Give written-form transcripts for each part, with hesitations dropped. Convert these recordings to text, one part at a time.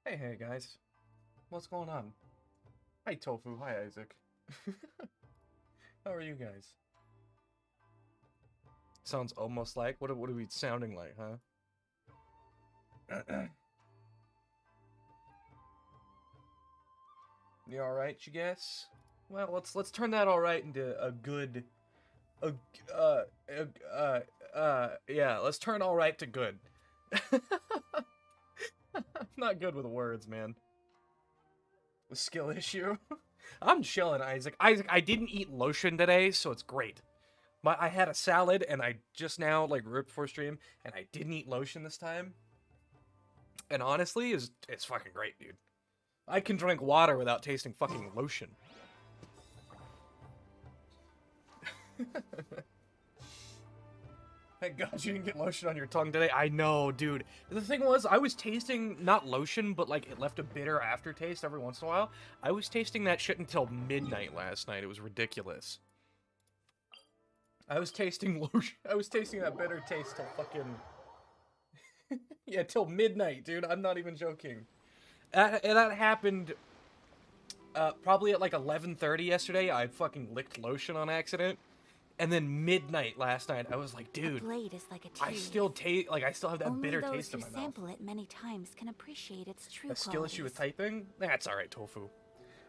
Hey guys, what's going on? Hi Tofu, hi Isaac. How are you guys? Sounds almost like what are we sounding like, huh? You all right, you guess? Well, let's turn that all right into a good, a yeah. Let's turn all right to good. I'm not good with words, man. The skill issue. I'm chilling, Isaac. Isaac, I didn't eat lotion today, so it's great. I had a salad and I just now like ripped before stream and I didn't eat lotion this time. And honestly, it's fucking great, dude. I can drink water without tasting fucking lotion. Thank God you didn't get lotion on your tongue today. I know, dude. The thing was, I was tasting not lotion, but like it left a bitter aftertaste every once in a while. I was tasting that shit until midnight last night. It was ridiculous. I was tasting lotion. I was tasting that bitter taste till fucking yeah, till midnight, dude. I'm not even joking. And that happened probably at like 11:30 yesterday. I fucking licked lotion on accident. And then midnight last night, I was like, dude, a blade is like a I still have that bitter taste in my mouth. Only those who sample it many times can appreciate its true A skill issue with qualities. typing? That's alright, Tofu.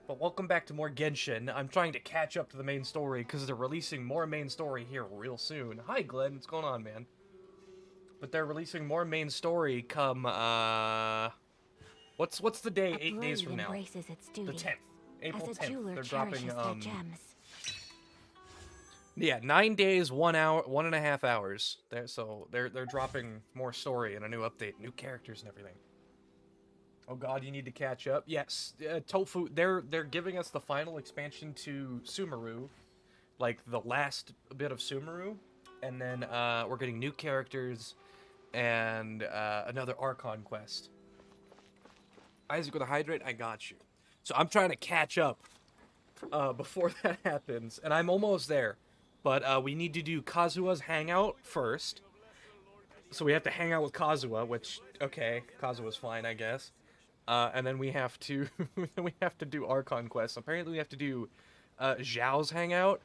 But welcome back to more Genshin. I'm trying to catch up to the main story because they're releasing more main story here real soon. Hi, Glenn. What's going on, man? But they're releasing more main story come, What's the day? 8 days from now? Embraces its duty. The 10th. April As a 10th. jeweler They're dropping, their gems. Yeah, 9 days, 1 hour, 1.5 hours. They're dropping more story and a new update, new characters and everything. Oh God, you need to catch up. Yes, Tofu. They're giving us the final expansion to Sumeru, like the last bit of Sumeru, and then we're getting new characters and another Archon quest. Isaac with a hydrate, I got you. So I'm trying to catch up before that happens, and I'm almost there. But we need to do Kazuha's hangout first. So we have to hang out with Kazuha, which, okay, Kazuha's fine, I guess. And then we have to do Archon quests. Apparently we have to do Zhao's hangout,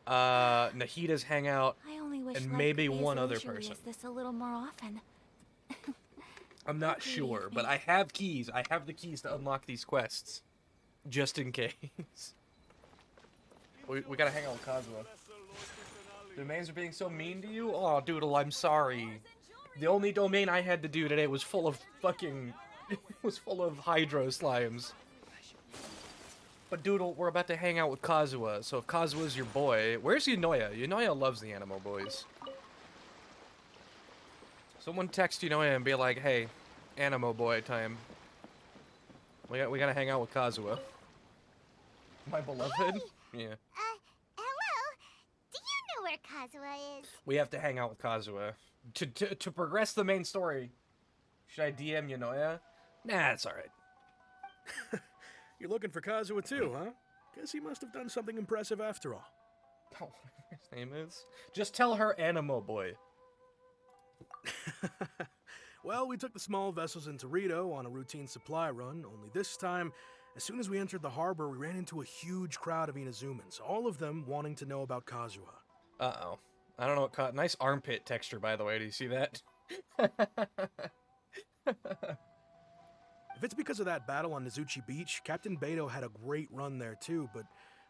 Nahida's hangout, I only wish and maybe one other usually person. is this a little more often. I'm not sure, but I have keys. I have the keys to unlock these quests, just in case. we gotta hang out with Kazuha. Domains are being so mean to you? Oh, Doodle, I'm sorry. The only domain I had to do today was full of fucking... it was full of hydro slimes. But Doodle, we're about to hang out with Kazuha, so if Kazuha's your boy... Where's Yunoya? Yunoya loves the Animo Boys. Someone text Yunoya and be like, hey, Animo Boy time. We gotta hang out with Kazuha. My beloved? Hey! Yeah. Hello? Do you know where Kazuha is? We have to hang out with Kazuha. To progress the main story. Should I DM Yunoya? Nah, it's alright. You're looking for Kazuha too, huh? Guess he must have done something impressive after all. Oh, his name is? Just tell her Animo Boy. Well, we took the small vessels into Rito on a routine supply run, only this time, as soon as we entered the harbor, we ran into a huge crowd of Inazumans, all of them wanting to know about Kazuha. Uh-oh. I don't know what nice armpit texture, by the way. Do you see that? If it's because of that battle on Nizuchi Beach, Captain Beto had a great run there too, but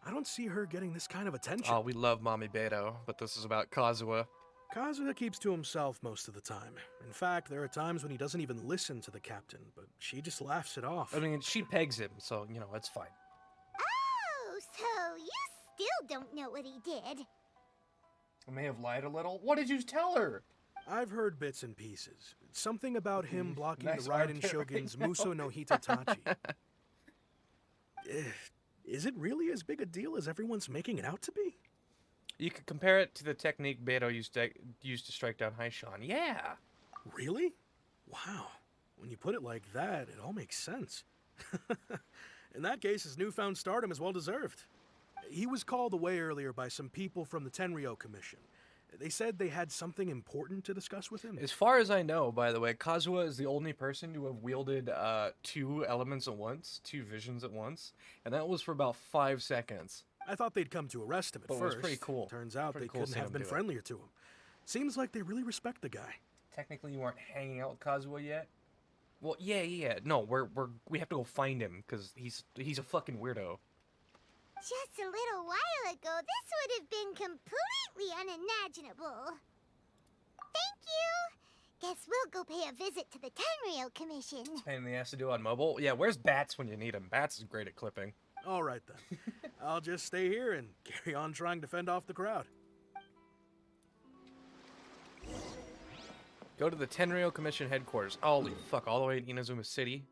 I don't see her getting this kind of attention. Oh, we love Mommy Beto, but this is about Kazuha. Kazuha keeps to himself most of the time. In fact, there are times when he doesn't even listen to the captain, but she just laughs it off. I mean, she pegs him, so, you know, it's fine. Oh, so you still don't know what he did. I may have lied a little. What did you tell her? I've heard bits and pieces. Something about him blocking Nice the Raiden armpit Shogun's right now. Muso no Hitatachi. Is it really as big a deal as everyone's making it out to be? You could compare it to the technique Beto used to strike down Haishan. Yeah. Really? Wow. When you put it like that, it all makes sense. In that case, his newfound stardom is well deserved. He was called away earlier by some people from the Tenryo Commission. They said they had something important to discuss with him. As far as I know, by the way, Kazuha is the only person to have wielded two elements at once, two visions at once, and that was for about 5 seconds. I thought they'd come to arrest him at But it first. was pretty cool. Turns out Pretty they cool couldn't seeing have him been do it. friendlier to him. Seems like they really respect the guy. Technically, you weren't hanging out with Kazuha yet. Well, yeah. No, we have to go find him because he's a fucking weirdo. Just a little while ago, this would have been completely unimaginable. Thank you. Guess we'll go pay a visit to the Tenryou Commission. It's a pain in the ass to do on mobile. Yeah, where's Bats when you need him? Bats is great at clipping. All right, then. I'll just stay here and carry on trying to fend off the crowd. Go to the Tenryou Commission headquarters. Holy fuck, all the way in Inazuma City.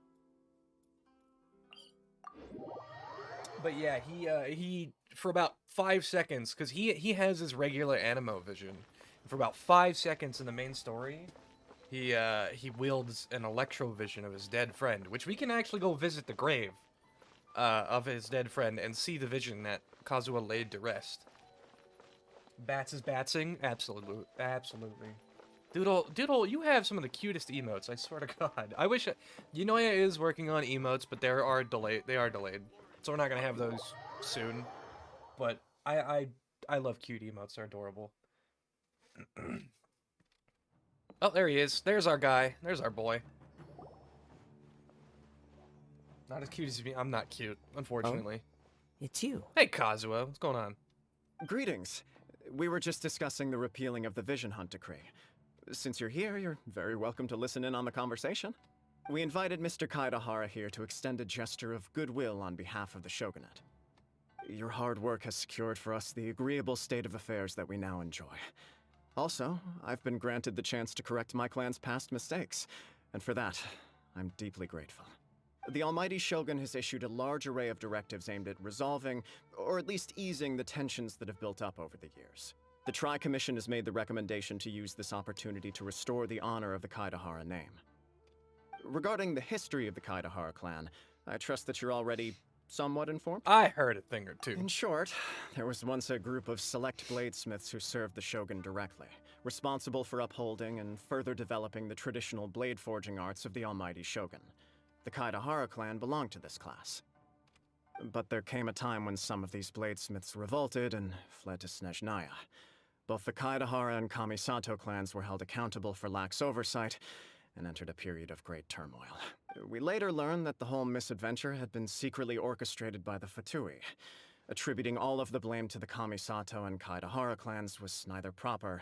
But yeah, he for about 5 seconds, because he has his regular animo vision. For about 5 seconds in the main story, he wields an electro vision of his dead friend, which we can actually go visit the grave of his dead friend and see the vision that Kazuha laid to rest. Bats is batsing? Absolutely. Doodle, you have some of the cutest emotes, I swear to God. I wish... Yunoya is working on emotes, but they are delayed. So we're not going to have those soon. But I love cute emotes. They're adorable. Oh, there he is. There's our guy. There's our boy. Not as cute as me. I'm not cute, unfortunately. Oh, it's you. Hey, Kazuha. What's going on? Greetings. We were just discussing the repealing of the Vision Hunt Decree. Since you're here, you're very welcome to listen in on the conversation. We invited Mr. Kaidahara here to extend a gesture of goodwill on behalf of the Shogunate. Your hard work has secured for us the agreeable state of affairs that we now enjoy. Also, I've been granted the chance to correct my clan's past mistakes, and for that, I'm deeply grateful. The Almighty Shogun has issued a large array of directives aimed at resolving, or at least easing, the tensions that have built up over the years. The Tri-Commission has made the recommendation to use this opportunity to restore the honor of the Kaidahara name. Regarding the history of the Kaidahara clan, I trust that you're already somewhat informed? I heard a thing or two. In short, there was once a group of select bladesmiths who served the Shogun directly, responsible for upholding and further developing the traditional blade forging arts of the Almighty Shogun. The Kaidahara clan belonged to this class. But there came a time when some of these bladesmiths revolted and fled to Snezhnaya. Both the Kaidahara and Kamisato clans were held accountable for lax oversight and entered a period of great turmoil. We later learned that the whole misadventure had been secretly orchestrated by the Fatui. Attributing all of the blame to the Kamisato and Kaidahara clans was neither proper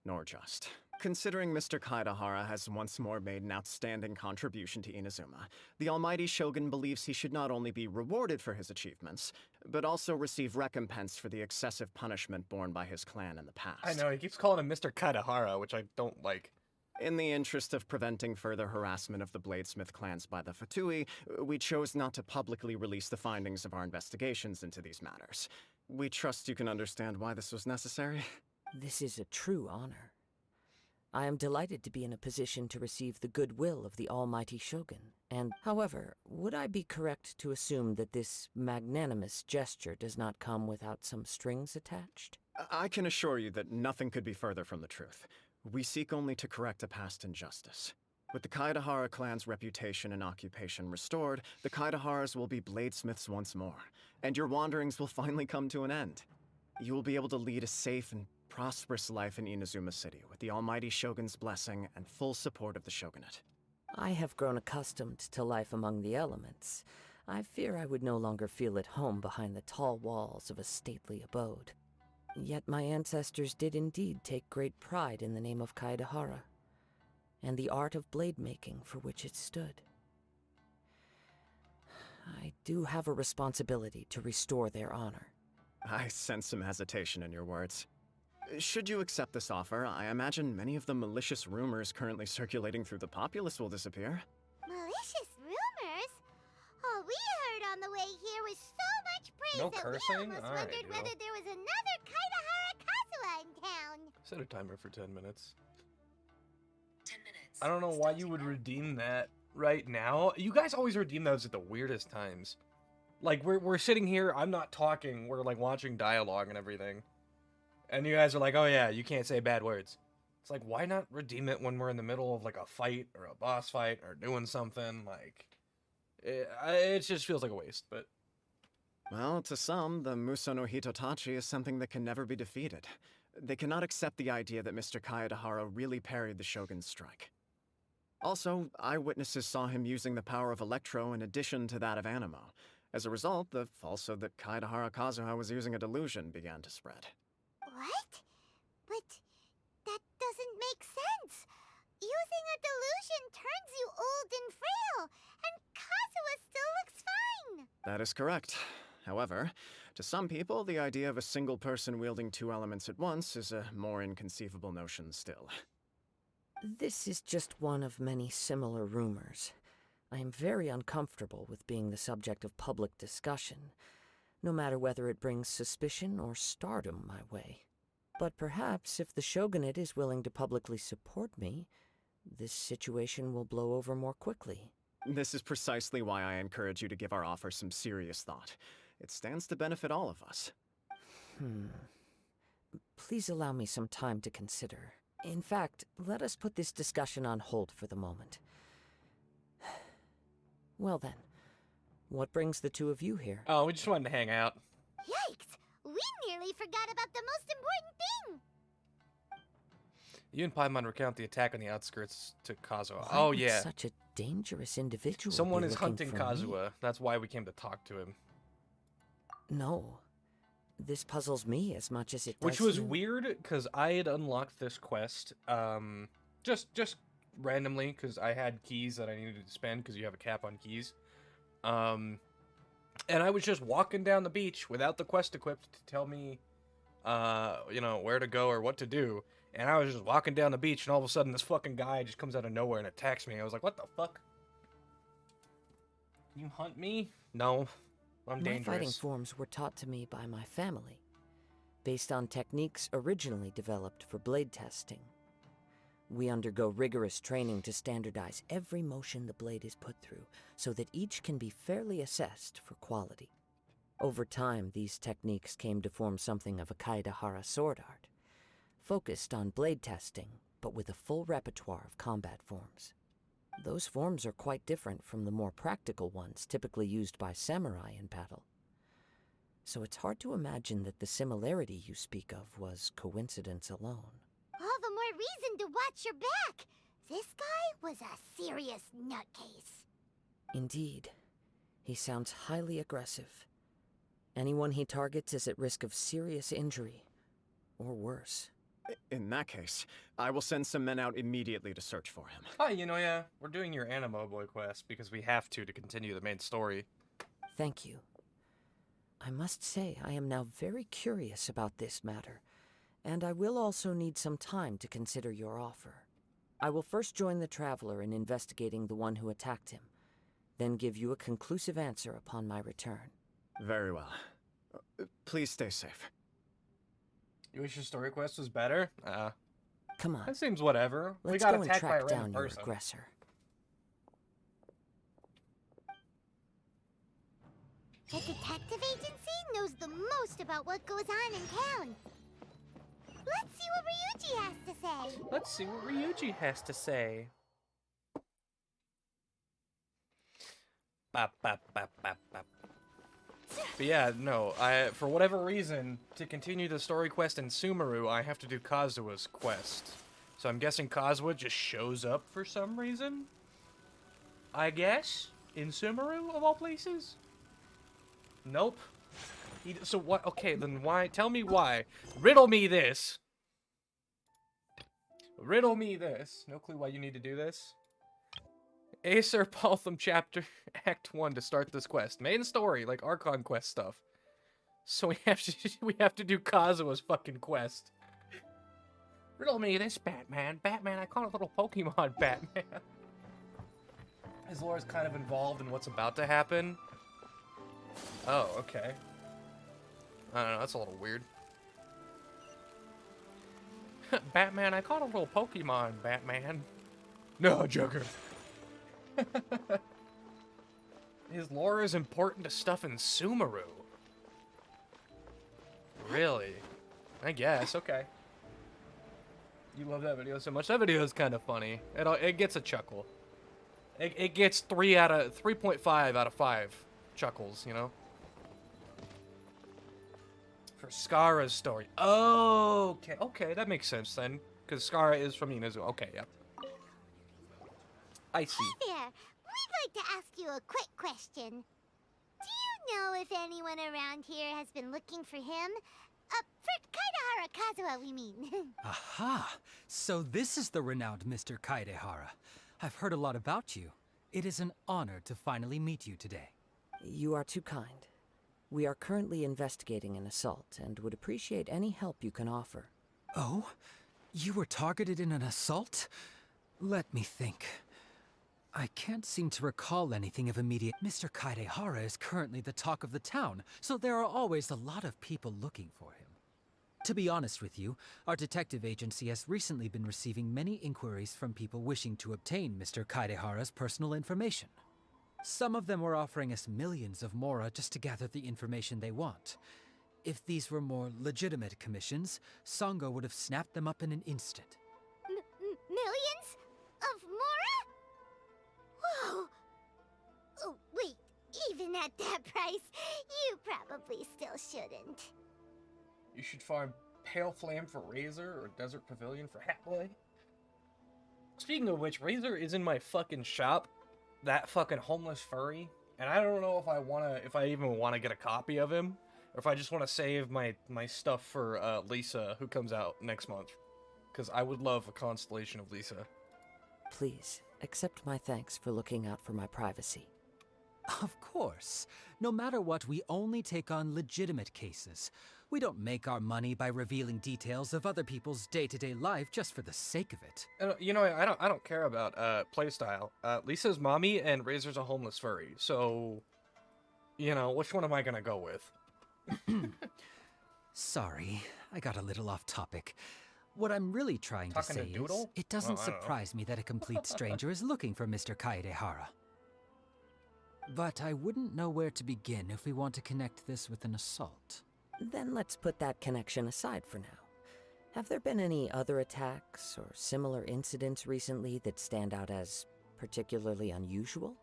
nor just. Considering Mr. Kaidahara has once more made an outstanding contribution to Inazuma, the Almighty Shogun believes he should not only be rewarded for his achievements, but also receive recompense for the excessive punishment borne by his clan in the past. I know, he keeps calling him Mr. Kaidahara, which I don't like. In the interest of preventing further harassment of the Bladesmith clans by the Fatui, we chose not to publicly release the findings of our investigations into these matters. We trust you can understand why this was necessary. This is a true honor. I am delighted to be in a position to receive the goodwill of the Almighty Shogun. And, however, would I be correct to assume that this magnanimous gesture does not come without some strings attached? I can assure you that nothing could be further from the truth. We seek only to correct a past injustice. With the Kaidahara clan's reputation and occupation restored, the Kaidaharas will be bladesmiths once more, and your wanderings will finally come to an end. You will be able to lead a safe and prosperous life in Inazuma City with the Almighty Shogun's blessing and full support of the Shogunate. I have grown accustomed to life among the elements. I fear I would no longer feel at home behind the tall walls of a stately abode. Yet my ancestors did indeed take great pride in the name of Kaidahara, and the art of blade making for which it stood. I do have a responsibility to restore their honor. I sense some hesitation in your words. Should you accept this offer, I imagine many of the malicious rumors currently circulating through the populace will disappear. Malicious rumors? All we heard on the way here was so much praise No that cursing? we almost Alright, wondered Duo. whether there was another Kaidahara Kazuha in town. Set a timer for 10 minutes. 10 minutes. I don't know why you would redeem that right now. You guys always redeem those at the weirdest times. Like, we're sitting here, I'm not talking, we're like watching dialogue and everything. And you guys are like, oh yeah, you can't say bad words. It's like, why not redeem it when we're in the middle of like a fight or a boss fight or doing something? Like, it just feels like a waste, but... Well, to some, the Muso no Hitotachi is something that can never be defeated. They cannot accept the idea that Mr. Kaedahara really parried the Shogun's strike. Also, eyewitnesses saw him using the power of Electro in addition to that of Animo. As a result, the falsehood that Kaedahara Kazuha was using a delusion began to spread. What? But that doesn't make sense. Using a delusion turns you old and frail, and Kazuha still looks fine. That is correct. However, to some people, the idea of a single person wielding two elements at once is a more inconceivable notion still. This is just one of many similar rumors. I am very uncomfortable with being the subject of public discussion, no matter whether it brings suspicion or stardom my way. But perhaps if the Shogunate is willing to publicly support me, this situation will blow over more quickly. This is precisely why I encourage you to give our offer some serious thought. It stands to benefit all of us. Please allow me some time to consider. In fact, let us put this discussion on hold for the moment. Well then, what brings the two of you here? Oh, we just wanted to hang out. Yikes! We nearly forgot about the most important thing! You and Paimon recount the attack on the outskirts to Kazuha. Why Oh would yeah. such a dangerous individual Someone be is looking hunting for Kazuha. me? That's why we came to talk to him. No. This puzzles me as much as it does Which was you. weird, because I had unlocked this quest, just randomly, because I had keys that I needed to spend, because you have a cap on keys. And I was just walking down the beach without the quest equipped to tell me, you know, where to go or what to do. And I was just walking down the beach, and all of a sudden this fucking guy just comes out of nowhere and attacks me. I was like, what the fuck? Can you hunt me? No. I'm dangerous. My fighting forms were taught to me by my family, based on techniques originally developed for blade testing. We undergo rigorous training to standardize every motion the blade is put through, so that each can be fairly assessed for quality. Over time, these techniques came to form something of a Kaedahara sword art, focused on blade testing, but with a full repertoire of combat forms. Those forms are quite different from the more practical ones typically used by samurai in battle. So it's hard to imagine that the similarity you speak of was coincidence alone. All the more reason to watch your back! This guy was a serious nutcase. Indeed. He sounds highly aggressive. Anyone he targets is at risk of serious injury, or worse. In that case, I will send some men out immediately to search for him. Hi, you know, yeah, we're doing your Animo Boy quest because we have to continue the main story. Thank you. I must say I am now very curious about this matter, and I will also need some time to consider your offer. I will first join the Traveler in investigating the one who attacked him, then give you a conclusive answer upon my return. Very well. Please stay safe. You wish your story quest was better? Come on, That seems whatever. We let's got go and attacked by a track random down your person. aggressor. The detective agency knows the most about what goes on in town. Let's see what Ryuji has to say. Let's see what Ryuji has to say. Bop, bop, bop, bop, bop. But yeah, no, for whatever reason, to continue the story quest in Sumeru, I have to do Kazuha's quest. So I'm guessing Kazuha just shows up for some reason? I guess? In Sumeru, of all places? Nope. So what? Okay, then why? Tell me why. Riddle me this. Riddle me this. No clue why you need to do this. Acer Paltham Chapter Act 1 to start this quest. Main story, like Archon quest stuff. So we have to do Kazuha's fucking quest. Riddle me this, Batman. Batman, I call it little Pokemon, Batman. His lore is kind of involved in what's about to happen. Oh, okay. I don't know, that's a little weird. Batman, I caught a little Pokemon, Batman. No, Joker. His lore is important to stuff in Sumeru. Really? I guess, okay. You love that video so much. That video is kind of funny. It gets a chuckle. It gets 3.5 out of 5 chuckles, you know? For Skara's story. Oh, okay, that makes sense then. Because Skara is from Inazu. Okay, yeah. I see. Hey there! We'd like to ask you a quick question. Do you know if anyone around here has been looking for him? For Kaidahara Kazuha, we mean. Aha! So this is the renowned Mr. Kaidehara. I've heard a lot about you. It is an honor to finally meet you today. You are too kind. We are currently investigating an assault and would appreciate any help you can offer. Oh? You were targeted in an assault? Let me think. I can't seem to recall anything of immediate. Mr. Kaidehara is currently the talk of the town, so there are always a lot of people looking for him. To be honest with you, our detective agency has recently been receiving many inquiries from people wishing to obtain Mr. Kaidehara's personal information. Some of them were offering us millions of mora just to gather the information they want. If these were more legitimate commissions, Sango would have snapped them up in an instant. Millions? Of mora? Whoa! Oh, wait, even at that price, you probably still shouldn't. You should farm Pale Flame for Razor or Desert Pavilion for Hatboy. Speaking of which, Razor is in my fucking shop. That fucking homeless furry. And I don't know if I even wanna get a copy of him. Or if I just wanna save my stuff for Lisa, who comes out next month. Because I would love a constellation of Lisa. Please, accept my thanks for looking out for my privacy. Of course. No matter what, we only take on legitimate cases. We don't make our money by revealing details of other people's day-to-day life just for the sake of it. You know, I don't care about playstyle. Lisa's mommy and Razor's a homeless furry, so you know, which one am I gonna go with? Sorry, I got a little off topic. What I'm really trying to say is, it doesn't surprise me that a complete stranger is looking for Mr. Kaidehara. But I wouldn't know where to begin if we want to connect this with an assault. Then let's put that connection aside for now. Have there been any other attacks or similar incidents recently that stand out as particularly unusual?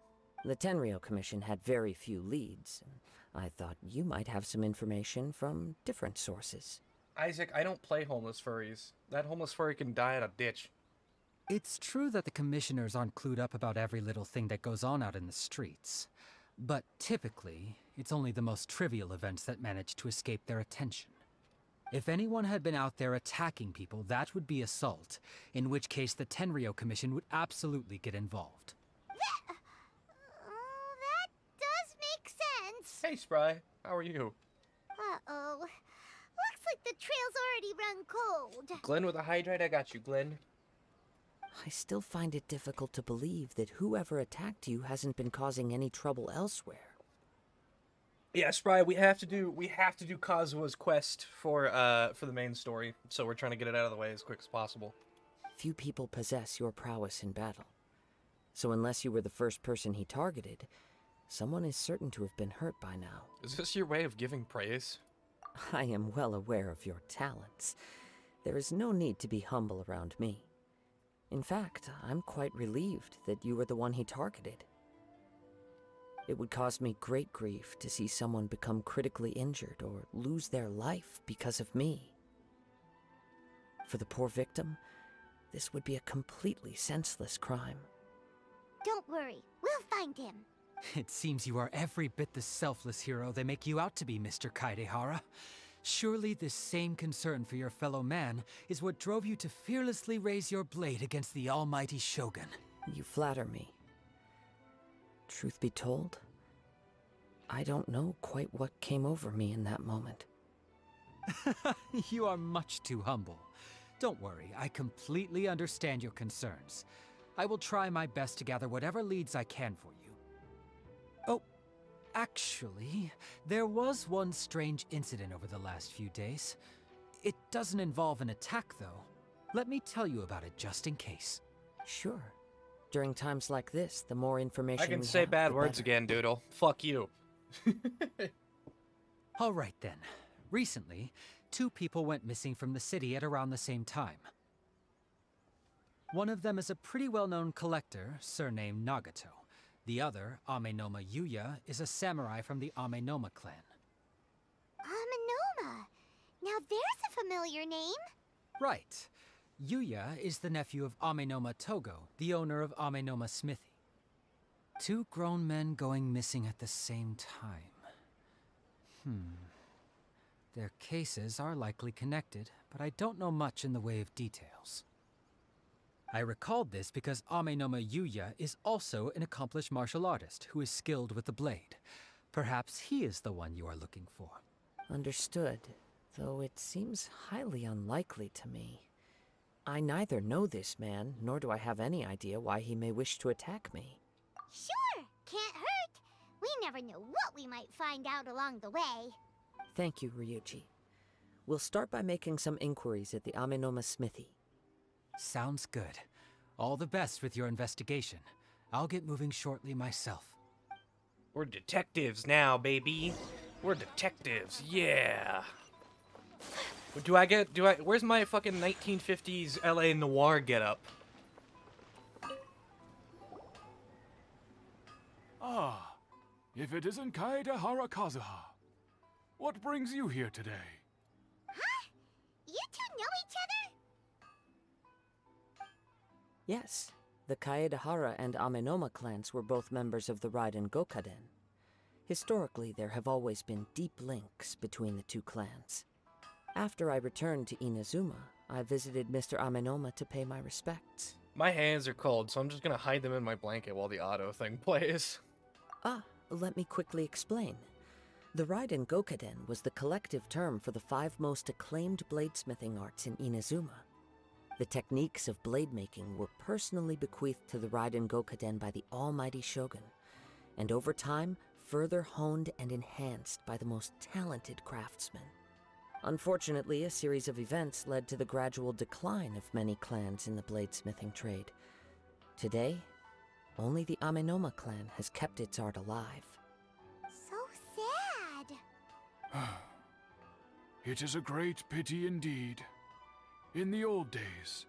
The Tenryou Commission had very few leads, and I thought you might have some information from different sources. Isaac, I don't play homeless furries. That homeless furry can die in a ditch. It's true that the commissioners aren't clued up about every little thing that goes on out in the streets. But typically, it's only the most trivial events that manage to escape their attention. If anyone had been out there attacking people, that would be assault, in which case the Tenryou Commission would absolutely get involved. That does make sense. Hey, Spry. How are you? Uh-oh. Looks like the trail's already run cold. Glenn with a hydrate? I got you, Glenn. I still find it difficult to believe that whoever attacked you hasn't been causing any trouble elsewhere. Yeah, Spry, we have to do Kazuha's quest for the main story, so we're trying to get it out of the way as quick as possible. Few people possess your prowess in battle. So unless you were the first person he targeted, someone is certain to have been hurt by now. Is this your way of giving praise? I am well aware of your talents. There is no need to be humble around me. In fact, I'm quite relieved that you were the one he targeted. It would cause me great grief to see someone become critically injured or lose their life because of me. For the poor victim, this would be a completely senseless crime. Don't worry, we'll find him. It seems you are every bit the selfless hero they make you out to be, Mr. Kaidehara. Surely this same concern for your fellow man is what drove you to fearlessly raise your blade against the almighty Shogun. You flatter me. Truth be told, I don't know quite what came over me in that moment. You are much too humble. Don't worry, I completely understand your concerns. I will try my best to gather whatever leads I can for you. Oh, actually, there was one strange incident over the last few days. It doesn't involve an attack, though. Let me tell you about it just in case. Sure. During times like this, the more information I can we say have, bad the words better. again, Doodle. Fuck you. All right then. Recently, two people went missing from the city at around the same time. One of them is a pretty well-known collector, surnamed Nagato. The other, Amenoma Yuya, is a samurai from the Amenoma clan. Amenoma. Now there's a familiar name. Right. Yuya is the nephew of Amenoma Togo, the owner of Amenoma Smithy. Two grown men going missing at the same time. Their cases are likely connected, but I don't know much in the way of details. I recalled this because Amenoma Yuya is also an accomplished martial artist who is skilled with the blade. Perhaps he is the one you are looking for. Understood, though it seems highly unlikely to me. I neither know this man, nor do I have any idea why he may wish to attack me. Sure, can't hurt. We never know what we might find out along the way. Thank you, Ryuji. We'll start by making some inquiries at the Amenoma Smithy. Sounds good. All the best with your investigation. I'll get moving shortly myself. We're detectives now, baby. We're detectives, yeah. Where's my fucking 1950s LA noir getup? Ah, if it isn't Kaedehara Kazuha. What brings you here today? Huh? You two know each other? Yes, the Kaedehara and Amenoma clans were both members of the Raiden Gokaden. Historically, there have always been deep links between the two clans. After I returned to Inazuma, I visited Mr. Amenoma to pay my respects. My hands are cold, so I'm just gonna hide them in my blanket while the auto thing plays. Let me quickly explain. The Raiden Gokaden was the collective term for the 5 most acclaimed bladesmithing arts in Inazuma. The techniques of blade making were personally bequeathed to the Raiden Gokaden by the almighty shogun, and over time, further honed and enhanced by the most talented craftsmen. Unfortunately, a series of events led to the gradual decline of many clans in the bladesmithing trade. Today, only the Amenoma clan has kept its art alive. So sad. It is a great pity indeed. In the old days,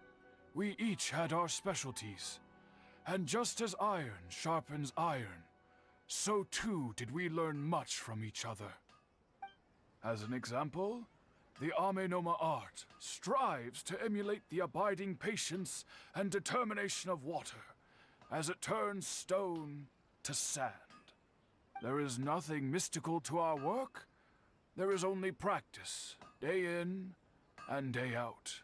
we each had our specialties, and just as iron sharpens iron, so too did we learn much from each other. As an example, the Amenoma art strives to emulate the abiding patience and determination of water as it turns stone to sand. There is nothing mystical to our work. There is only practice, day in and day out,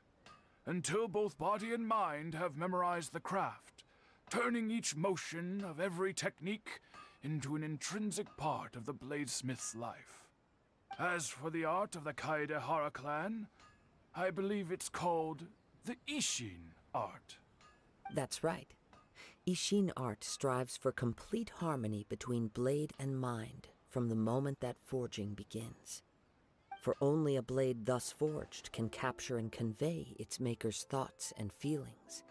until both body and mind have memorized the craft, turning each motion of every technique into an intrinsic part of the bladesmith's life. As for the art of the Kaedehara clan, I believe it's called the Ishin art. That's right. Ishin art strives for complete harmony between blade and mind from the moment that forging begins. For only a blade thus forged can capture and convey its maker's thoughts and feelings,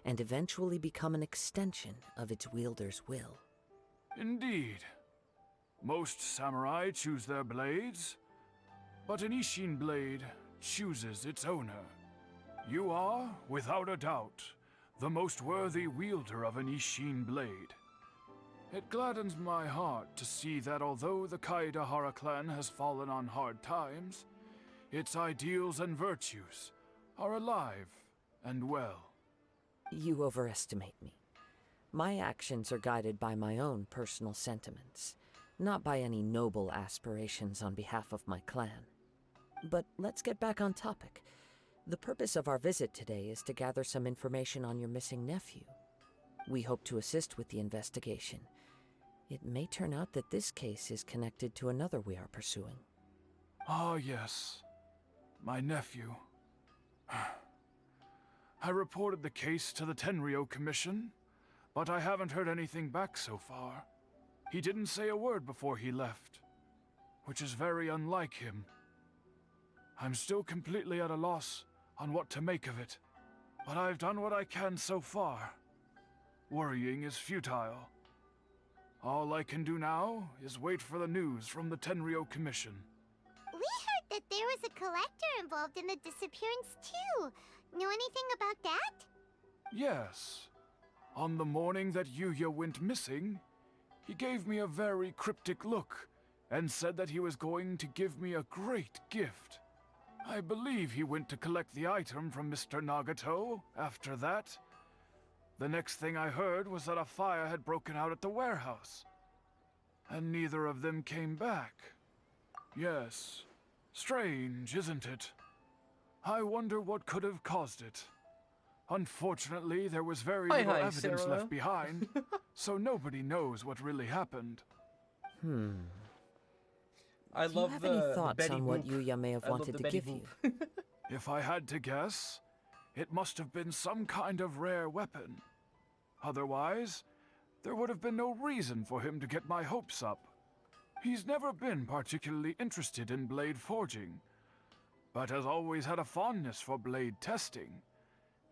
and eventually become an extension of its wielder's will. Indeed. Most samurai choose their blades, but an Ishin blade chooses its owner. You are, without a doubt, the most worthy wielder of an Ishin blade. It gladdens my heart to see that although the Kaedehara clan has fallen on hard times, its ideals and virtues are alive and well. You overestimate me. My actions are guided by my own personal sentiments, not by any noble aspirations on behalf of my clan. But let's get back on topic. The purpose of our visit today is to gather some information on your missing nephew. We hope to assist with the investigation. It may turn out that this case is connected to another we are pursuing. Ah, yes. My nephew. I reported the case to the Tenryou Commission, but I haven't heard anything back so far. He didn't say a word before he left, which is very unlike him. I'm still completely at a loss on what to make of it, but I've done what I can so far. Worrying is futile. All I can do now is wait for the news from the Tenryou Commission. We heard that there was a collector involved in the disappearance too. Know anything about that? Yes. On the morning that Yuya went missing, he gave me a very cryptic look and said that he was going to give me a great gift. I believe he went to collect the item from Mr. Nagato after that. The next thing I heard was that a fire had broken out at the warehouse, and neither of them came back. Yes, strange, isn't it? I wonder what could have caused it. Unfortunately, there was very little evidence Sarah. left behind, so nobody knows what really happened. I Do you love have the any the thoughts Betty on what Boop. Yuya may have I love wanted the to Betty give you? Boop. If I had to guess, it must have been some kind of rare weapon. Otherwise, there would have been no reason for him to get my hopes up. He's never been particularly interested in blade forging, but has always had a fondness for blade testing,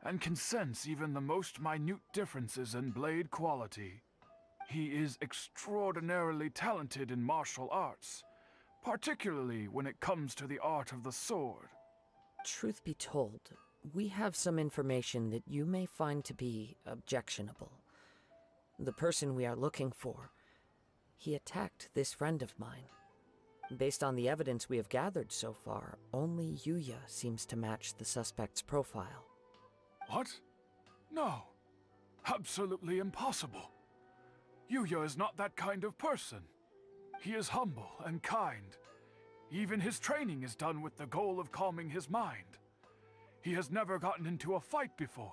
and can sense even the most minute differences in blade quality. He is extraordinarily talented in martial arts, particularly when it comes to the art of the sword. Truth be told, we have some information that you may find to be objectionable. The person we are looking for, he attacked this friend of mine. Based on the evidence we have gathered so far, only Yuya seems to match the suspect's profile. What? No. Absolutely impossible. Yuya is not that kind of person. He is humble and kind. Even his training is done with the goal of calming his mind. He has never gotten into a fight before.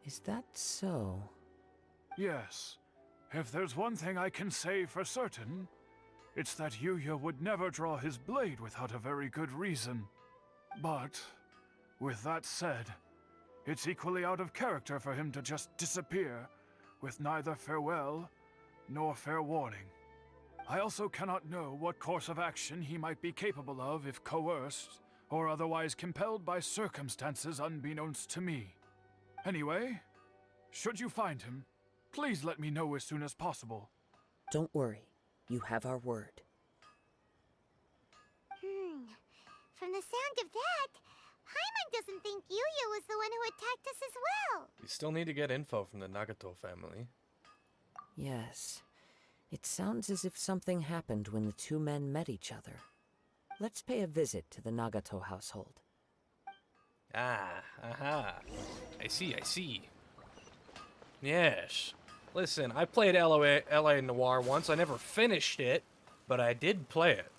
Is that so? Yes. If there's one thing I can say for certain, it's that Yuya would never draw his blade without a very good reason. But, with that said, it's equally out of character for him to just disappear, with neither farewell nor fair warning. I also cannot know what course of action he might be capable of if coerced, or otherwise compelled by circumstances unbeknownst to me. Anyway, should you find him, please let me know as soon as possible. Don't worry, you have our word. From the sound of that, Paimon doesn't think Yuya was the one who attacked us as well. We still need to get info from the Nagato family. Yes. It sounds as if something happened when the two men met each other. Let's pay a visit to the Nagato household. Ah, aha. I see. Yes. Listen, I played LA Noire once. I never finished it, but I did play it.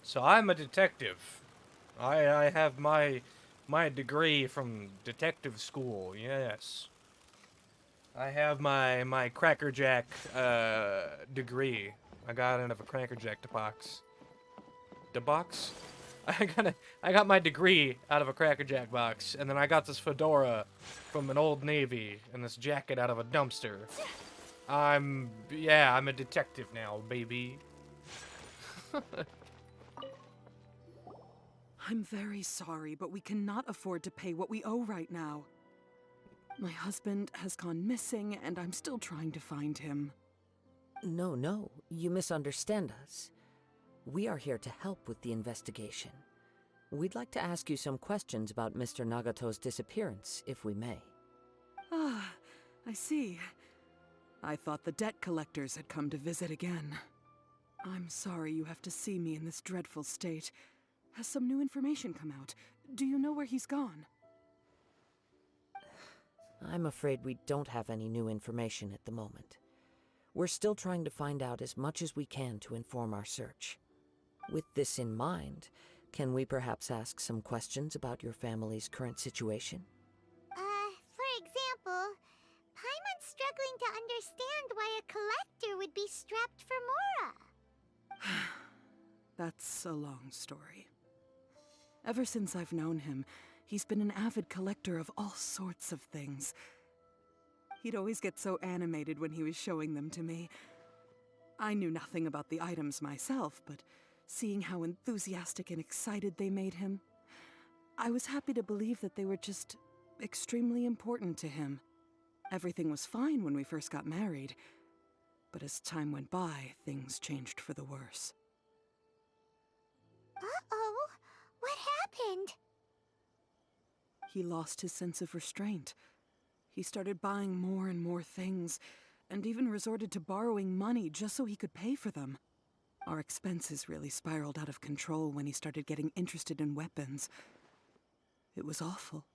So I'm a detective. I have my degree from detective school, yes. I have my Cracker Jack degree. I got it out of a Cracker Jack box. The box? I got my degree out of a Cracker Jack box, and then I got this fedora from an Old Navy and this jacket out of a dumpster. I'm a detective now, baby. I'm very sorry, but we cannot afford to pay what we owe right now. My husband has gone missing, and I'm still trying to find him. No, you misunderstand us. We are here to help with the investigation. We'd like to ask you some questions about Mr. Nagato's disappearance, if we may. Ah, I see. I thought the debt collectors had come to visit again. I'm sorry you have to see me in this dreadful state. Has some new information come out? Do you know where he's gone? I'm afraid we don't have any new information at the moment. We're still trying to find out as much as we can to inform our search. With this in mind, can we perhaps ask some questions about your family's current situation? For example, Paimon's struggling to understand why a collector would be strapped for Mora. That's a long story. Ever since I've known him, he's been an avid collector of all sorts of things. He'd always get so animated when he was showing them to me. I knew nothing about the items myself, but seeing how enthusiastic and excited they made him, I was happy to believe that they were just extremely important to him. Everything was fine when we first got married, but as time went by, things changed for the worse. Uh-oh. What happened? He lost his sense of restraint. He started buying more and more things, and even resorted to borrowing money just so he could pay for them. Our expenses really spiraled out of control when he started getting interested in weapons. It was awful.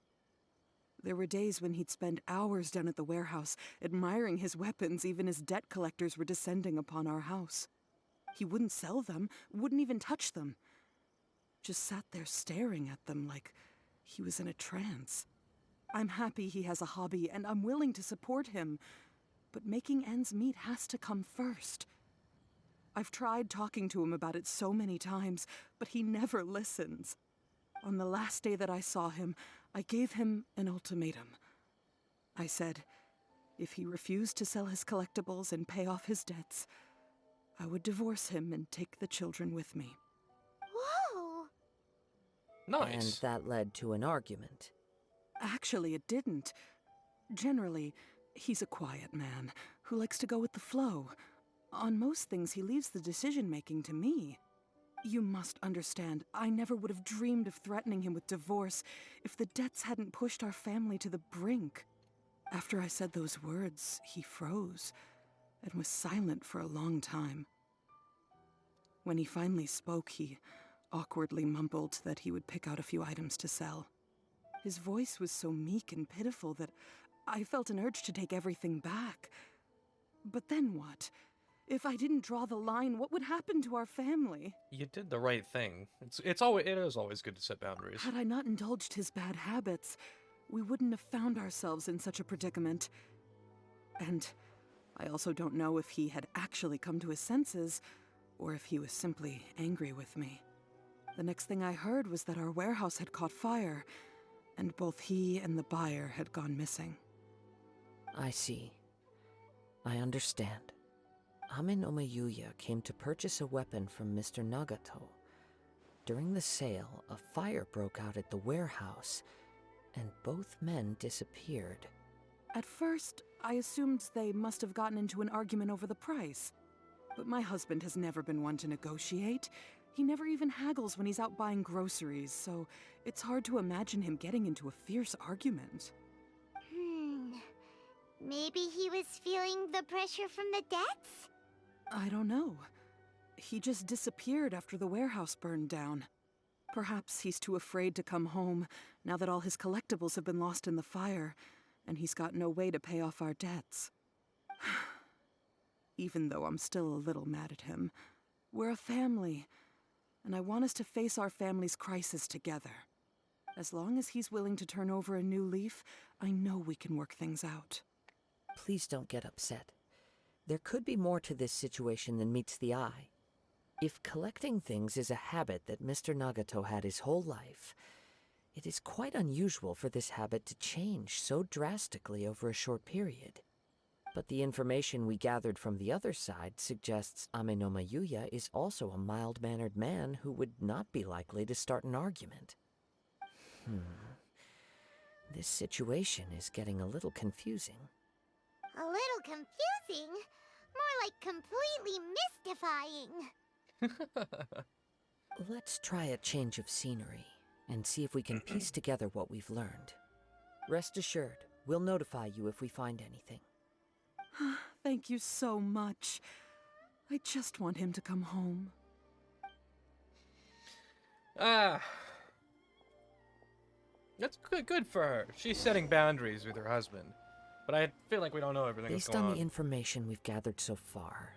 There were days when he'd spend hours down at the warehouse, admiring his weapons even as debt collectors were descending upon our house. He wouldn't sell them, wouldn't even touch them. Just sat there staring at them like he was in a trance. I'm happy he has a hobby, and I'm willing to support him. But making ends meet has to come first. I've tried talking to him about it so many times, but he never listens. On the last day that I saw him, I gave him an ultimatum. I said, if he refused to sell his collectibles and pay off his debts, I would divorce him and take the children with me. Whoa! Nice. And that led to an argument. Actually, it didn't. Generally, he's a quiet man who likes to go with the flow. On most things, he leaves the decision-making to me. You must understand, I never would have dreamed of threatening him with divorce if the debts hadn't pushed our family to the brink. After I said those words, he froze and was silent for a long time. When he finally spoke, he awkwardly mumbled that he would pick out a few items to sell. His voice was so meek and pitiful that I felt an urge to take everything back. But then what? If I didn't draw the line, what would happen to our family? You did the right thing. It is always good to set boundaries. Had I not indulged his bad habits, we wouldn't have found ourselves in such a predicament. And I also don't know if he had actually come to his senses, or if he was simply angry with me. The next thing I heard was that our warehouse had caught fire, and both he and the buyer had gone missing. I see. I understand. Amin Omayuya came to purchase a weapon from Mr. Nagato. During the sale, a fire broke out at the warehouse, and both men disappeared. At first, I assumed they must have gotten into an argument over the price. But my husband has never been one to negotiate. He never even haggles when he's out buying groceries, so it's hard to imagine him getting into a fierce argument. Maybe he was feeling the pressure from the debts? I don't know. He just disappeared after the warehouse burned down. Perhaps he's too afraid to come home now that all his collectibles have been lost in the fire, and he's got no way to pay off our debts. Even though I'm still a little mad at him, we're a family, and I want us to face our family's crisis together. As long as he's willing to turn over a new leaf, I know we can work things out. Please don't get upset. There could be more to this situation than meets the eye. If collecting things is a habit that Mr. Nagato had his whole life, it is quite unusual for this habit to change so drastically over a short period. But the information we gathered from the other side suggests Ame no Mayuya is also a mild-mannered man who would not be likely to start an argument. This situation is getting a little confusing. A little confusing? More like completely mystifying. Let's try a change of scenery and see if we can piece together what we've learned. Rest assured, we'll notify you if we find anything. Thank you so much. I just want him to come home. That's good for her. She's setting boundaries with her husband. But I feel like we don't know everything that's Based going on on. the information we've gathered so far,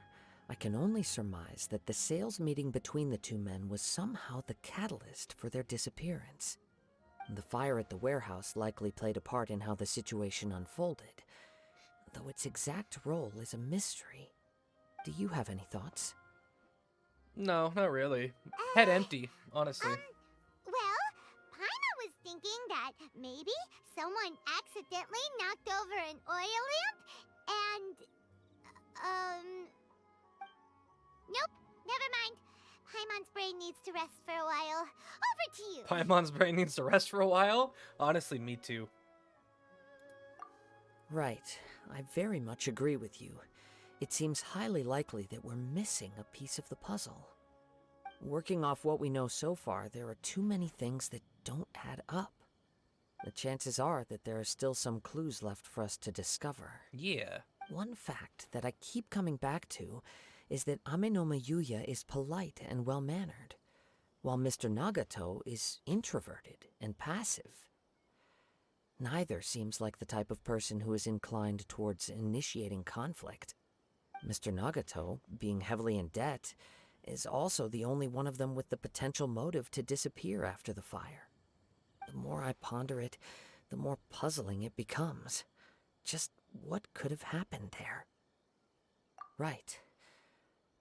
I can only surmise that the sales meeting between the two men was somehow the catalyst for their disappearance. The fire at the warehouse likely played a part in how the situation unfolded, though its exact role is a mystery. Do you have any thoughts? No, not really. Head empty, honestly. Well, Paima was thinking that maybe someone accidentally knocked over an oil lamp and... Nope, never mind. Paimon's brain needs to rest for a while. Over to you. Paimon's brain needs to rest for a while? Honestly, me too. Right. I very much agree with you. It seems highly likely that we're missing a piece of the puzzle. Working off what we know so far, there are too many things that don't add up. The chances are that there are still some clues left for us to discover. Yeah. One fact that I keep coming back to is that Amenoma Yuya is polite and well-mannered, while Mr. Nagato is introverted and passive. Neither seems like the type of person who is inclined towards initiating conflict. Mr. Nagato, being heavily in debt, is also the only one of them with the potential motive to disappear after the fire. The more I ponder it, the more puzzling it becomes. Just what could have happened there? Right.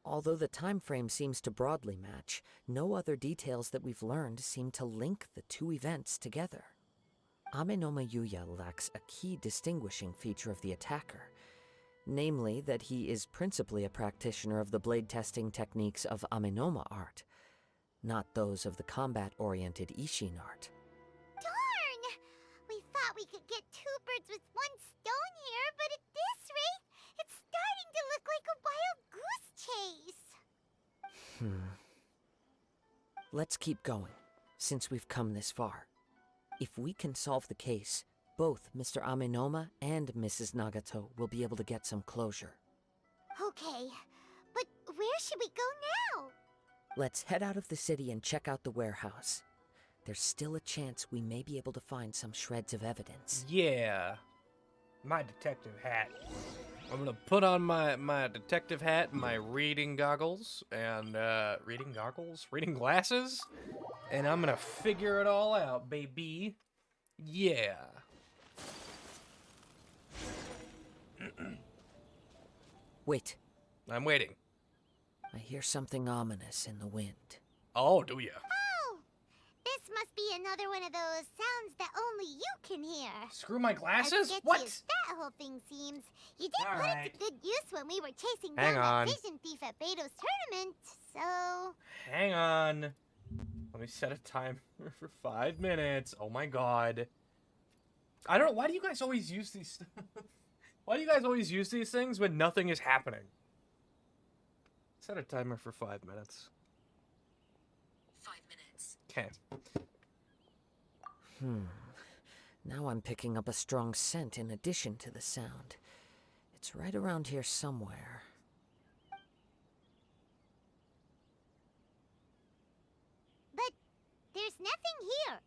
Although the time frame seems to broadly match, no other details that we've learned seem to link the two events together. Amenoma Yuya lacks a key distinguishing feature of the attacker, namely that he is principally a practitioner of the blade testing techniques of Amenoma art, not those of the combat-oriented Ishin art. Darn! We thought we could get two birds with one stone here, but at this rate, it's starting to look like a wild goose chase. Let's keep going, since we've come this far. If we can solve the case, both Mr. Amenoma and Mrs. Nagato will be able to get some closure. Okay, but where should we go now? Let's head out of the city and check out the warehouse. There's still a chance we may be able to find some shreds of evidence. Yeah. My detective hat. I'm gonna put on my detective hat and my reading goggles and reading glasses, and I'm gonna figure it all out, baby. Yeah. Wait, I'm waiting. I hear something ominous in the wind. Oh, do ya? Oh! This must be another one of those sounds that only you can hear. Screw my As glasses? sketchy What? as that whole thing seems, you did put it Alright. to good use when we were chasing Hang down on. that vision thief at Beto's tournament, so... Hang on. Let me set a timer for 5 minutes. Oh my god. I don't know. Why do you guys always use these... Why do you guys always use these things when nothing is happening? Set a timer for 5 minutes. 5 minutes. Okay. Now I'm picking up a strong scent in addition to the sound. It's right around here somewhere. But there's nothing here.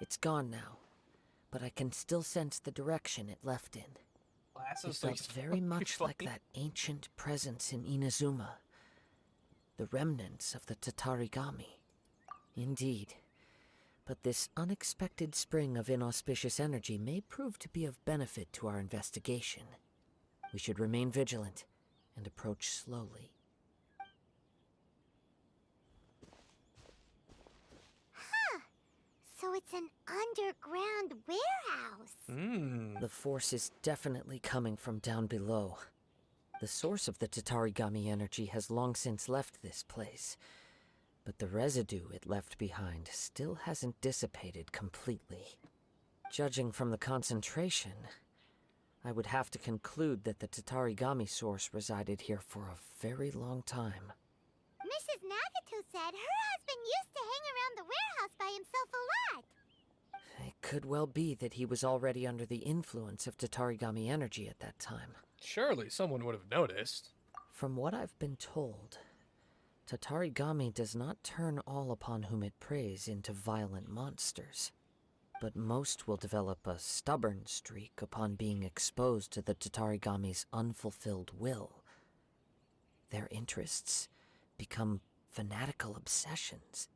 It's gone now, but I can still sense the direction it left in. It Glasses, felt please. very much like Funny. that ancient presence in Inazuma. The remnants of the Tatarigami. Indeed. But this unexpected spring of inauspicious energy may prove to be of benefit to our investigation. We should remain vigilant and approach slowly. So it's an underground warehouse. The force is definitely coming from down below. The source of the Tatarigami energy has long since left this place, but the residue it left behind still hasn't dissipated completely. Judging from the concentration, I would have to conclude that the Tatarigami source resided here for a very long time. Mrs. Nagato said her husband used to hang around the warehouse by himself a lot. It could well be that he was already under the influence of Tatarigami energy at that time. Surely someone would have noticed. From what I've been told, Tatarigami does not turn all upon whom it preys into violent monsters, but most will develop a stubborn streak upon being exposed to the Tatarigami's unfulfilled will. Their interests become fanatical obsessions.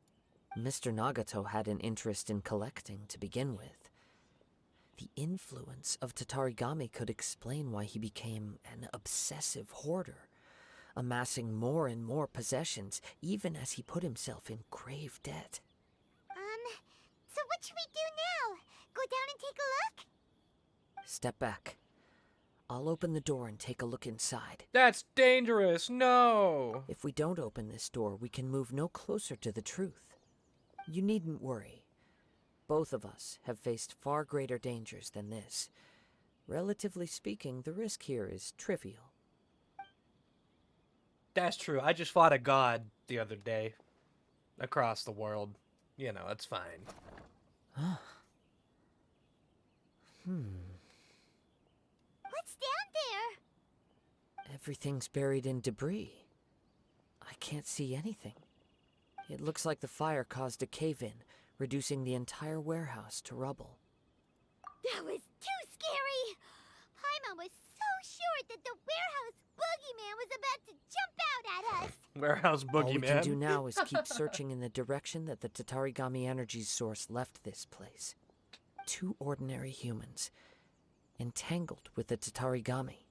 Mr. Nagato had an interest in collecting to begin with. The influence of Tatarigami could explain why he became an obsessive hoarder, amassing more and more possessions, even as he put himself in grave debt. So what should we do now? Go down and take a look? Step back. I'll open the door and take a look inside. That's dangerous. No. If we don't open this door, we can move no closer to the truth. You needn't worry. Both of us have faced far greater dangers than this. Relatively speaking, the risk here is trivial. That's true. I just fought a god the other day. Across the world. You know, it's fine. What's down there? Everything's buried in debris. I can't see anything. It looks like the fire caused a cave-in, reducing the entire warehouse to rubble. That was too scary! Paimon was so sure that the warehouse boogeyman was about to jump out at us! Warehouse All we can do boogeyman. now is keep searching in the direction that the Tatarigami energy's source left this place. 2 ordinary humans, entangled with the Tatarigami.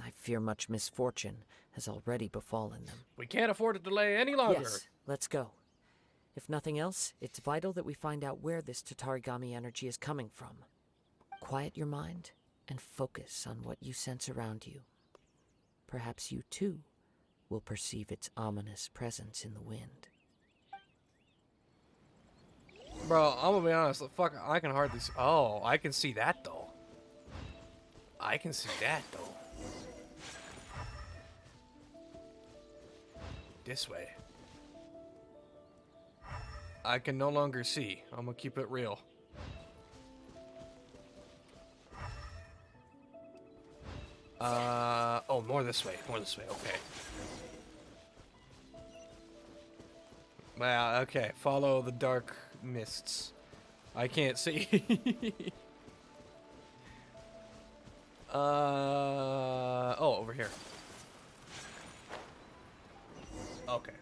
I fear much misfortune has already befallen them. We can't afford to delay any longer. Yes, let's go. If nothing else, it's vital that we find out where this Tatarigami energy is coming from. Quiet your mind and focus on what you sense around you. Perhaps you too will perceive its ominous presence in the wind. Bro, I'm gonna be honest. Fuck, I can hardly see. Oh, I can see that though. I can see that though. This way. I can no longer see. I'm gonna keep it real. Oh, more this way. More this way. Okay. Well, okay. Follow the dark mists. I can't see. Oh, over here. Okay.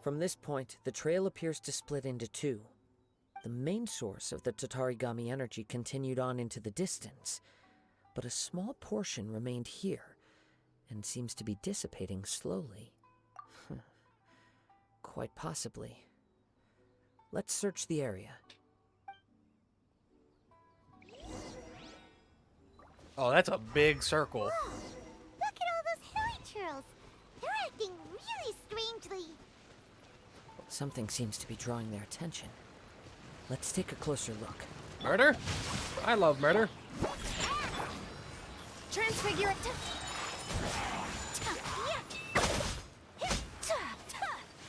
From this point, the trail appears to split into 2. The main source of the Tatarigami energy continued on into the distance, but a small portion remained here and seems to be dissipating slowly. Quite possibly. Let's search the area. Oh, that's a big circle. Whoa! Look at all those hilly churls! They're acting really strangely. Something seems to be drawing their attention. Let's take a closer look. Murder? I love murder. Transfigure it.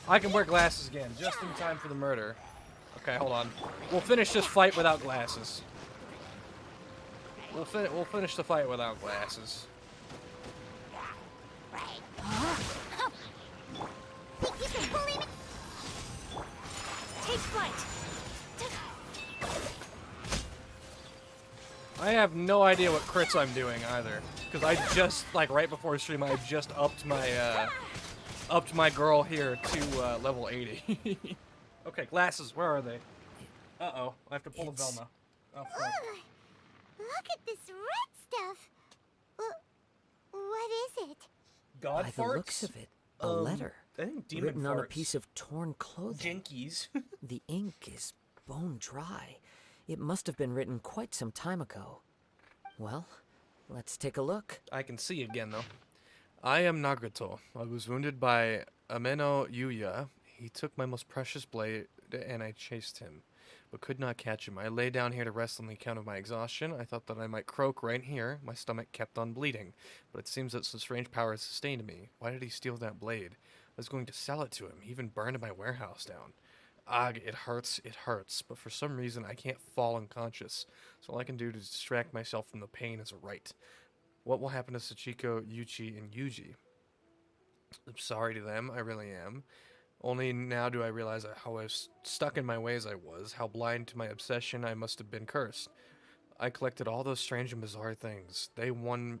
I can wear glasses again, just in time for the murder. Okay, hold on. We'll finish this fight without glasses. We'll finish the fight without glasses. Think you can bully me? Take flight. I have no idea what crits I'm doing either, because I just, like, right before stream, I just upped my girl here to level 80. Okay, glasses, where are they? Uh-oh, I have to pull a Velma. Oh, fuck. Ugh. Look at this red stuff. What is it? God By the farts? looks of it, a letter I think demon written on a farts. piece of torn clothing. Jinkies. The ink is bone dry. It must have been written quite some time ago. Well, let's take a look. I can see again, though. I am Nagato. I was wounded by Ameno Yuya. He took my most precious blade, and I chased him, but could not catch him. I lay down here to rest on the account of my exhaustion. I thought that I might croak right here. My stomach kept on bleeding, but it seems that some strange power has sustained me. Why did he steal that blade? I was going to sell it to him. He even burned my warehouse down. Ugh, it hurts, but for some reason I can't fall unconscious, so all I can do to distract myself from the pain is a right. What will happen to Sachiko, Yuchi, and Yuji? I'm sorry to them, I really am. Only now do I realize how stuck in my ways I was, how blind to my obsession I must have been cursed. I collected all those strange and bizarre things. They won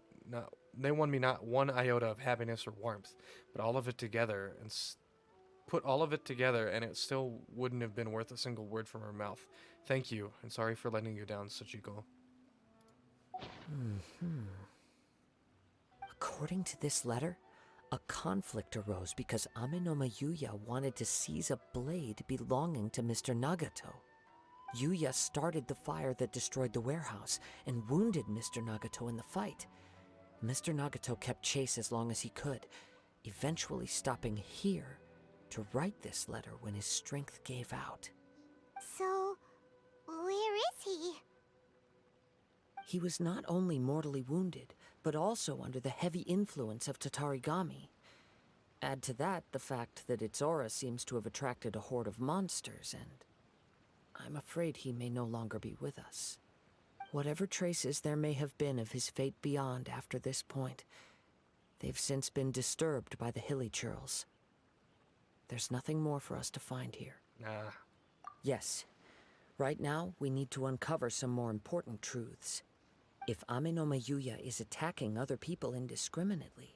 me not one iota of happiness or warmth, but all of it together, and put all of it together, and it still wouldn't have been worth a single word from her mouth. Thank you, and sorry for letting you down, Sachiko. According to this letter, a conflict arose because Amenoma Yuya wanted to seize a blade belonging to Mr. Nagato. Yuya started the fire that destroyed the warehouse and wounded Mr. Nagato in the fight. Mr. Nagato kept chase as long as he could, eventually stopping here to write this letter when his strength gave out. So, where is he? He was not only mortally wounded, but also under the heavy influence of Tatarigami. Add to that the fact that its aura seems to have attracted a horde of monsters, and I'm afraid he may no longer be with us. Whatever traces there may have been of his fate beyond after this point, they've since been disturbed by the hilly churls. There's nothing more for us to find here. Yes. Right now, we need to uncover some more important truths. If Ame no Mayuya is attacking other people indiscriminately,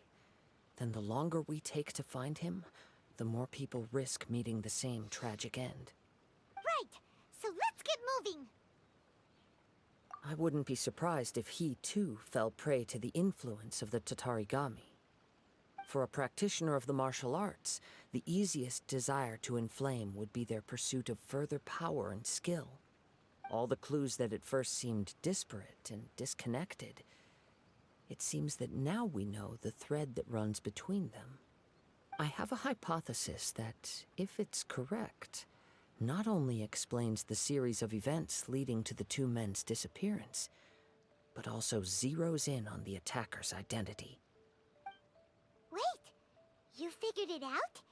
then the longer we take to find him, the more people risk meeting the same tragic end. Right! So let's get moving! I wouldn't be surprised if he, too, fell prey to the influence of the Tatarigami. For a practitioner of the martial arts, the easiest desire to inflame would be their pursuit of further power and skill. All the clues that at first seemed disparate and disconnected, it seems that now we know the thread that runs between them. I have a hypothesis that, if it's correct, not only explains the series of events leading to the two men's disappearance, but also zeroes in on the attacker's identity. Wait! You figured it out?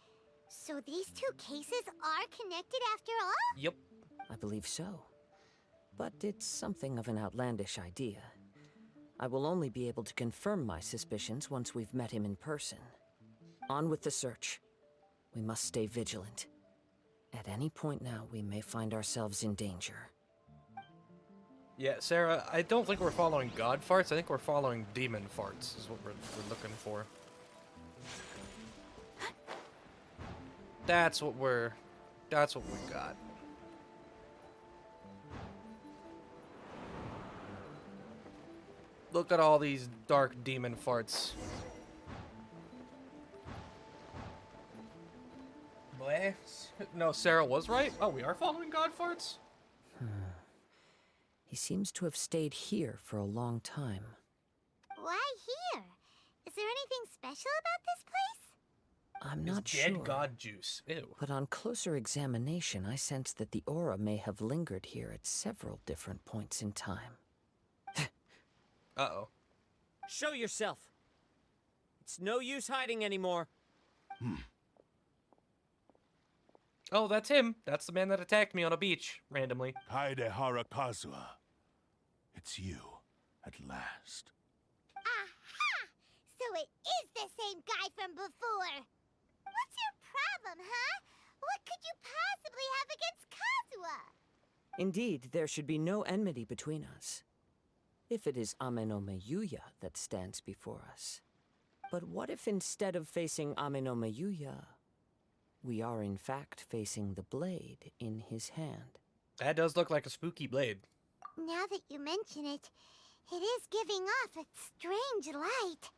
So these two cases are connected after all? Yep. I believe so. But it's something of an outlandish idea. I will only be able to confirm my suspicions once we've met him in person. On with the search. We must stay vigilant. At any point now, we may find ourselves in danger. Yeah, Sarah, I don't think we're following god farts. I think we're following demon farts is what we're looking for. That's what we got. Look at all these dark demon farts. Bleh. No, Sarah was right. Oh, we are following god farts? He seems to have stayed here for a long time. Why here? Is there anything special about this place? I'm It's not dead sure. god juice. Ew. But on closer examination, I sense that the aura may have lingered here at several different points in time. Uh-oh. Show yourself. It's no use hiding anymore. Oh, that's him. That's the man that attacked me on a beach, randomly. Kaidehara Kazuha. It's you, at last. Aha! So it is the same guy from before! What's your problem, huh? What could you possibly have against Kazuha? Indeed, there should be no enmity between us. If it is Ame no Mayuya that stands before us. But what if instead of facing Ame no Mayuya, we are in fact facing the blade in his hand? That does look like a spooky blade. Now that you mention it, it is giving off a strange light.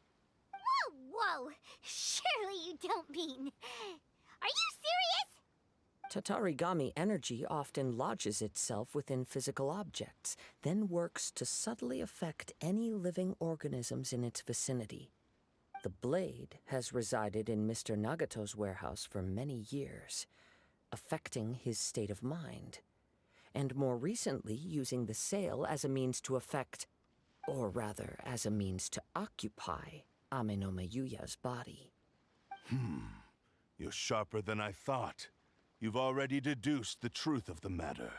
Whoa, whoa! Surely you don't mean... Are you serious? Tatarigami energy often lodges itself within physical objects, then works to subtly affect any living organisms in its vicinity. The blade has resided in Mr. Nagato's warehouse for many years, affecting his state of mind, and more recently using the sale as a means to affect, or rather as a means to occupy, Ame no Mayuya's body. You're sharper than I thought. You've already deduced the truth of the matter.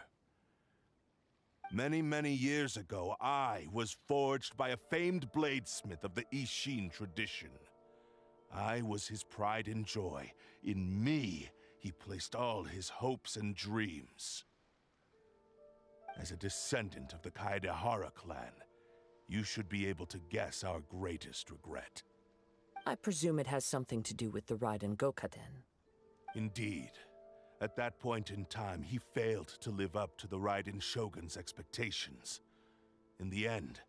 Many, many years ago, I was forged by a famed bladesmith of the Ishin tradition. I was his pride and joy. In me, he placed all his hopes and dreams. As a descendant of the Kaedehara clan, you should be able to guess our greatest regret. I presume it has something to do with the Raiden Gokaden. Indeed. At that point in time, he failed to live up to the Raiden Shogun's expectations. In the end,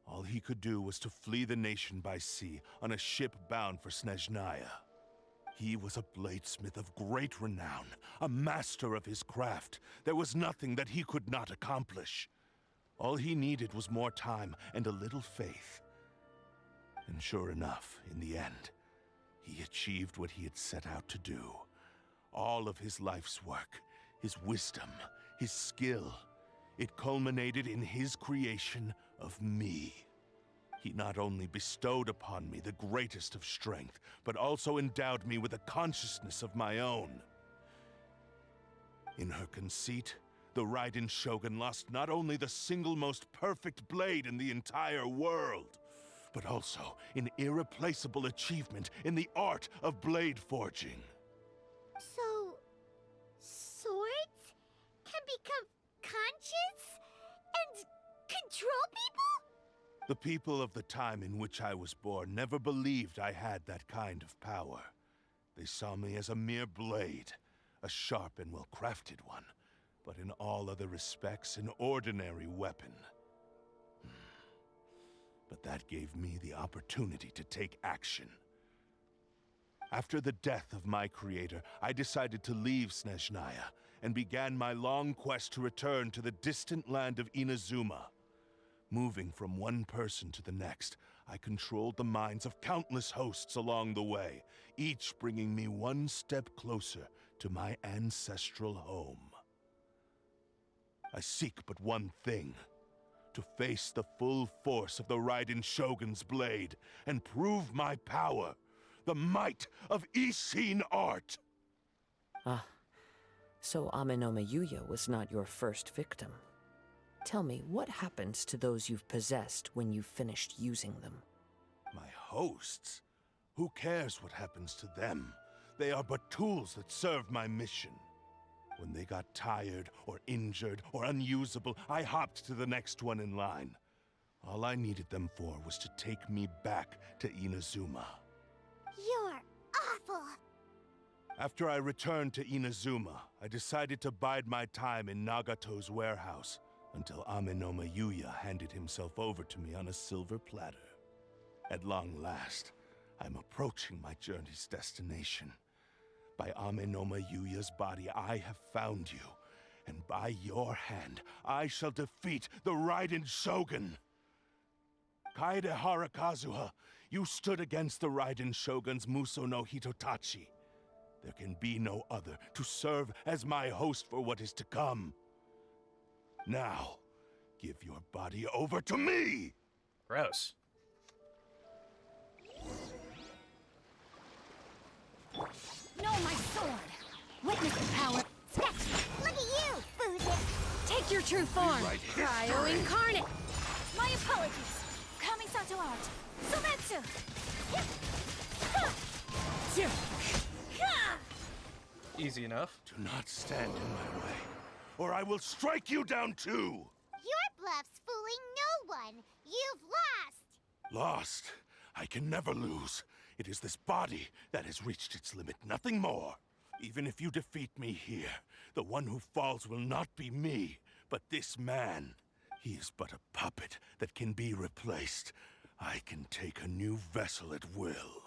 all he could do was to flee the nation by sea on a ship bound for Snezhnaya. He was a bladesmith of great renown, a master of his craft. There was nothing that he could not accomplish. All he needed was more time and a little faith. And sure enough, in the end, he achieved what he had set out to do. All of his life's work, his wisdom, his skill, it culminated in his creation of me. He not only bestowed upon me the greatest of strength, but also endowed me with a consciousness of my own. In her conceit, the Raiden Shogun lost not only the single most perfect blade in the entire world, but also an irreplaceable achievement in the art of blade forging. So, swords can become conscious and control people? The people of the time in which I was born never believed I had that kind of power. They saw me as a mere blade, a sharp and well-crafted one, but in all other respects an ordinary weapon. But that gave me the opportunity to take action. After the death of my creator, I decided to leave Snezhnaya and began my long quest to return to the distant land of Inazuma. Moving from one person to the next, I controlled the minds of countless hosts along the way, each bringing me one step closer to my ancestral home. I seek but one thing: to face the full force of the Raiden Shogun's blade and prove my power, the might of Ishin art. Ah, so Amenome Yuya was not your first victim. Tell me, what happens to those you've possessed when you've finished using them? My hosts? Who cares what happens to them? They are but tools that serve my mission. When they got tired, or injured, or unusable, I hopped to the next one in line. All I needed them for was to take me back to Inazuma. You're awful! After I returned to Inazuma, I decided to bide my time in Nagato's warehouse until Amenome Yuya handed himself over to me on a silver platter. At long last, I'm approaching my journey's destination. By Amenome Yuya's body, I have found you, and by your hand, I shall defeat the Raiden Shogun. Kaedehara Kazuha, you stood against the Raiden Shogun's Muso no Hitotachi. There can be no other to serve as my host for what is to come. Now, give your body over to me! Gross. No, my sword! Witness the power. Sketch! Look at you, Fuji! Take your true form! Rewrite Cryo history. incarnate! My apologies! Kamisato art! Sometsu! Easy enough. Do not stand in my way, or I will strike you down too! Your bluff's fooling no one! You've lost! Lost? I can never lose. It is this body that has reached its limit, nothing more. Even if you defeat me here, the one who falls will not be me, but this man. He is but a puppet that can be replaced. I can take a new vessel at will.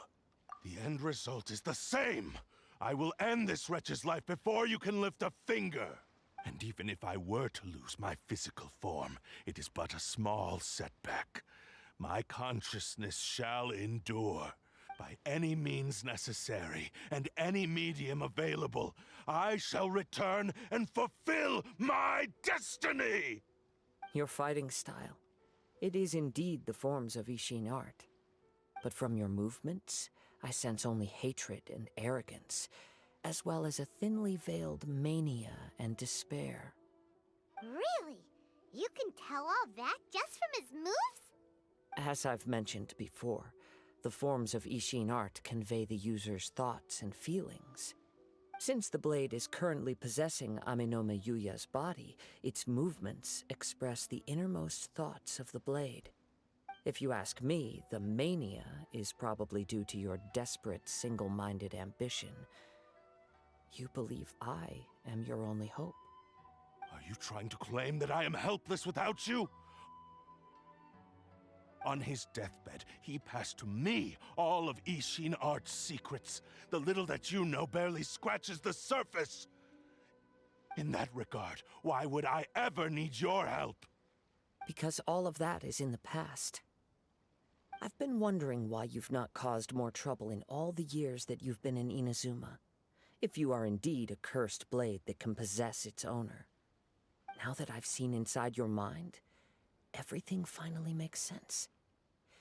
The end result is the same. I will end this wretch's life before you can lift a finger. And even if I were to lose my physical form, it is but a small setback. My consciousness shall endure. By any means necessary, and any medium available, I shall return and fulfill my destiny! Your fighting style. It is indeed the forms of Ishin art. But from your movements, I sense only hatred and arrogance, as well as a thinly veiled mania and despair. Really? You can tell all that just from his moves? As I've mentioned before, the forms of Ishin art convey the user's thoughts and feelings. Since the blade is currently possessing Amenome Yuya's body, its movements express the innermost thoughts of the blade. If you ask me, the mania is probably due to your desperate, single-minded ambition. You believe I am your only hope. Are you trying to claim that I am helpless without you? On his deathbed, he passed to me all of Ishin art's secrets. The little that you know barely scratches the surface. In that regard, why would I ever need your help? Because all of that is in the past. I've been wondering why you've not caused more trouble in all the years that you've been in Inazuma. If you are indeed a cursed blade that can possess its owner. Now that I've seen inside your mind, everything finally makes sense.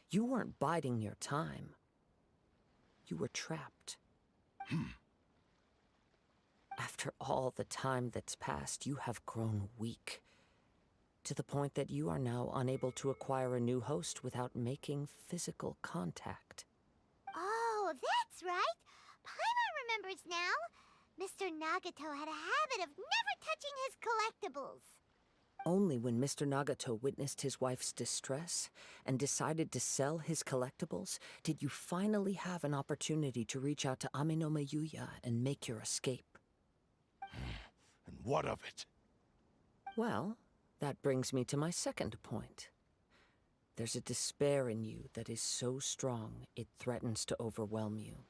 You weren't biding your time. You were trapped. After all the time that's passed, you have grown weak. To the point that you are now unable to acquire a new host without making physical contact. Oh, that's right. Paimon remembers now. Mr. Nagato had a habit of never touching his collectibles. Only when Mr. Nagato witnessed his wife's distress and decided to sell his collectibles did you finally have an opportunity to reach out to Aminome Yuya and make your escape. And what of it? Well, that brings me to my second point. There's a despair in you that is so strong it threatens to overwhelm you.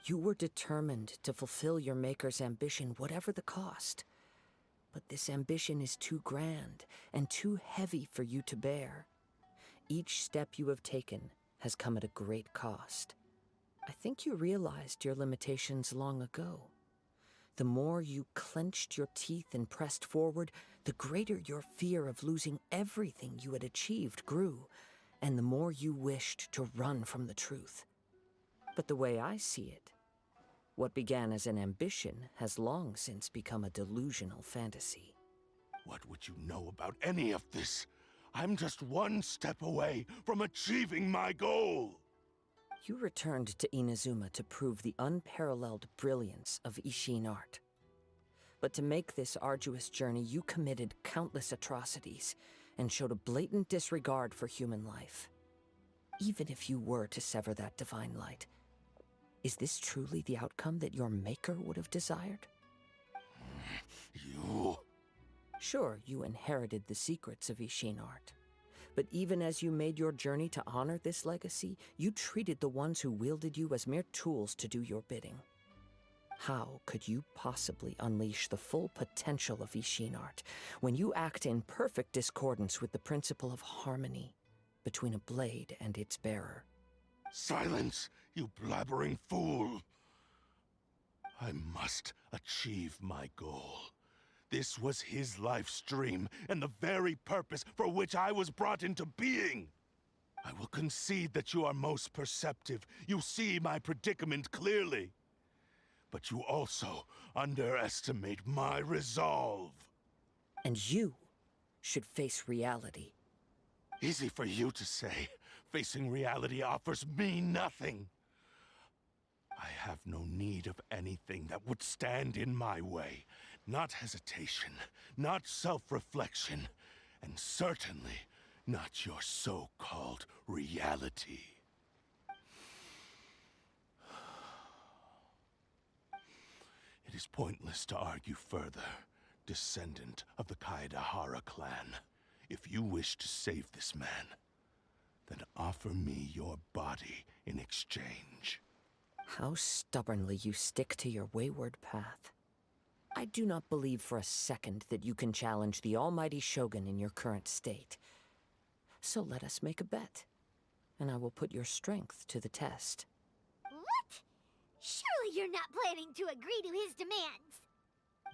You were determined to fulfill your maker's ambition, whatever the cost. But this ambition is too grand and too heavy for you to bear. Each step you have taken has come at a great cost. I think you realized your limitations long ago. The more you clenched your teeth and pressed forward, the greater your fear of losing everything you had achieved grew, and the more you wished to run from the truth. But the way I see it, what began as an ambition has long since become a delusional fantasy. What would you know about any of this? I'm just one step away from achieving my goal! You returned to Inazuma to prove the unparalleled brilliance of Ishin art. But to make this arduous journey, you committed countless atrocities and showed a blatant disregard for human life. Even if you were to sever that divine light, is this truly the outcome that your maker would have desired? You... Sure, you inherited the secrets of Ishin art. But even as you made your journey to honor this legacy, you treated the ones who wielded you as mere tools to do your bidding. How could you possibly unleash the full potential of Ishin art when you act in perfect discordance with the principle of harmony between a blade and its bearer? Silence, you blabbering fool! I must achieve my goal. This was his life's dream, and the very purpose for which I was brought into being. I will concede that you are most perceptive. You see my predicament clearly. But you also underestimate my resolve. And you should face reality. Easy for you to say. Facing reality offers me nothing. I have no need of anything that would stand in my way. Not hesitation, not self-reflection, and certainly not your so-called reality. It is pointless to argue further, descendant of the Kaedahara clan. If you wish to save this man, then offer me your body in exchange. How stubbornly you stick to your wayward path. I do not believe for a second that you can challenge the almighty Shogun in your current state. So let us make a bet, and I will put your strength to the test. What? Surely you're not planning to agree to his demands.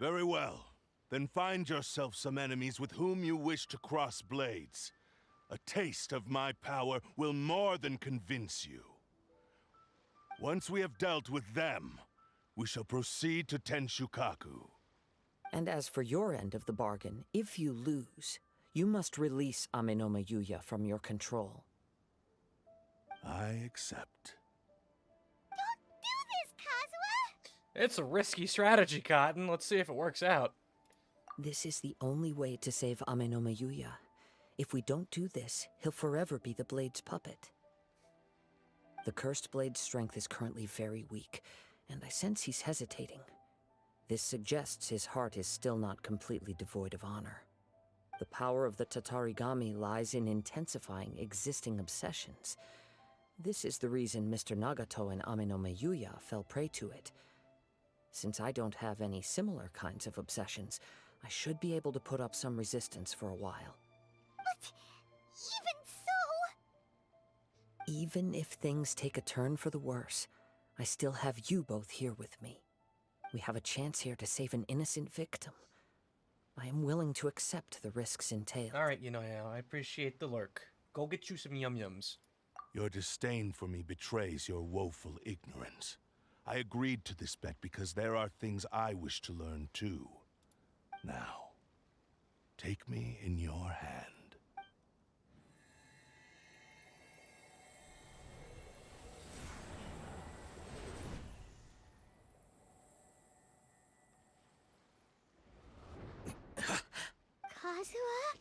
Very well. Then find yourself some enemies with whom you wish to cross blades. A taste of my power will more than convince you. Once we have dealt with them, we shall proceed to Tenshukaku. And as for your end of the bargain, if you lose, you must release Aminome Yuya from your control. I accept. Don't do this, Kazuha! It's a risky strategy, Cotton. Let's see if it works out. This is the only way to save Aminome Yuya. If we don't do this, he'll forever be the Blade's puppet. The Cursed Blade's strength is currently very weak, and I sense he's hesitating. This suggests his heart is still not completely devoid of honor. The power of the Tatarigami lies in intensifying existing obsessions. This is the reason Mr. Nagato and Aminome Yuya fell prey to it. Since I don't have any similar kinds of obsessions, I should be able to put up some resistance for a while. But even so... Even if things take a turn for the worse, I still have you both here with me. We have a chance here to save an innocent victim. I am willing to accept the risks entailed. Alright, I appreciate the lurk. Go get you some yum-yums. Your disdain for me betrays your woeful ignorance. I agreed to this bet because there are things I wish to learn too. Now, take me in your hand. Kazuha?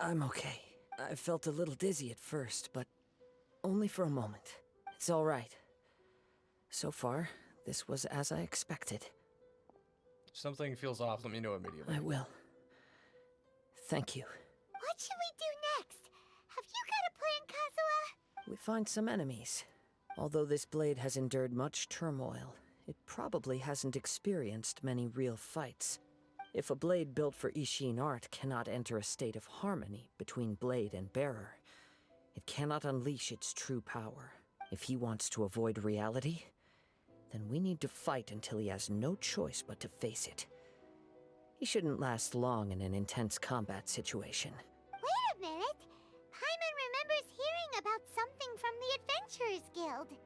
I'm okay. I felt a little dizzy at first, but only for a moment. It's all right. So far, this was as I expected. If something feels off, let me know immediately. I will. Thank you. What should we do next? Have you got a plan, Kazuha? We find some enemies. Although this blade has endured much turmoil, it probably hasn't experienced many real fights. If a blade built for Ishin art cannot enter a state of harmony between blade and bearer, it cannot unleash its true power. If he wants to avoid reality, then we need to fight until he has no choice but to face it. He shouldn't last long in an intense combat situation. Wait a minute! Paimon remembers hearing about something from the Adventurers Guild.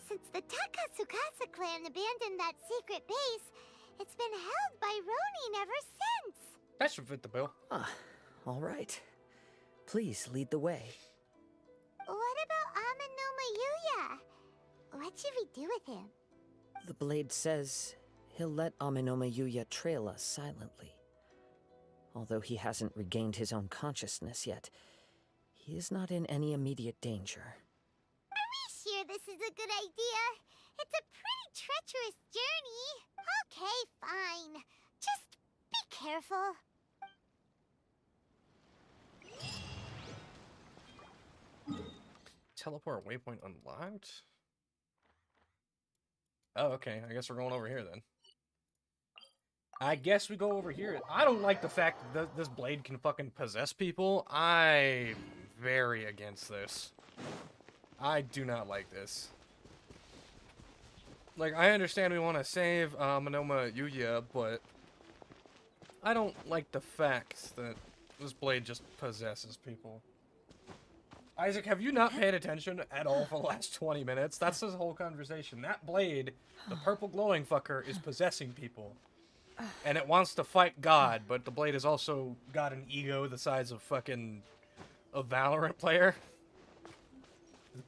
Since the Takatsukasa clan abandoned that secret base, it's been held by Ronin ever since. That should fit the bill. Ah, all right. Please lead the way. What about Amanoma Yuya? What should we do with him? The blade says he'll let Amenoma Yuya trail us silently. Although he hasn't regained his own consciousness yet, he is not in any immediate danger. Are we sure this is a good idea? It's a pretty treacherous journey. Okay, fine. Just be careful. Teleport waypoint unlocked? Oh, okay. I guess we're going over here then. I guess we go over here. I don't like the fact that this blade can fucking possess people. I'm very against this. I do not like this. Like, I understand we want to save Amanoma Yuya, but I don't like the fact that this blade just possesses people. Isaac, have you not paid attention at all for the last 20 minutes? That's this whole conversation. That blade, the purple glowing fucker, is possessing people. And it wants to fight God, but the blade has also got an ego the size of fucking a Valorant player.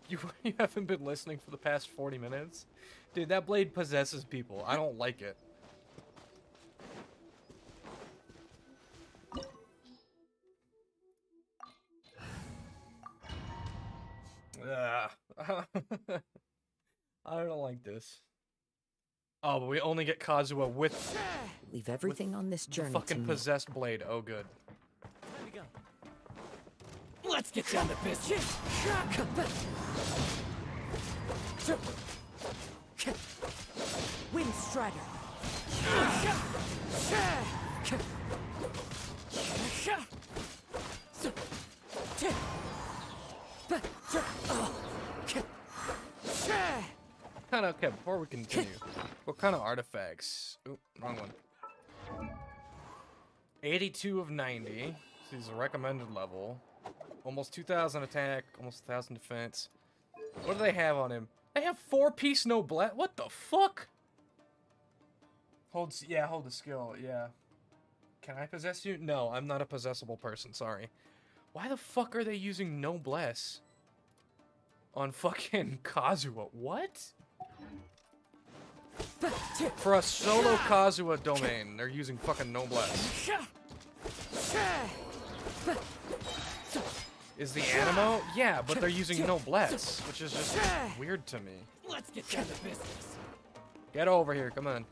You haven't been listening for the past 40 minutes? Dude, that blade possesses people. I don't like it. I don't like this. Oh, but we only get Kazuha with... Leave everything on this journey fucking to possessed blade. Oh, good. Time to go. Let's get down to business. Wind Strider. Kind of, okay, before we continue, what kind of artifacts? Oop, wrong one. 82 of 90. So he's a recommended level. Almost 2,000 attack, almost 1,000 defense. What do they have on him? They have 4-piece noblesse. What the fuck? Hold the skill, yeah. Can I possess you? No, I'm not a possessable person, sorry. Why the fuck are they using noblesse on fucking Kazuha? What? For a solo Kazuha domain, they're using fucking noblesse. Is the animo? Yeah, but they're using noblesse, which is just weird to me. Let's get down to business. Get over here, come on.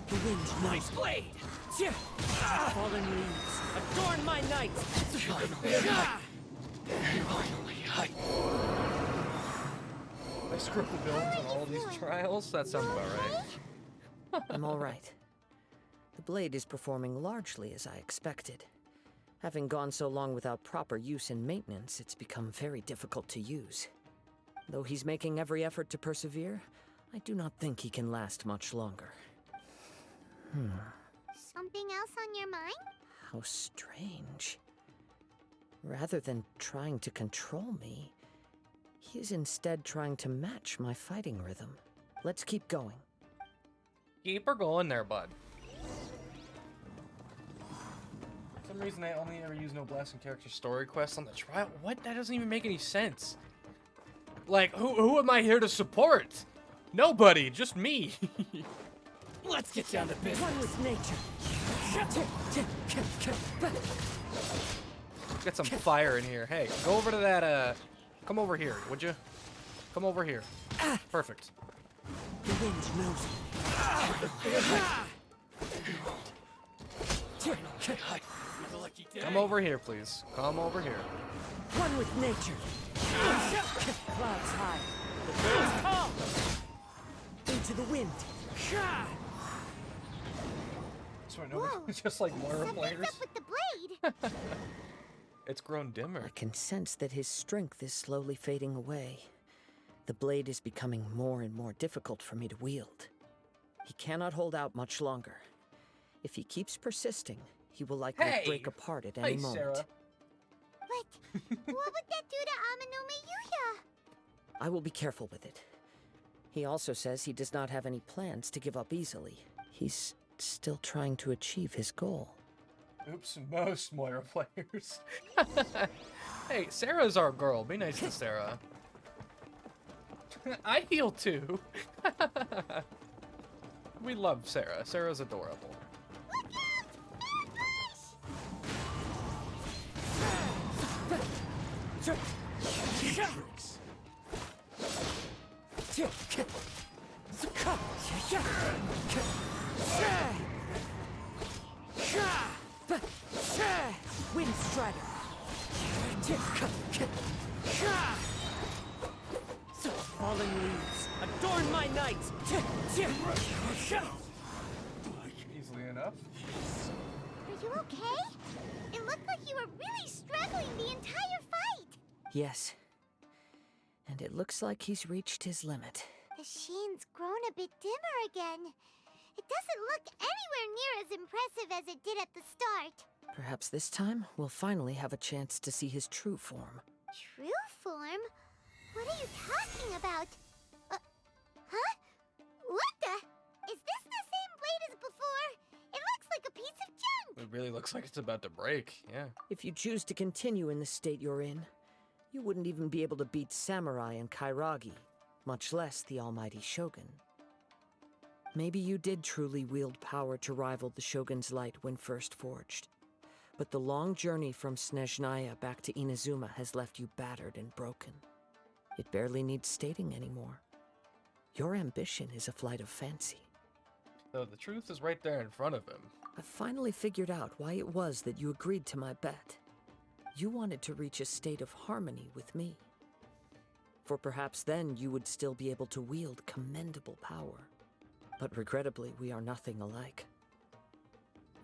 The wind's nice blade. Fallen leaves, adorn my night. I screwed the builds on all these trials? That sounds about right. I'm all right. The blade is performing largely as I expected. Having gone so long without proper use and maintenance, it's become very difficult to use. Though he's making every effort to persevere, I do not think he can last much longer. Something else on your mind? How strange. Rather than trying to control me, he is instead trying to match my fighting rhythm. Let's keep going. Keep her going there, bud. For some reason, I only ever use Noblesse and character story quests on the trial. What? That doesn't even make any sense. Like, who am I here to support? Nobody, just me. Let's get down to business. One with nature. Get some fire in here. Hey, go over to that, come over here, would you? Come over here. Perfect. The wind knows Come over here, please. Come over here. One with nature. Clouds high. The blade is calm. Into the wind. Sorry, no, it's just like Moira players. Up with the blade. It's grown dimmer. I can sense that his strength is slowly fading away. The blade is becoming more and more difficult for me to wield. He cannot hold out much longer. If he keeps persisting, he will likely break apart at any moment. Sarah. But what would that do to Amanome Yuya? I will be careful with it. He also says he does not have any plans to give up easily. He's still trying to achieve his goal. Oops, most Moira players. Hey, Sarah's our girl. Be nice to Sarah. I heal too. We love Sarah. Sarah's adorable. Look out! Wind Strider. Fallen leaves, adorn my night. Easily enough. Are you okay? It looked like you were really struggling the entire fight. Yes. And it looks like he's reached his limit. The sheen's grown a bit dimmer again. It doesn't look anywhere near as impressive as it did at the start. Perhaps this time, we'll finally have a chance to see his true form. True form? What are you talking about? Huh? What the? Is this the same blade as before? It looks like a piece of junk! It really looks like it's about to break, yeah. If you choose to continue in the state you're in, you wouldn't even be able to beat Samurai and Kairagi, much less the almighty Shogun. Maybe you did truly wield power to rival the Shogun's light when first forged. But the long journey from Snezhnaya back to Inazuma has left you battered and broken. It barely needs stating anymore. Your ambition is a flight of fancy. So the truth is right there in front of him. I finally figured out why it was that you agreed to my bet. You wanted to reach a state of harmony with me. For perhaps then you would still be able to wield commendable power. But regrettably, we are nothing alike.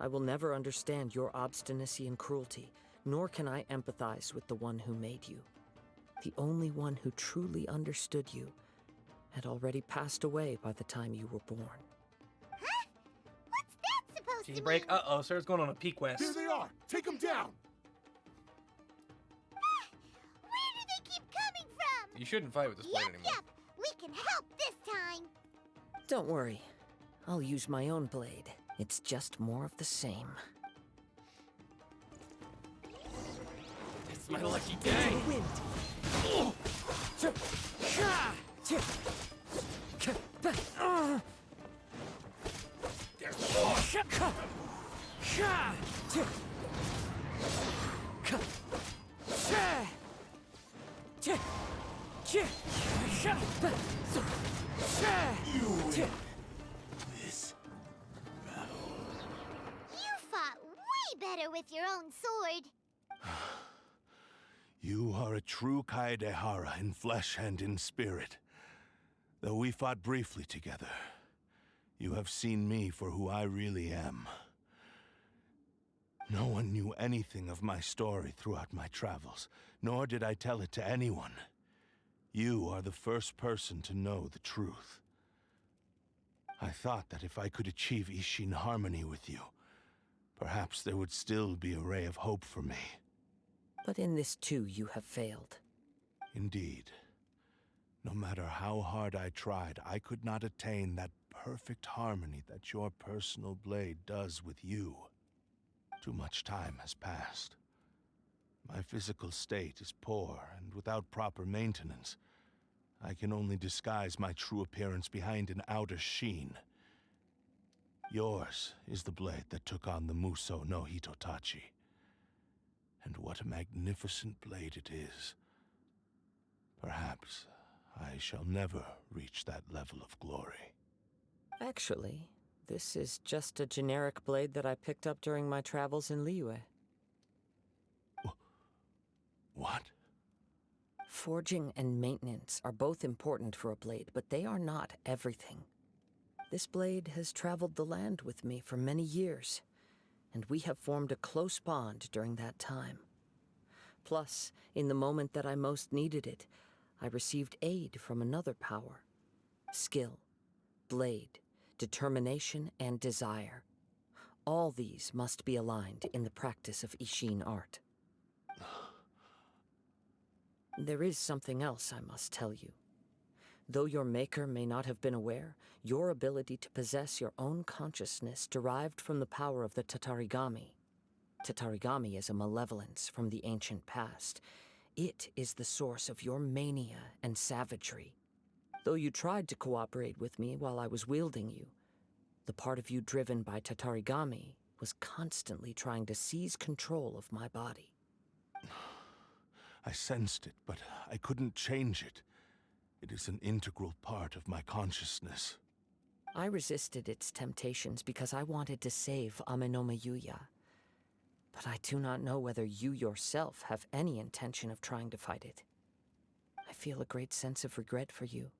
I will never understand your obstinacy and cruelty, nor can I empathize with the one who made you. The only one who truly understood you had already passed away by the time you were born. Huh? What's that supposed to Break. mean? Uh-oh, Sarah's going on a peak west. Here they are! Take them down! Where do they keep coming from? You shouldn't fight with this blade anymore. Yep, we can help this time. Don't worry. I'll use my own blade. It's just more of the same. It's my lucky day. Wind. There's more. This You fought way better with your own sword. You are a true Kaedehara in flesh and in spirit. Though we fought briefly together, you have seen me for who I really am. No one knew anything of my story throughout my travels, nor did I tell it to anyone. You are the first person to know the truth. I thought that if I could achieve Ishin harmony with you, perhaps there would still be a ray of hope for me. But in this too, you have failed. Indeed. No matter how hard I tried, I could not attain that perfect harmony that your personal blade does with you. Too much time has passed. My physical state is poor, and without proper maintenance, I can only disguise my true appearance behind an outer sheen. Yours is the blade that took on the Muso no Hitotachi. And what a magnificent blade it is. Perhaps I shall never reach that level of glory. Actually, this is just a generic blade that I picked up during my travels in Liyue. What? Forging and maintenance are both important for a blade, but they are not everything. This blade has traveled the land with me for many years, and we have formed a close bond during that time. Plus, in the moment that I most needed it, I received aid from another power. Skill, blade, determination, and desire. All these must be aligned in the practice of Ishin art. There is something else I must tell you. Though your maker may not have been aware, your ability to possess your own consciousness derived from the power of the Tatarigami. Tatarigami is a malevolence from the ancient past. It is the source of your mania and savagery. Though you tried to cooperate with me while I was wielding you, the part of you driven by Tatarigami was constantly trying to seize control of my body. I sensed it, but I couldn't change it. It is an integral part of my consciousness. I resisted its temptations because I wanted to save Amenoma Yuya. But I do not know whether you yourself have any intention of trying to fight it. I feel a great sense of regret for you.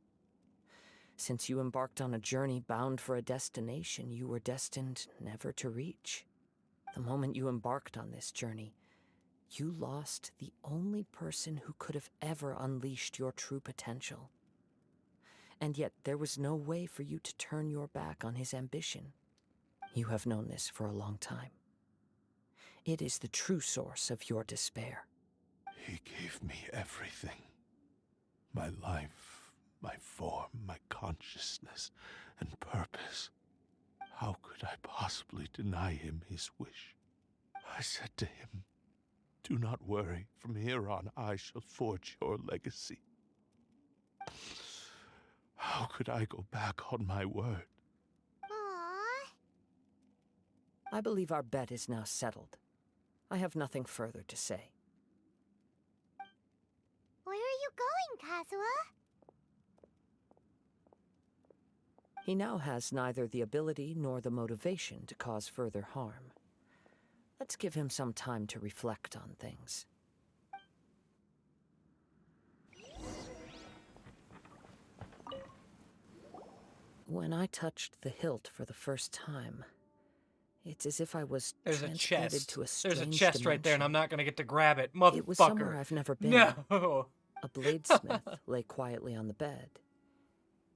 Since you embarked on a journey bound for a destination you were destined never to reach. The moment you embarked on this journey, you lost the only person who could have ever unleashed your true potential. And yet there was no way for you to turn your back on his ambition. You have known this for a long time. It is the true source of your despair. He gave me everything. My life, my form, my consciousness, and purpose. How could I possibly deny him his wish? I said to him, "Do not worry. From here on, I shall forge your legacy." How could I go back on my word? Aww. I believe our bet is now settled. I have nothing further to say. Where are you going, Kazuha? He now has neither the ability nor the motivation to cause further harm. Let's give him some time to reflect on things. When I touched the hilt for the first time, it's as if I was There's a transported chest. to a strange There's a chest dimension. right there, and I'm not gonna get to grab it, motherfucker. It was somewhere I've never been. No. A bladesmith lay quietly on the bed,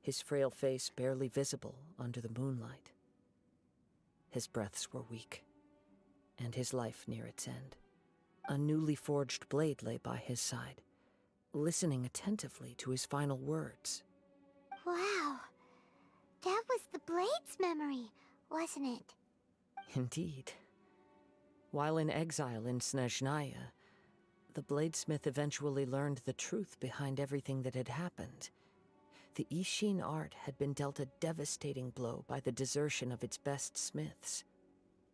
his frail face barely visible under the moonlight. His breaths were weak, and his life near its end. A newly forged blade lay by his side, listening attentively to his final words. Wow. That was the Blade's memory, wasn't it? Indeed. While in exile in Snezhnaya, the bladesmith eventually learned the truth behind everything that had happened. The Ishin art had been dealt a devastating blow by the desertion of its best smiths.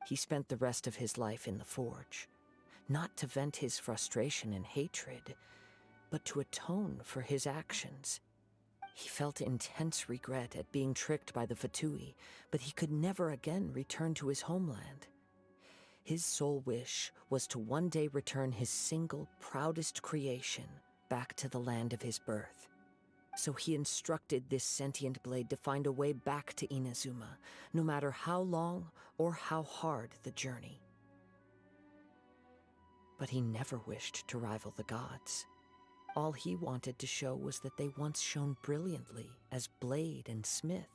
He spent the rest of his life in the forge, not to vent his frustration and hatred, but to atone for his actions. He felt intense regret at being tricked by the Fatui, but he could never again return to his homeland. His sole wish was to one day return his single, proudest creation back to the land of his birth. So he instructed this sentient blade to find a way back to Inazuma, no matter how long or how hard the journey. But he never wished to rival the gods. All he wanted to show was that they once shone brilliantly as blade and smith,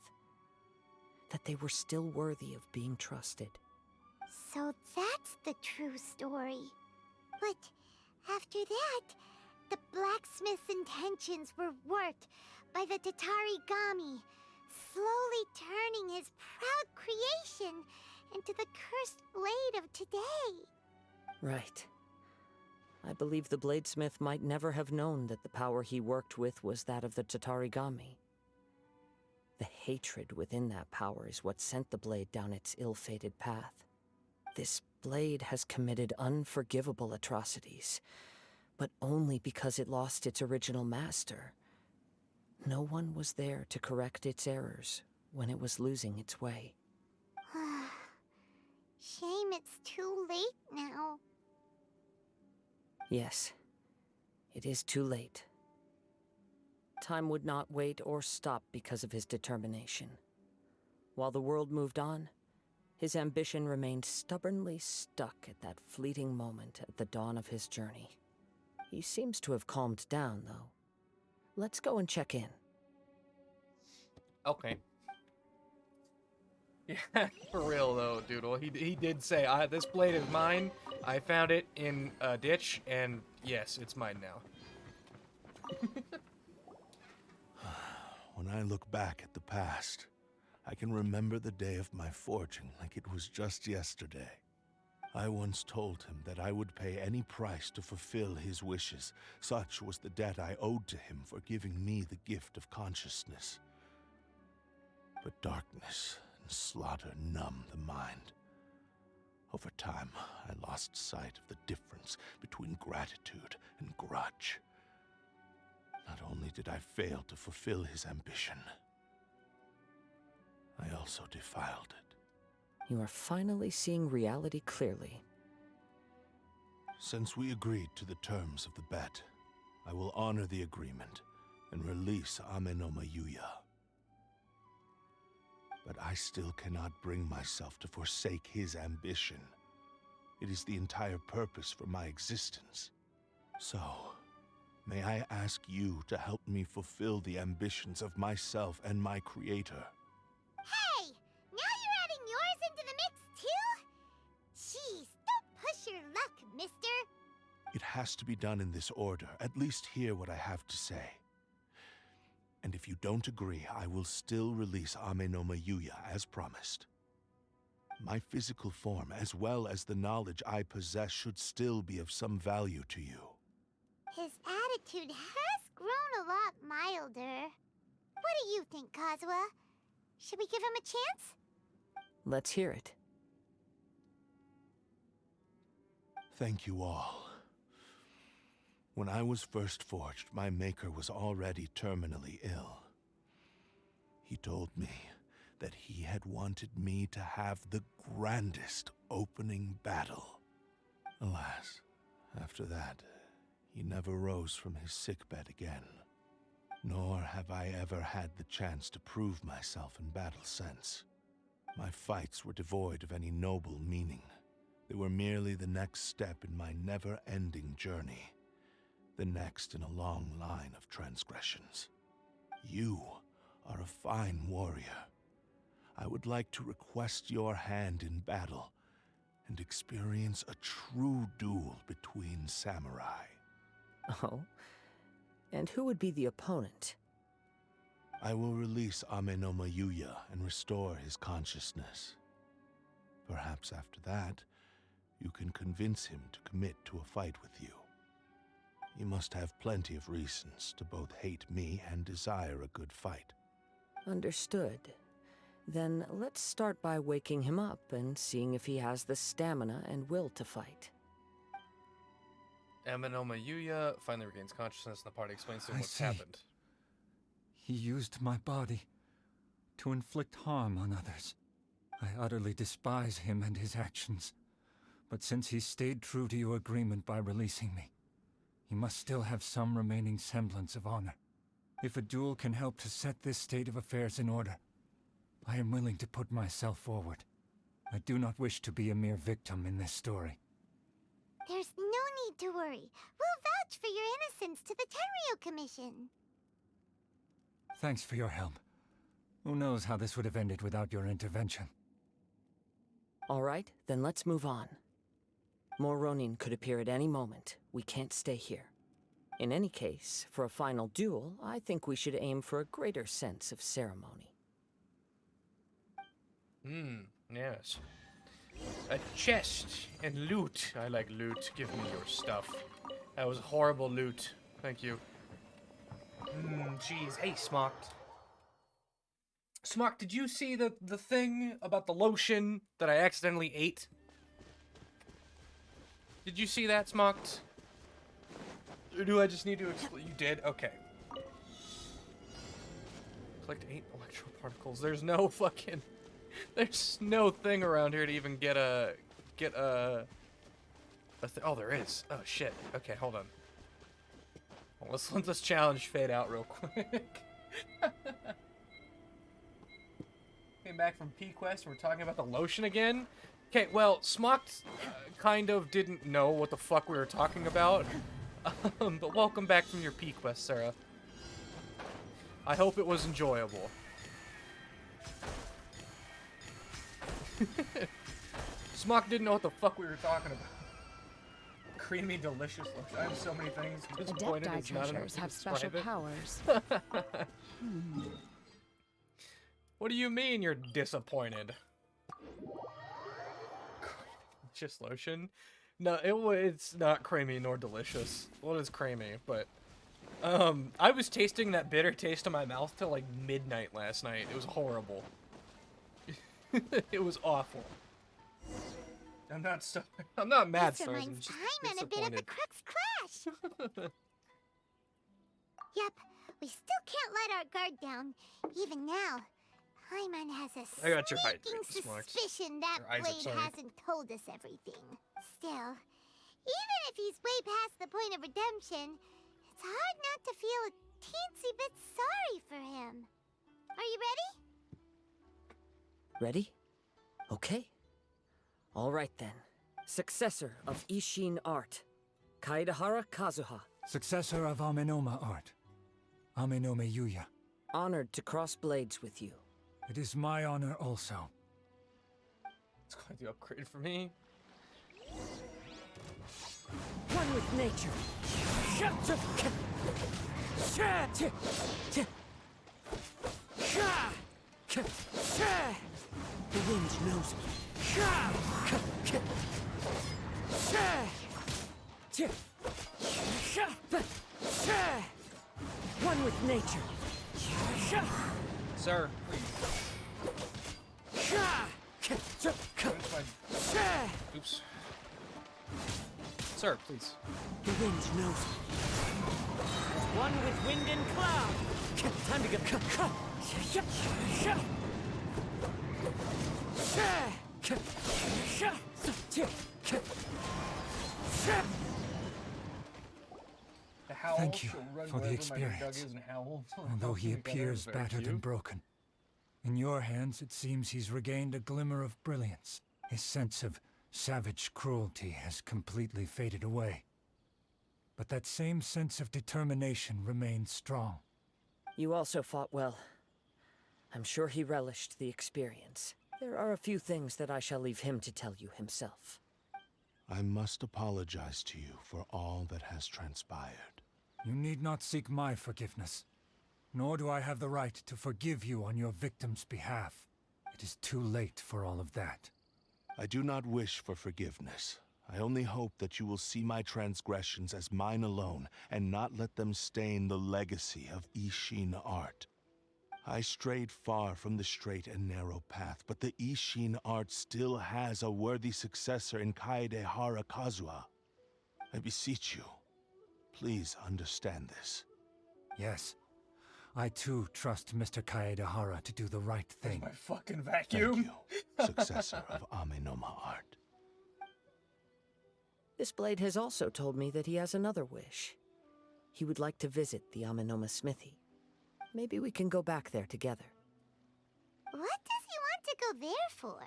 that they were still worthy of being trusted. So that's the true story. But After that, the blacksmith's intentions were warped by the Tatarigami, slowly turning his proud creation into the cursed blade of today. Right. I believe the bladesmith might never have known that the power he worked with was that of the Tatarigami. The hatred within that power is what sent the blade down its ill-fated path. This blade has committed unforgivable atrocities, but only because it lost its original master. No one was there to correct its errors when it was losing its way. Shame it's too late now. Yes, it is too late. Time would not wait or stop because of his determination. While the world moved on, his ambition remained stubbornly stuck at that fleeting moment at the dawn of his journey. He seems to have calmed down, though. Let's go and check in. Okay. Yeah, for real though, Doodle. He did say, this blade is mine. I found it in a ditch, and yes, it's mine now. When I look back at the past, I can remember the day of my forging like it was just yesterday. I once told him that I would pay any price to fulfill his wishes. Such was the debt I owed to him for giving me the gift of consciousness. But darkness and slaughter numb the mind. Over time, I lost sight of the difference between gratitude and grudge. Not only did I fail to fulfill his ambition, I also defiled it. You are finally seeing reality clearly. Since we agreed to the terms of the bet, I will honor the agreement and release Amenoma Yuya. But I still cannot bring myself to forsake his ambition. It is the entire purpose for my existence. So, may I ask you to help me fulfill the ambitions of myself and my creator? Hey! Now you're adding yours into the mix, too? Jeez, don't push your luck, mister. It has to be done in this order. At least hear what I have to say. And if you don't agree, I will still release Amenoma Yuya as promised. My physical form, as well as the knowledge I possess, should still be of some value to you. His attitude has grown a lot milder. What do you think, Kazuha? Should we give him a chance? Let's hear it. Thank you all. When I was first forged, my maker was already terminally ill. He told me that he had wanted me to have the grandest opening battle. Alas, after that, he never rose from his sickbed again. Nor have I ever had the chance to prove myself in battle since. My fights were devoid of any noble meaning. They were merely the next step in my never-ending journey. The next in a long line of transgressions. You are a fine warrior. I would like to request your hand in battle and experience a true duel between samurai. Oh? And who would be the opponent? I will release Amenoma Yuya and restore his consciousness. Perhaps after that, you can convince him to commit to a fight with you. You must have plenty of reasons to both hate me and desire a good fight. Understood. Then let's start by waking him up and seeing if he has the stamina and will to fight. Amenoma Yuya finally regains consciousness and the party explains to him what's happened. He used my body to inflict harm on others. I utterly despise him and his actions. But since he stayed true to your agreement by releasing me, he must still have some remaining semblance of honor. If a duel can help to set this state of affairs in order, I am willing to put myself forward. I do not wish to be a mere victim in this story. There's no need to worry. We'll vouch for your innocence to the Tenryo Commission. Thanks for your help. Who knows how this would have ended without your intervention. All right, then let's move on. More Ronin could appear at any moment. We can't stay here. In any case, for a final duel, I think we should aim for a greater sense of ceremony. Yes. A chest and loot. I like loot. Give me your stuff. That was horrible loot. Thank you. Jeez. Hey, Smocked. Smock, did you see the thing about the lotion that I accidentally ate? Did you see that, Smocked? Or do I just need to explain? You did? Okay. Collect 8 electro particles. There's no fucking... There's no thing around here to even get a oh, there is. Oh, shit. Okay, hold on. Well, let's let this challenge fade out real quick. Came back from P-Quest, we're talking about the lotion again? Okay, well, Smocked kind of didn't know what the fuck we were talking about. But welcome back from your P-Quest, Sarah. I hope it was enjoyable. Smock didn't know what the fuck we were talking about. Creamy, delicious lotion. I have so many things. Disappointed is not enough to have describe special it. powers. What do you mean you're disappointed? Just lotion? No, it's not creamy nor delicious. Well, it's creamy, but I was tasting that bitter taste in my mouth till like midnight last night. It was horrible. It was awful. I'm not mad, This Stars. I'm reminds just Paimon a bit of the disappointed. Crux Clash. Yep, we still can't let our guard down. Even now, Paimon has a I got your height, sneaking Smart. suspicion that Your eyes are Blade sorry. hasn't told us everything. Still, even if he's way past the point of redemption, it's hard not to feel a teensy bit sorry for him. Are you ready? Ready? Okay. All right then. Successor of Ishin art, Kaedahara Kazuha. Successor of Amenoma art, Amenome Yuya. Honored to cross blades with you. It is my honor also. It's quite the upgrade for me. One with nature. The wind knows me. One with nature. Sir, please. Oops. Sir, please. The wind knows me. One with wind and cloud. Time to go. The howl Thank you shall run for the wherever my experience. dog is and howl. Although he Together, appears very battered cute. and broken. In your hands, it seems he's regained a glimmer of brilliance. His sense of savage cruelty has completely faded away. But that same sense of determination remains strong. You also fought well. I'm sure he relished the experience. There are a few things that I shall leave him to tell you himself. I must apologize to you for all that has transpired. You need not seek my forgiveness. Nor do I have the right to forgive you on your victim's behalf. It is too late for all of that. I do not wish for forgiveness. I only hope that you will see my transgressions as mine alone, and not let them stain the legacy of Ishin art. I strayed far from the straight and narrow path, but the Ishin art still has a worthy successor in Kaedahara Kazuha. I beseech you, please understand this. Yes, I too trust Mr. Kaedahara to do the right thing. My fucking Thank vacuum. you, successor of Amenoma art. This blade has also told me that he has another wish. He would like to visit the Amenoma smithy. Maybe we can go back there together. What does he want to go there for?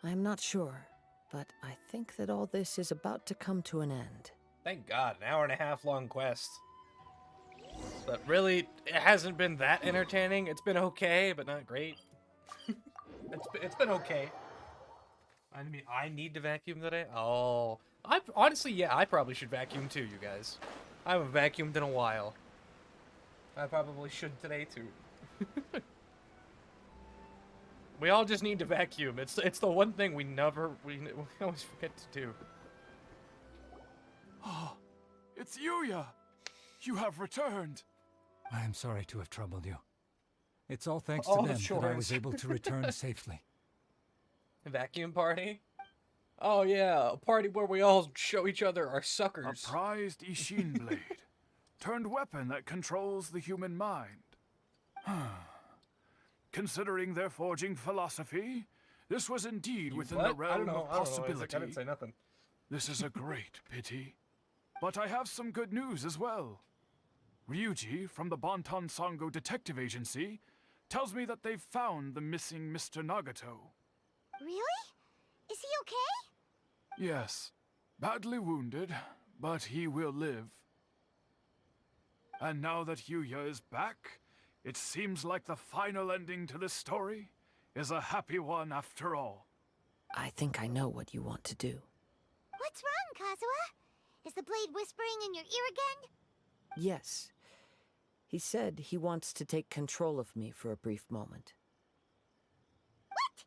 I'm not sure, but I think that all this is about to come to an end. Thank God, an hour and a half long quest. But really, it hasn't been that entertaining. It's been okay, but not great. It's been okay. I mean, I need to vacuum today? Oh. Honestly, yeah, I probably should vacuum too, you guys. I haven't vacuumed in a while. I probably should today too. We all just need to vacuum. It's the one thing we always forget to do. Oh, it's Yuya! You have returned! I am sorry to have troubled you. It's all thanks All to the them that I was chores. able to return safely. Vacuum party? Oh yeah, a party where we all show each other our suckers. A prized Ishin blade. Turned weapon that controls the human mind. Considering their forging philosophy, this was indeed within the realm of possibility. I didn't say nothing. This is a great pity. But I have some good news as well. Ryuji, from the Bonton Sango Detective Agency, tells me that they've found the missing Mr. Nagato. Really? Is he okay? Yes. Badly wounded, but he will live. And now that Yuya is back, it seems like the final ending to this story is a happy one after all. I think I know what you want to do. What's wrong, Kazuha? Is the blade whispering in your ear again? Yes. He said he wants to take control of me for a brief moment. What?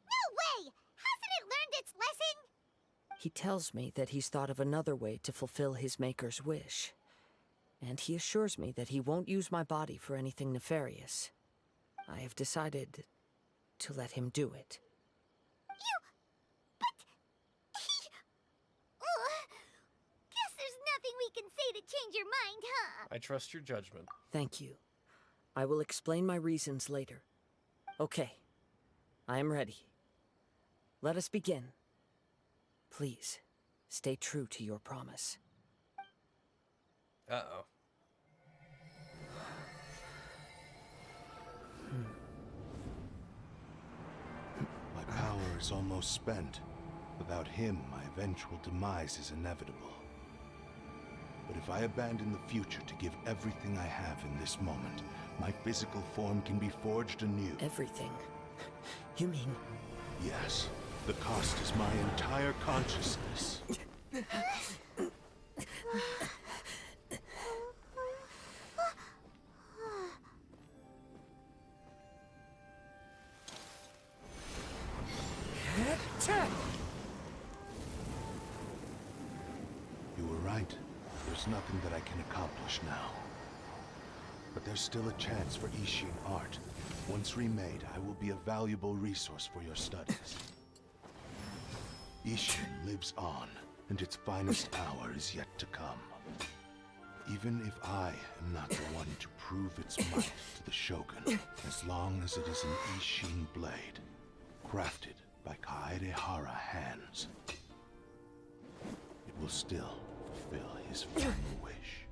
No way! Hasn't it learned its lesson? He tells me that he's thought of another way to fulfill his maker's wish. And he assures me that he won't use my body for anything nefarious. I have decided to let him do it. Guess there's nothing we can say to change your mind, huh? I trust your judgment. Thank you. I will explain my reasons later. Okay. I am ready. Let us begin. Please, stay true to your promise. Uh-oh. My power is almost spent. Without him, my eventual demise is inevitable. But if I abandon the future to give everything I have in this moment, my physical form can be forged anew. Everything? You mean... Yes. The cost is my entire consciousness. You were right. There's nothing that I can accomplish now. But there's still a chance for Ishin art. Once remade, I will be a valuable resource for your studies. Ishin lives on, and its finest hour is yet to come. Even if I am not the one to prove its might to the Shogun, as long as it is an Ishin blade, crafted by Kaedehara hands, it will still fulfill his final wish.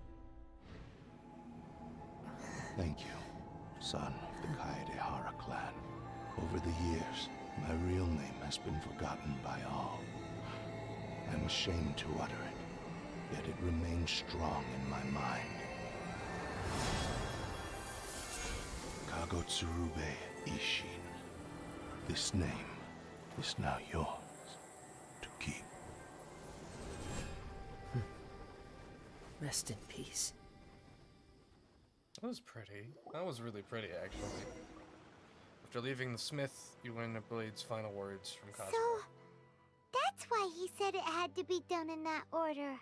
Thank you, son of the Kaedehara clan. Over the years, my real name has been forgotten by all. I'm ashamed to utter it, yet it remains strong in my mind. Kagotsurube Ishin. This name is now yours to keep. Rest in peace. That was pretty. That was really pretty, actually. After leaving the smith, you learn the blade's final words from Kazuha. So, that's why he said it had to be done in that order.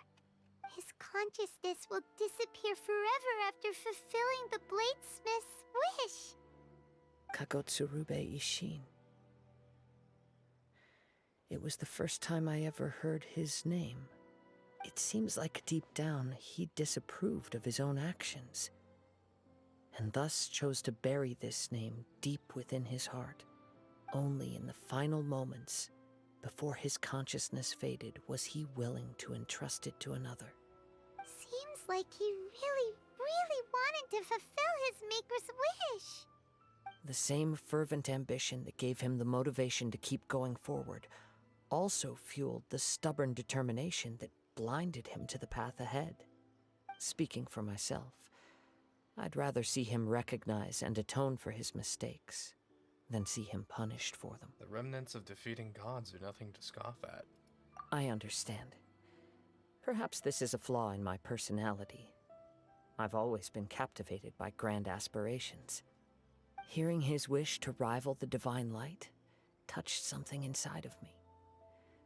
His consciousness will disappear forever after fulfilling the bladesmith's wish. Kagotsurube Ishin. It was the first time I ever heard his name. It seems like deep down he disapproved of his own actions, and thus chose to bury this name deep within his heart. Only in the final moments, before his consciousness faded, was he willing to entrust it to another. Seems like he really, really wanted to fulfill his maker's wish. The same fervent ambition that gave him the motivation to keep going forward also fueled the stubborn determination that blinded him to the path ahead. Speaking for myself, I'd rather see him recognize and atone for his mistakes, than see him punished for them. The remnants of defeating gods are nothing to scoff at. I understand. Perhaps this is a flaw in my personality. I've always been captivated by grand aspirations. Hearing his wish to rival the divine light touched something inside of me.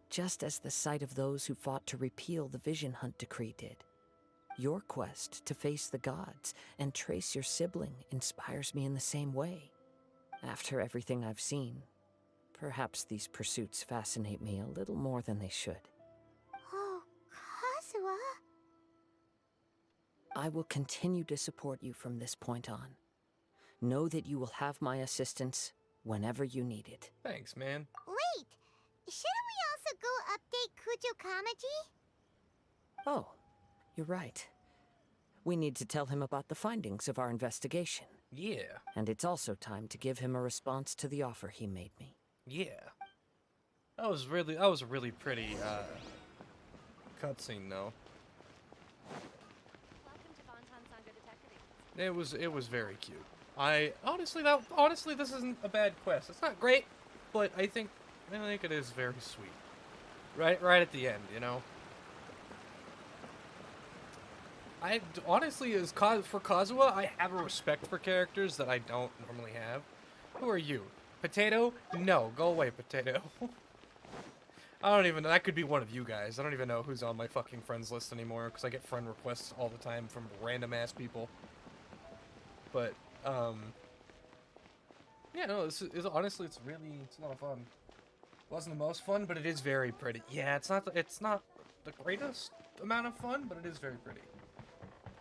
Just as the sight of those who fought to repeal the Vision Hunt decree did. Your quest to face the gods and trace your sibling inspires me in the same way. After everything I've seen, perhaps these pursuits fascinate me a little more than they should. Oh, Kazuha. I will continue to support you from this point on. Know that you will have my assistance whenever you need it. Thanks, man. Wait, shouldn't we also go update Kujo Kamaji? Oh, you're right. We need to tell him about the findings of our investigation. Yeah. And it's also time to give him a response to the offer he made me. Yeah. That was a really pretty cutscene though. It was very cute. Honestly this isn't a bad quest. It's not great, but I think it is very sweet. Right at the end, you know. I honestly, for Kazuha, I have a respect for characters that I don't normally have. Who are you? Potato? No, go away, Potato. I don't even know. That could be one of you guys. I don't even know who's on my fucking friends list anymore because I get friend requests all the time from random ass people. But yeah, no, this is honestly, it's a lot of fun. It wasn't the most fun, but it is very pretty. Yeah, it's not the greatest amount of fun, but it is very pretty.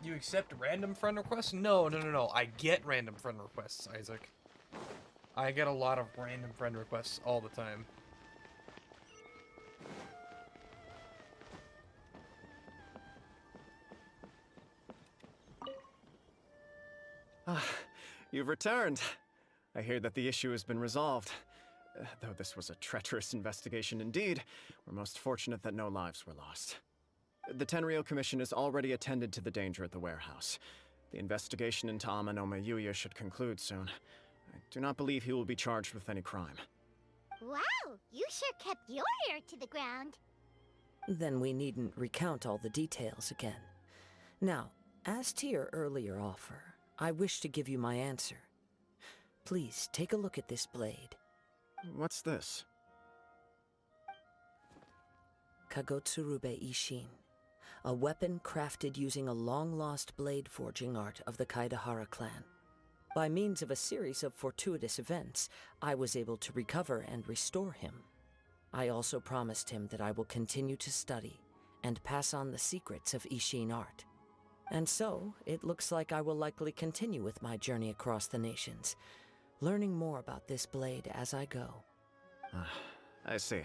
You accept random friend requests? No. I get random friend requests, Isaac. I get a lot of random friend requests all the time. You've returned. I hear that the issue has been resolved. Though this was a treacherous investigation indeed, we're most fortunate that no lives were lost. The Tenryou Commission has already attended to the danger at the warehouse. The investigation into Amanome Yuya should conclude soon. I do not believe he will be charged with any crime. Wow, you sure kept your ear to the ground. Then we needn't recount all the details again. Now, as to your earlier offer, I wish to give you my answer. Please, take a look at this blade. What's this? Kagotsurube Ishin. A weapon crafted using a long-lost blade forging art of the Kaidahara clan. By means of a series of fortuitous events, I was able to recover and restore him. I also promised him that I will continue to study and pass on the secrets of Ishin art. And so, it looks like I will likely continue with my journey across the nations, learning more about this blade as I go. I see.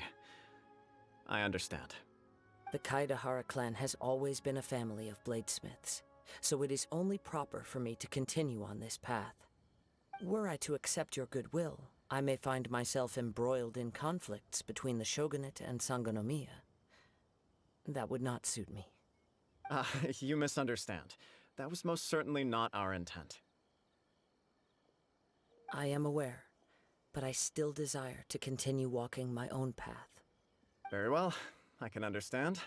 I understand. The Kaidahara clan has always been a family of bladesmiths, so it is only proper for me to continue on this path. Were I to accept your goodwill, I may find myself embroiled in conflicts between the shogunate and Sangonomiya. That would not suit me. You misunderstand. That was most certainly not our intent. I am aware, but I still desire to continue walking my own path. Very well. I can understand.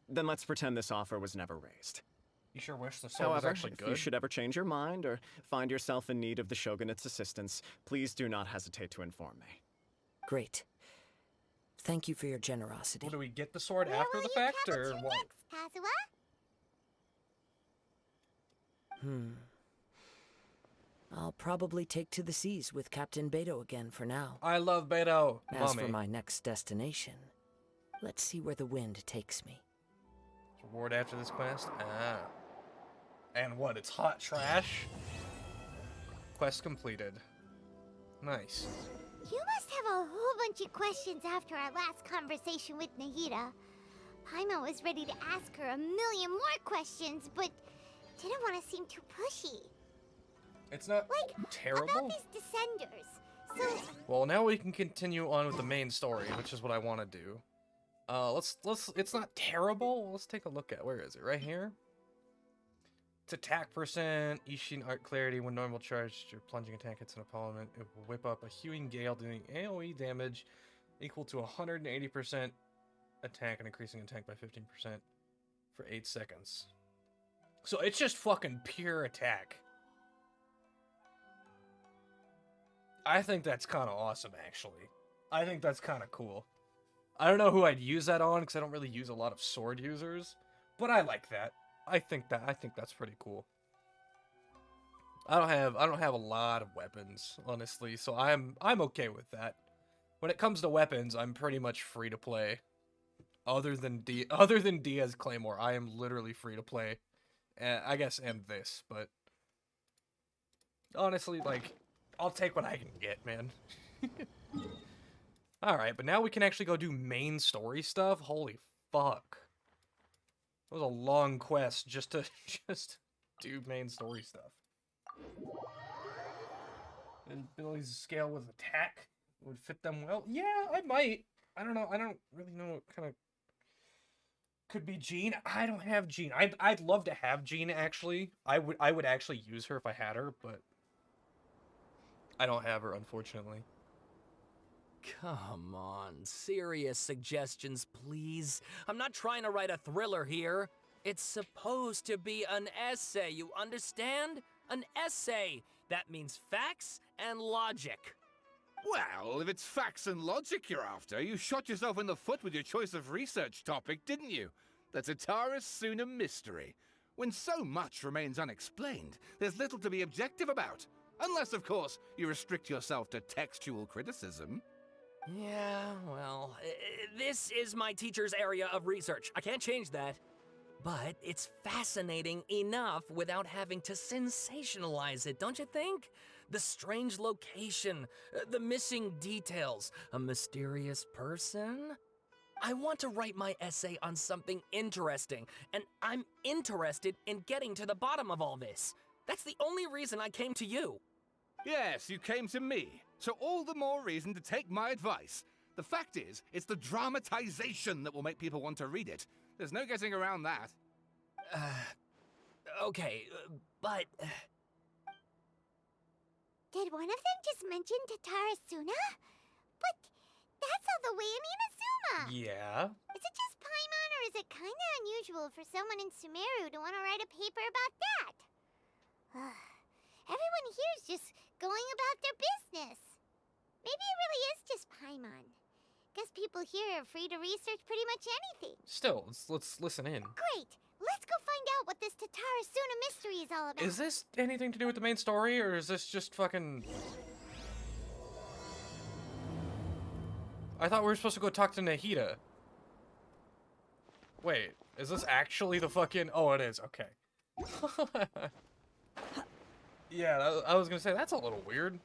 Then let's pretend this offer was never raised. You sure wish the sword was However, actually good? if you should ever change your mind or find yourself in need of the Shogunate's assistance, please do not hesitate to inform me. Great. Thank you for your generosity. Well, do we get the sword Where after will the you fact, travel or to what? next, Kazuha? I'll probably take to the seas with Captain Beto again for now. I love Beto. As Mommy. for my next destination, let's see where the wind takes me. Reward after this quest? Ah. And what, it's hot trash? Quest completed. Nice. You must have a whole bunch of questions after our last conversation with Nahida. Paimon was ready to ask her a million more questions, but didn't want to seem too pushy. It's not Like, terrible. about these Descenders. So, Well, now we can continue on with the main story, which is what I want to do. Let's it's not terrible. Let's take a look at, where is it? Right here? It's attack percent, Ishin art clarity. When normal charged, your plunging attack hits an opponent. It will whip up a hewing gale, doing AoE damage equal to 180% attack and increasing attack by 15% for 8 seconds. So it's just fucking pure attack. I think that's kind of awesome, actually. I think that's kind of cool. I don't know who I'd use that on, because I don't really use a lot of sword users, but I like that. I think that's pretty cool. I don't have a lot of weapons, honestly, so I'm okay with that. When it comes to weapons, I'm pretty much free to play. Other than Diaz Claymore, I am literally free to play. I guess and this, but honestly, like, I'll take what I can get, man. Alright, but now we can actually go do main story stuff? Holy fuck. That was a long quest just to do main story stuff. And Billy's scale with attack would fit them well. Yeah, I might. I don't know. I don't really know what kind of... Could be Jean. I don't have Jean. I'd love to have Jean, actually. I would actually use her if I had her, but... I don't have her, unfortunately. Come on, serious suggestions, please. I'm not trying to write a thriller here. It's supposed to be an essay, you understand? An essay. That means facts and logic. Well, if it's facts and logic you're after, you shot yourself in the foot with your choice of research topic, didn't you? The Tatara Suna mystery. When so much remains unexplained, there's little to be objective about. Unless, of course, you restrict yourself to textual criticism. Yeah, well, this is my teacher's area of research. I can't change that. But it's fascinating enough without having to sensationalize it, don't you think? The strange location, the missing details, a mysterious person. I want to write my essay on something interesting, and I'm interested in getting to the bottom of all this. That's the only reason I came to you. Yes, you came to me, so all the more reason to take my advice. The fact is, it's the dramatization that will make people want to read it. There's no getting around that. Okay, but... Did one of them just mention Tatara Suna? But that's all the way in Inazuma! Yeah? Is it just Paimon, or is it kinda unusual for someone in Sumeru to want to write a paper about that? Everyone here is just going about their business. Maybe it really is just Paimon. Guess people here are free to research pretty much anything. Still, let's listen in. Great! Let's go find out what this Tatara Suna mystery is all about. Is this anything to do with the main story, or is this just fucking... I thought we were supposed to go talk to Nahida. Wait, is this actually the fucking... Oh, it is, okay. Yeah, I was gonna say, that's a little weird.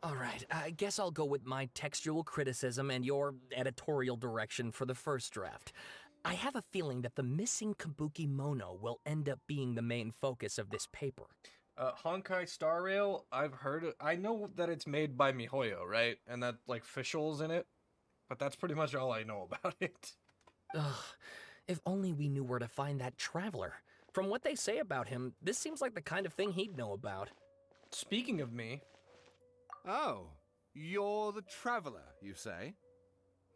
Alright, I guess I'll go with my textual criticism and your editorial direction for the first draft. I have a feeling that the missing Kabuki Mono will end up being the main focus of this paper. Honkai Star Rail, I've heard it. I know that it's made by MiHoYo, right? And that, like, Fischl's in it. But that's pretty much all I know about it. Ugh, if only we knew where to find that traveler. From what they say about him, this seems like the kind of thing he'd know about. Speaking of me... Oh, you're the traveler, you say?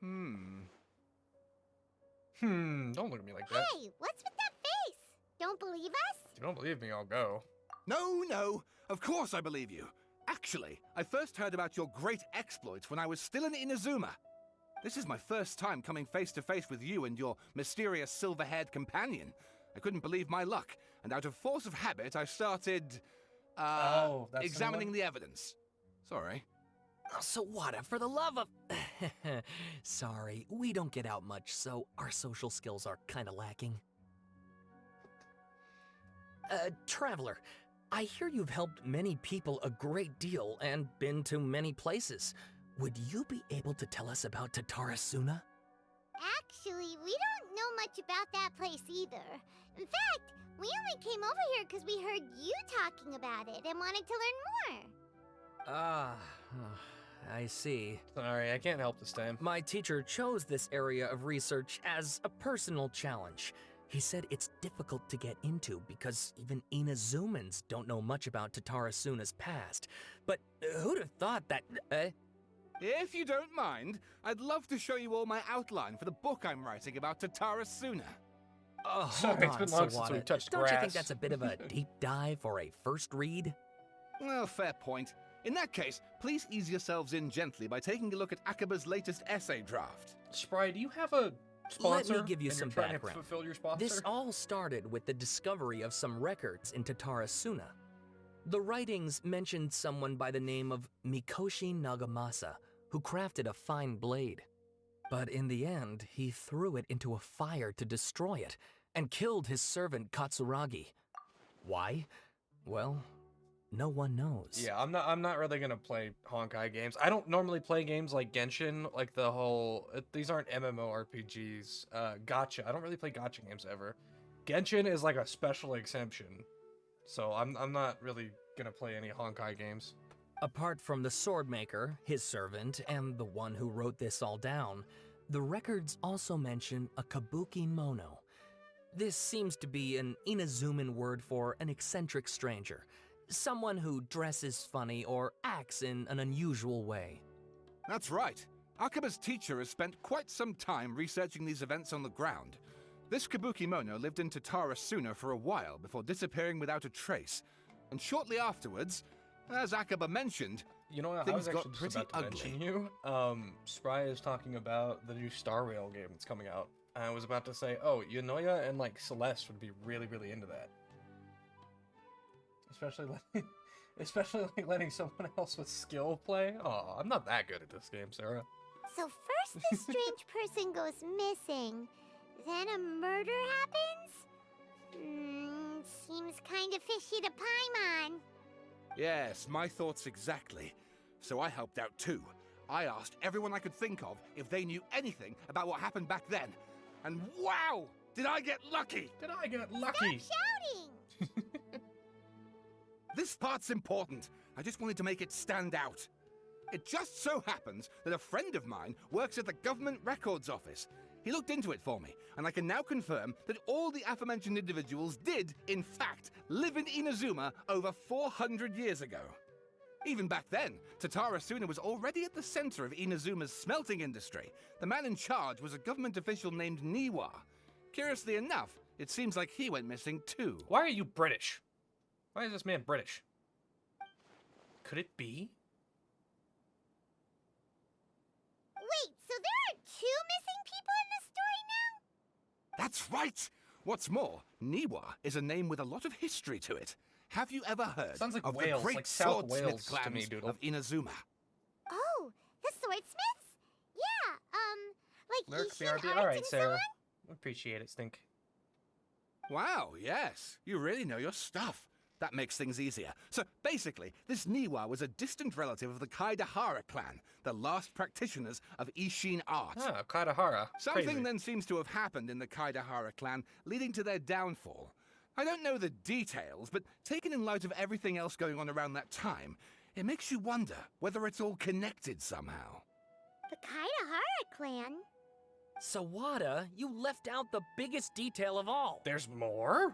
Don't look at me like that. Hey, what's with that face? Don't believe us? If you don't believe me, I'll go. No, of course I believe you. Actually, I first heard about your great exploits when I was still in Inazuma. This is my first time coming face to face with you and your mysterious silver-haired companion. I couldn't believe my luck, and out of force of habit, I started, examining the evidence. Sorry. So what, for the love of... Sorry, we don't get out much, so our social skills are kinda lacking. Traveler, I hear you've helped many people a great deal and been to many places. Would you be able to tell us about Tatara Suna? Actually, we don't know much about that place either. In fact, we only came over here because we heard you talking about it and wanted to learn more. I see. Sorry, I can't help this time. My teacher chose this area of research as a personal challenge. He said it's difficult to get into because even Inazumans don't know much about Tatara Suna's past. But who'd have thought that... If you don't mind, I'd love to show you all my outline for the book I'm writing about Tatara Suna. Oh, Sorry, hold it's on, been long since Sawada. we've touched Don't grass. you think that's a bit of a deep dive or a first read? Well, fair point. In that case, please ease yourselves in gently by taking a look at Akaba's latest essay draft. Spry, do you have a sponsor? Let me give you and some you're trying background. to fulfill your sponsor? This all started with the discovery of some records in Tatara Suna. The writings mentioned someone by the name of Mikoshi Nagamasa, who crafted a fine blade. But in the end, he threw it into a fire to destroy it, and killed his servant Katsuragi. Why? Well, no one knows. Yeah, I'm not really gonna play Honkai games. I don't normally play games like Genshin, like the whole. These aren't MMORPGs. Gacha. I don't really play gacha games ever. Genshin is like a special exemption, so I'm not really gonna play any Honkai games. Apart from the swordmaker, his servant, and the one who wrote this all down, the records also mention a kabuki mono. This seems to be an Inazuman word for an eccentric stranger. Someone who dresses funny or acts in an unusual way. That's right. Akaba's teacher has spent quite some time researching these events on the ground. This Kabukimono lived in Tatara Suna for a while before disappearing without a trace. And shortly afterwards, as Akaba mentioned, you know, I things was got actually pretty just about to ugly. mention you. Spry is talking about the new Star Rail game that's coming out. I was about to say, oh, Yunoya and like Celeste would be really, really into that. Especially like letting someone else with skill play. Oh, I'm not that good at this game, Sarah. So first this strange person goes missing, then a murder happens? Seems kinda fishy to Paimon. Yes, my thoughts exactly. So I helped out too. I asked everyone I could think of if they knew anything about what happened back then. And wow! Did I get lucky! Did I get lucky? Stop shouting! This part's important. I just wanted to make it stand out. It just so happens that a friend of mine works at the government records office. He looked into it for me, and I can now confirm that all the aforementioned individuals did, in fact, live in Inazuma over 400 years ago. Even back then, Tatara Suna was already at the center of Inazuma's smelting industry. The man in charge was a government official named Niwa. Curiously enough, it seems like he went missing too. Why are you British? Why is this man British? Could it be? Wait, so there are 2 missing people in this story now? That's right! What's more, Niwa is a name with a lot of history to it. Have you ever heard Sounds like of Wales, the great like South swordsmith Wales to clans me, Doodle. of Inazuma? Oh, the swordsmiths? Yeah, like Lurk, Ishin BRB. Arts All right, and so Sarah. on? Appreciate it, Stink. Wow, yes. You really know your stuff. That makes things easier. So basically, this Niwa was a distant relative of the Kaidahara clan, the last practitioners of Ishin art. Ah, Kaidahara. Something Crazy. then seems to have happened in the Kaidahara clan, leading to their downfall. I don't know the details, but taken in light of everything else going on around that time, it makes you wonder whether it's all connected somehow. The Kaidahara clan? Sawada, you left out the biggest detail of all. There's more?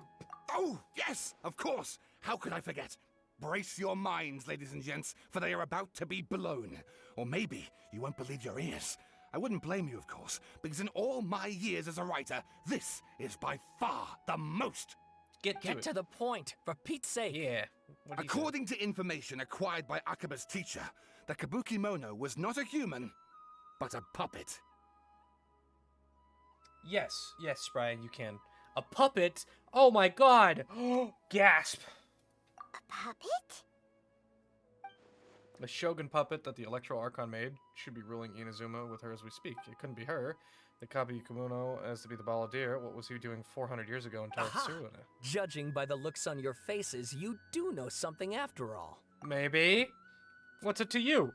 Oh, yes, of course. How could I forget? Brace your minds, ladies and gents, for they are about to be blown. Or maybe you won't believe your ears. I wouldn't blame you, of course, because in all my years as a writer, this is by far the most. Get to the point, for Pete's sake. Yeah. According to information acquired by Akaba's teacher, the Kabukimono was not a human, but a puppet. Yes, Spry, you can. A puppet? Oh my god! Gasp! A puppet? The Shogun puppet that the Electro Archon made should be ruling Inazuma with her as we speak. It couldn't be her. The Kabi Kimono as to be the Balladeer. What was he doing 400 years ago in Tatsuna? Judging by the looks on your faces, you do know something after all. Maybe. What's it to you?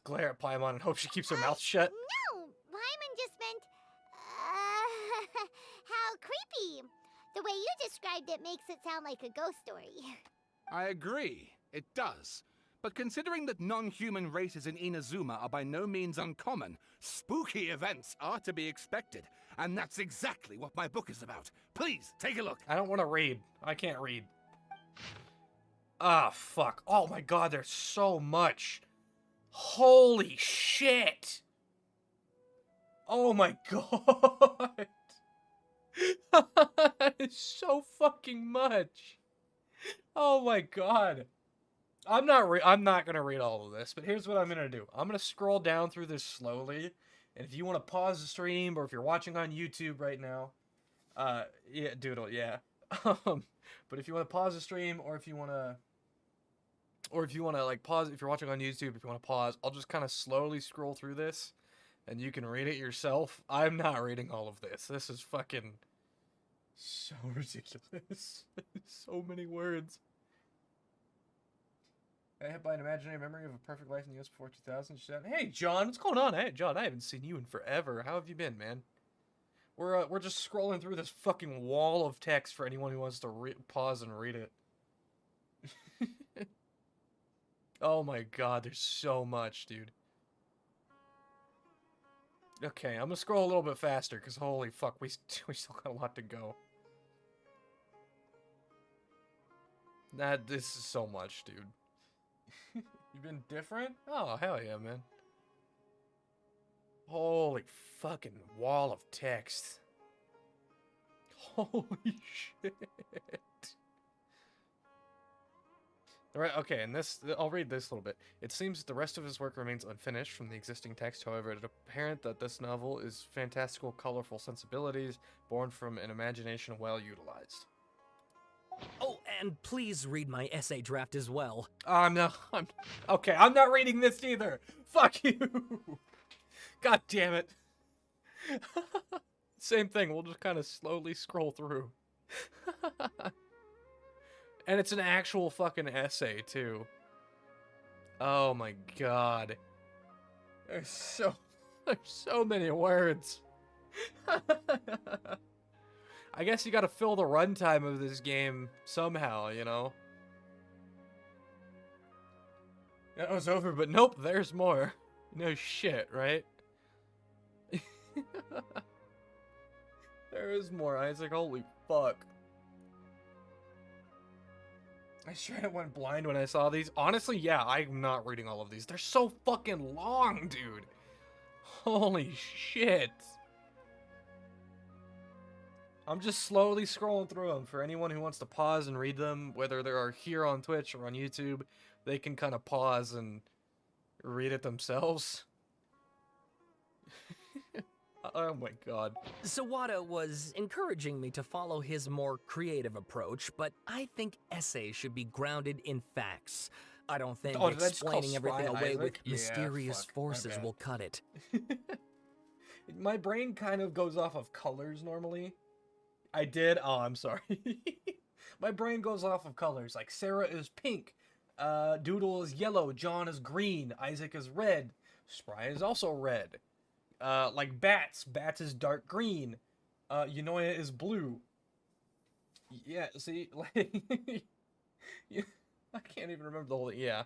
Glare at Paimon and hope she keeps her mouth shut. No, Paimon just meant, how creepy. The way you described it makes it sound like a ghost story. I agree, it does. But considering that non-human races in Inazuma are by no means uncommon, spooky events are to be expected. And that's exactly what my book is about. Please, take a look. I don't want to read. I can't read. Ah, fuck. Oh my god, there's so much. Holy shit. Oh my god. It's so fucking much. Oh my god. I'm not gonna read all of this, but here's what I'm gonna do. I'm gonna scroll down through this slowly, and if you want to pause the stream, or if you're watching on YouTube right now, yeah, Doodle, yeah. But if you want to pause the stream, or if you want to like pause, if you're watching on YouTube, if you want to pause, I'll just kind of slowly scroll through this, and you can read it yourself. I'm not reading all of this. This is fucking so ridiculous. So many words. I hit by an imaginary memory of a perfect life in the US before 2000. She said, "Hey, John, what's going on? Hey, John, I haven't seen you in forever. How have you been, man?" We're just scrolling through this fucking wall of text for anyone who wants to pause and read it. Oh my god, there's so much, dude. Okay, I'm gonna scroll a little bit faster, because holy fuck, we still got a lot to go. This is so much, dude. You've been different? Oh, hell yeah, man. Holy fucking wall of text. Holy shit. Alright, okay, and this, I'll read this a little bit. It seems that the rest of his work remains unfinished from the existing text. However, it is apparent that this novel is fantastical, colorful sensibilities born from an imagination well utilized. Oh, and please read my essay draft as well. Okay, I'm not reading this either. Fuck you. God damn it. Same thing, we'll just kind of slowly scroll through. And it's an actual fucking essay, too. Oh my god. There's so many words. I guess you gotta fill the runtime of this game somehow, you know? That was over, but nope, there's more. No shit, right? There is more, Isaac. Holy fuck. I straight up went blind when I saw these. Honestly, yeah, I'm not reading all of these. They're so fucking long, dude. Holy shit. I'm just slowly scrolling through them. For anyone who wants to pause and read them, whether they are here on Twitch or on YouTube, they can kind of pause and read it themselves. Oh my god. Sawada was encouraging me to follow his more creative approach, but I think essays should be grounded in facts. I don't think explaining everything away with mysterious forces will cut it. My brain kind of goes off of colors normally. I did? Oh, I'm sorry. My brain goes off of colors. Like, Sarah is pink. Doodle is yellow. John is green. Isaac is red. Spry is also red. Like Bats. Bats is dark green. Yunoya is blue. Yeah, see? Like, yeah, I can't even remember the whole thing. Yeah.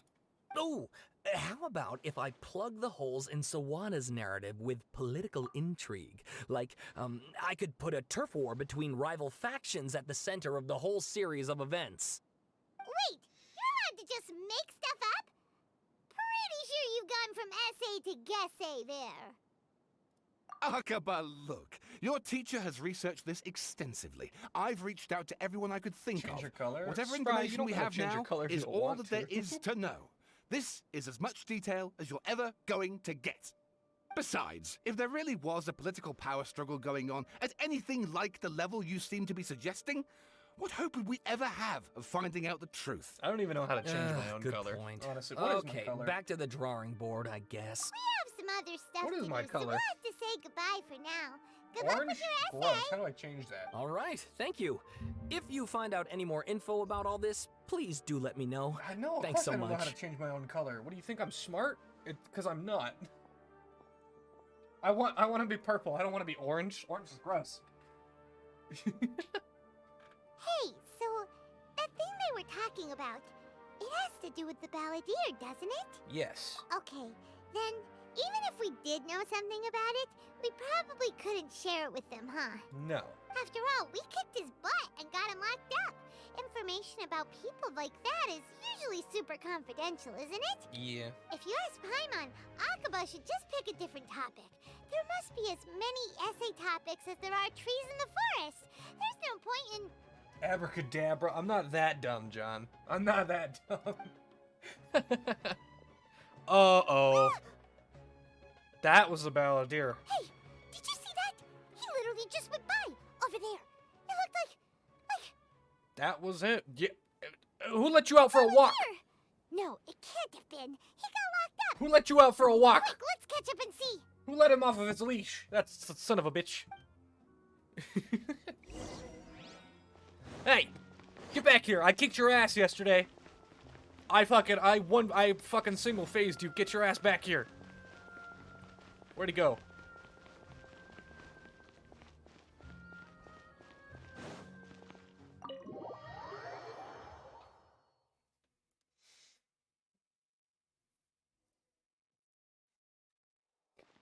Oh, how about if I plug the holes in Sawada's narrative with political intrigue? Like, I could put a turf war between rival factions at the center of the whole series of events. Wait, you're allowed to just make stuff up? Pretty sure you've gone from essay to guessay there. Akaba, look. Your teacher has researched this extensively. I've reached out to everyone I could think of. Change your color. Whatever Spry, information we have now is all that there is to know. This is as much detail as you're ever going to get. Besides, if there really was a political power struggle going on at anything like the level you seem to be suggesting, what hope would we ever have of finding out the truth? I don't even know how to change my own good color. Point. Honestly, what is my Okay, color? back to the drawing board, I guess. We have some other stuff What is to my do, color? so we'll have to say goodbye for now. Good luck Orange? with your Gross. essay. How do I change that? All right, thank you. If you find out any more info about all this, please do let me know. I know. Thanks so I don't know how much. to change my own color. What do you think? I'm smart? Because I'm not. I want to be purple. I don't want to be orange. Orange is gross. Hey, so that thing they were talking about, It has to do with the balladeer, doesn't it? Yes. Okay, then even if we did know something about it, we probably couldn't share it with them, huh? No. After all, we kicked his butt and got him locked up. Information about people like that is usually super confidential, isn't it? Yeah. If you ask Paimon, Akaba should just pick a different topic. There must be as many essay topics as there are trees in the forest. There's no point in... Abracadabra. I'm not that dumb, John. I'm not that dumb. Uh-oh. That was a balladeer. Hey, did you see that? He literally just went by, over there. It looked like... That was it. Yeah. Who let you out for a walk? No, it can't have been. He got locked up. Who let you out for a walk? Quick, let's catch up and see. Who let him off of his leash? That's the son of a bitch. Hey, get back here. I kicked your ass yesterday. I fucking single phased you. Get your ass back here. Where'd he go?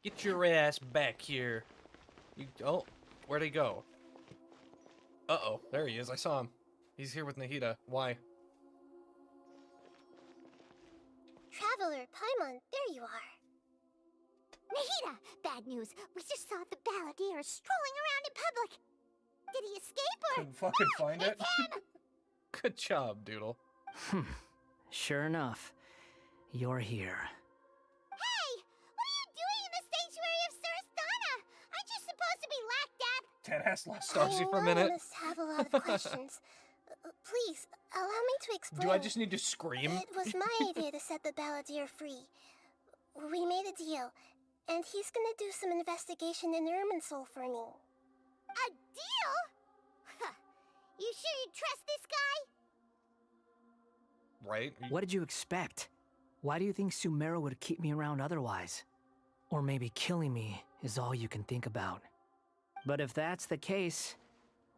Get your ass back here. Oh, where'd he go? Uh-oh, there he is. I saw him. He's here with Nahida. Why? Traveler, Paimon, there you are. Nahida! Bad news. We just saw the balladeer strolling around in public. Did he escape or... Couldn't fucking find it. It's him! Good job, Doodle. Sure enough, you're here. Hey! What are you doing in the sanctuary of Surasthana? Aren't you supposed to be locked up? Deadass lost Starsy for a minute. I must have a lot of questions. Please, allow me to explain. Do I just need to scream? It was my idea to set the balladeer free. We made a deal, and he's gonna do some investigation in Irminsul for me. A deal? Huh. You sure you trust this guy? Right? What did you expect? Why do you think Sumeru would keep me around otherwise? Or maybe killing me is all you can think about. But if that's the case,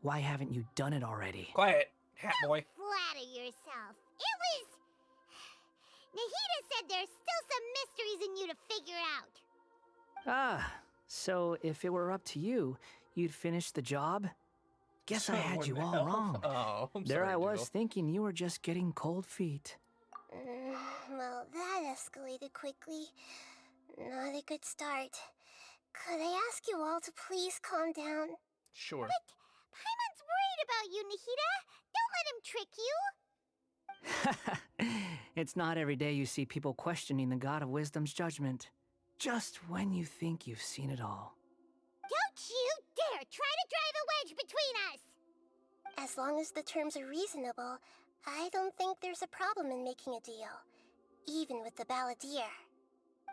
why haven't you done it already? Quiet, hat boy. Flatter yourself. It was... Nahida said there's still some mysteries in you to figure out. Ah, so if it were up to you, you'd finish the job? Guess I had you all wrong. Oh, I'm there sorry, I was Doodle. thinking you were just getting cold feet. Well, that escalated quickly. Not a good start. Could I ask you all to please calm down? Sure. But Paimon's worried about you, Nahida. Don't let him trick you. It's not every day you see people questioning the God of Wisdom's judgment. Just when you think you've seen it all. Don't you dare try to drive a wedge between us! As long as the terms are reasonable, I don't think there's a problem in making a deal. Even with the balladeer.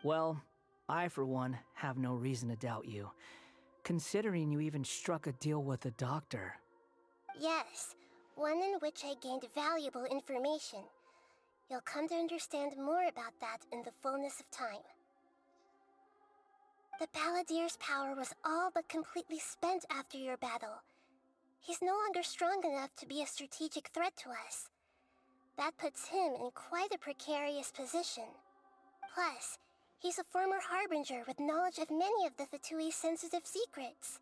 Well, I for one have no reason to doubt you, considering you even struck a deal with the doctor. Yes, one in which I gained valuable information. You'll come to understand more about that in the fullness of time. The balladeer's power was all but completely spent after your battle. He's no longer strong enough to be a strategic threat to us. That puts him in quite a precarious position. Plus, he's a former harbinger with knowledge of many of the Fatui's sensitive secrets.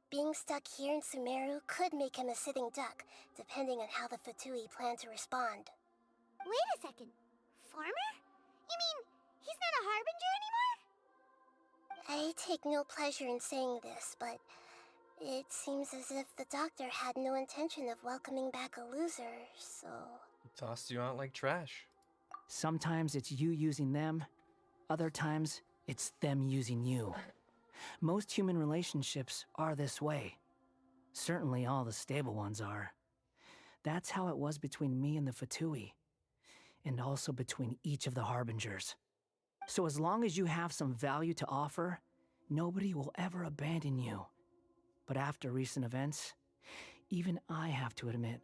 Being stuck here in Sumeru could make him a sitting duck, depending on how the Fatui plan to respond. Wait a second. Former? You mean he's not a harbinger anymore? I take no pleasure in saying this, but it seems as if the doctor had no intention of welcoming back a loser, so... He tossed you out like trash. Sometimes it's you using them, other times it's them using you. Most human relationships are this way. Certainly all the stable ones are. That's how it was between me and the Fatui, and also between each of the harbingers. So as long as you have some value to offer, nobody will ever abandon you. But after recent events, even I have to admit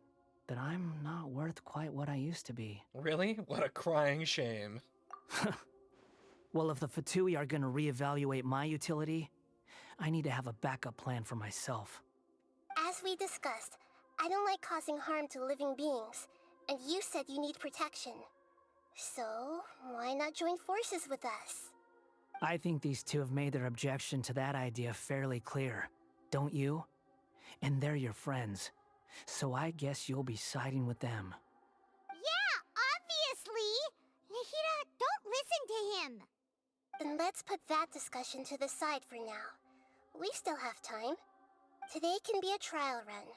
that I'm not worth quite what I used to be. Really? What a crying shame. Well, if the Fatui are gonna reevaluate my utility, I need to have a backup plan for myself. As we discussed, I don't like causing harm to living beings, and you said you need protection. So, why not join forces with us? I think these two have made their objection to that idea fairly clear, don't you? And they're your friends, so I guess you'll be siding with them. Yeah, obviously! Nahida, don't listen to him! Then let's put that discussion to the side for now. We still have time. Today can be a trial run.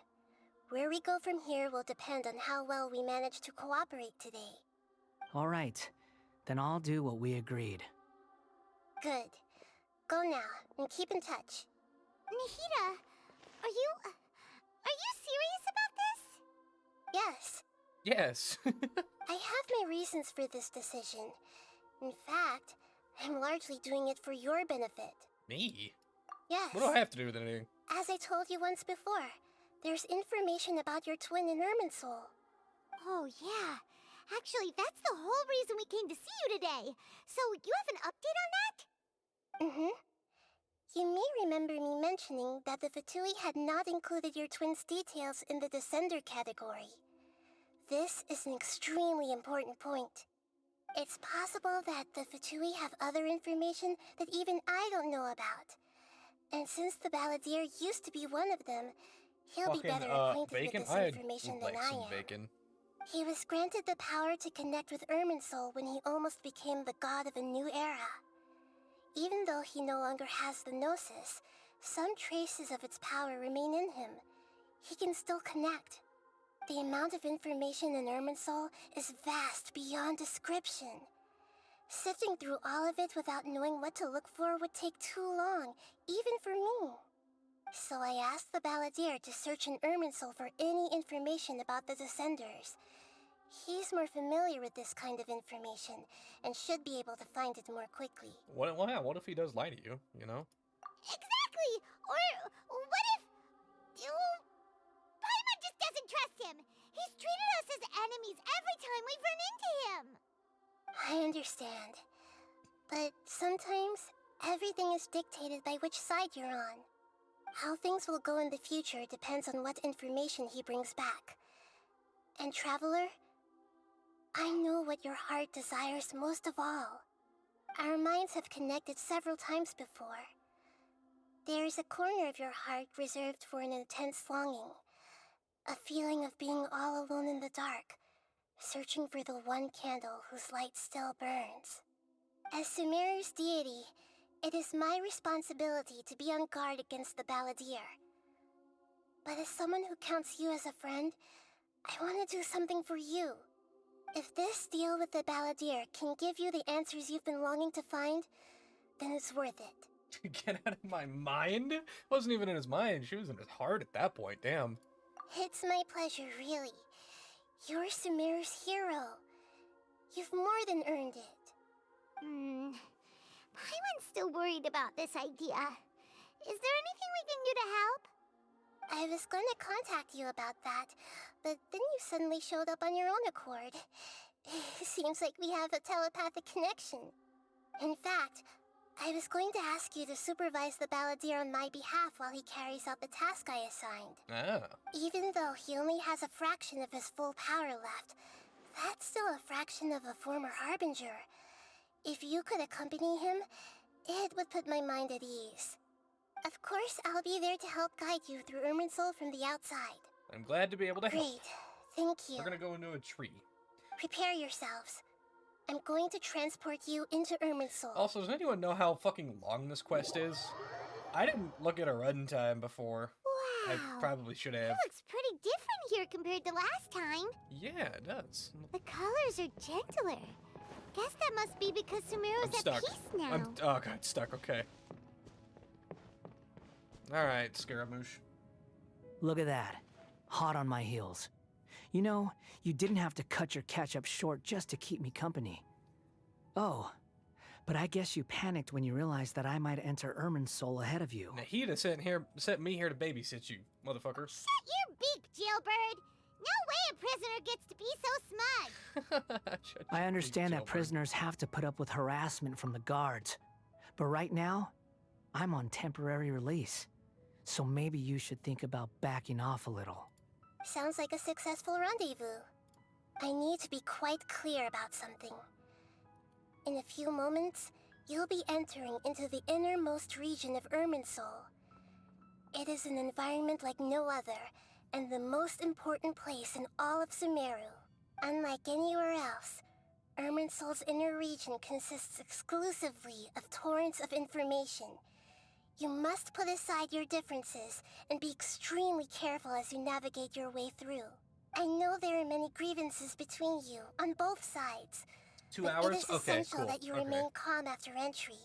Where we go from here will depend on how well we manage to cooperate today. All right, then I'll do what we agreed. Good. Go now, and keep in touch. Nahida, are you serious about this? Yes. Yes. I have my reasons for this decision. In fact, I'm largely doing it for your benefit. Me? Yes. What do I have to do with anything? As I told you once before, there's information about your twin in Irminsul. Oh, yeah. Actually, that's the whole reason we came to see you today. So, you have an update on that? Mm-hmm. You may remember me mentioning that the Fatui had not included your twin's details in the Descender category. This is an extremely important point. It's possible that the Fatui have other information that even I don't know about. And since the Balladeer used to be one of them, he'll be better acquainted bacon? with this information than I am. Bacon. He was granted the power to connect with Irminsul when he almost became the god of a new era. Even though he no longer has the Gnosis, some traces of its power remain in him. He can still connect. The amount of information in Irminsul is vast beyond description. Sifting through all of it without knowing what to look for would take too long, even for me. So I asked the Balladeer to search in Irminsul for any information about the Descenders. He's more familiar with this kind of information, and should be able to find it more quickly. What if he does lie to you, you know? Exactly! Or what if... Paimon just doesn't trust him! He's treated us as enemies every time we've run into him! I understand. But sometimes, everything is dictated by which side you're on. How things will go in the future depends on what information he brings back. And Traveler, I know what your heart desires most of all. Our minds have connected several times before. There is a corner of your heart reserved for an intense longing. A feeling of being all alone in the dark, searching for the one candle whose light still burns. As Sumeru's deity, it is my responsibility to be on guard against the Balladeer. But as someone who counts you as a friend, I want to do something for you. If this deal with the Balladeer can give you the answers you've been longing to find, then it's worth it. Get out of my mind? Wasn't even in his mind. She was in his heart at that point. Damn. It's my pleasure, really. You're Sumeru's hero. You've more than earned it. Paimon's still worried about this idea. Is there anything we can do to help? I was going to contact you about that, but then you suddenly showed up on your own accord. Seems like we have a telepathic connection. In fact, I was going to ask you to supervise the Balladeer on my behalf while he carries out the task I assigned. Ah. Even though he only has a fraction of his full power left, that's still a fraction of a former Harbinger. If you could accompany him, it would put my mind at ease. Of course, I'll be there to help guide you through Irminsul from the outside. I'm glad to be able to help. Great. Thank you. We're gonna go into a tree. Prepare yourselves. I'm going to transport you into Irminsul. Also, does anyone know how fucking long this quest is? I didn't look at a runtime before. Wow. I probably should have. It looks pretty different here compared to last time. Yeah, it does. The colors are gentler. Guess that must be because Sumeru's at peace now. Oh god, stuck, okay. Alright, Scaramouche. Look at that. Hot on my heels. You know, you didn't have to cut your catch-up short just to keep me company. Oh, but I guess you panicked when you realized that I might enter Irminsul ahead of you. Nahida sent me here to babysit you, motherfucker. Shut your beak, jailbird! No way a prisoner gets to be so smug! I understand that prisoners have to put up with harassment from the guards. But right now, I'm on temporary release. So maybe you should think about backing off a little. Sounds like a successful rendezvous. I need to be quite clear about something. In a few moments, you'll be entering into the innermost region of Irminsul. It is an environment like no other, and the most important place in all of Sumeru. Unlike anywhere else, Irminsul's inner region consists exclusively of torrents of information. You must put aside your differences and be extremely careful as you navigate your way through. I know there are many grievances between you on both sides. 2 but hours? It is Okay, essential cool. that you Okay. remain calm after entry.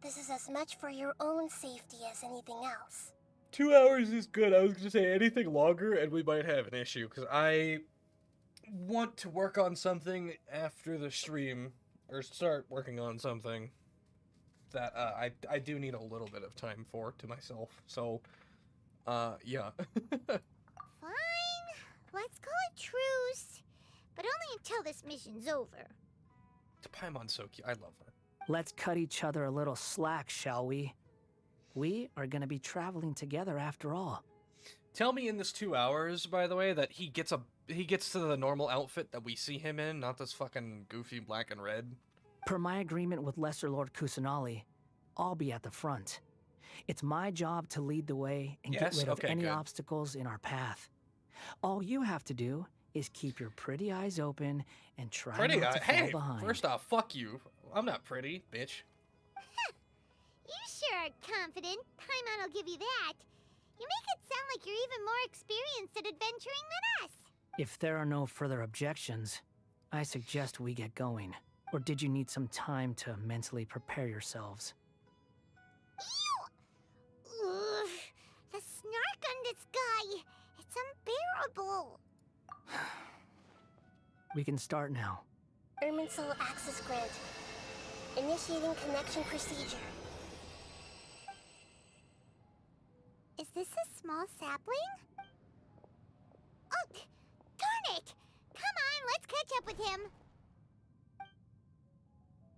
This is as much for your own safety as anything else. 2 hours is good. I was gonna say anything longer and we might have an issue, because I want to work on something after the stream, or start working on something that I do need a little bit of time for to myself. So, yeah. Fine. Let's call it truce. But only until this mission's over. Paimon's so cute. I love her. Let's cut each other a little slack, shall we? We are gonna be traveling together after all. Tell me in this 2 hours, by the way, that he gets to the normal outfit that we see him in, not this fucking goofy black and red. Per my agreement with Lesser Lord Kusanali, I'll be at the front. It's my job to lead the way and get Yes? rid of Okay, any good. obstacles in our path. All you have to do is keep your pretty eyes open and try Pretty not to fall hey, behind. first off, fuck you. I'm not pretty, bitch. You sure are confident. Paimon will give you that. You make it sound like you're even more experienced at adventuring than us. If there are no further objections, I suggest we get going. Or did you need some time to mentally prepare yourselves? Ugh, the snark on this guy. It's unbearable. We can start now. Irminsul access granted. Initiating connection procedure. Is this a small sapling? Oh, darn it! Come on, let's catch up with him.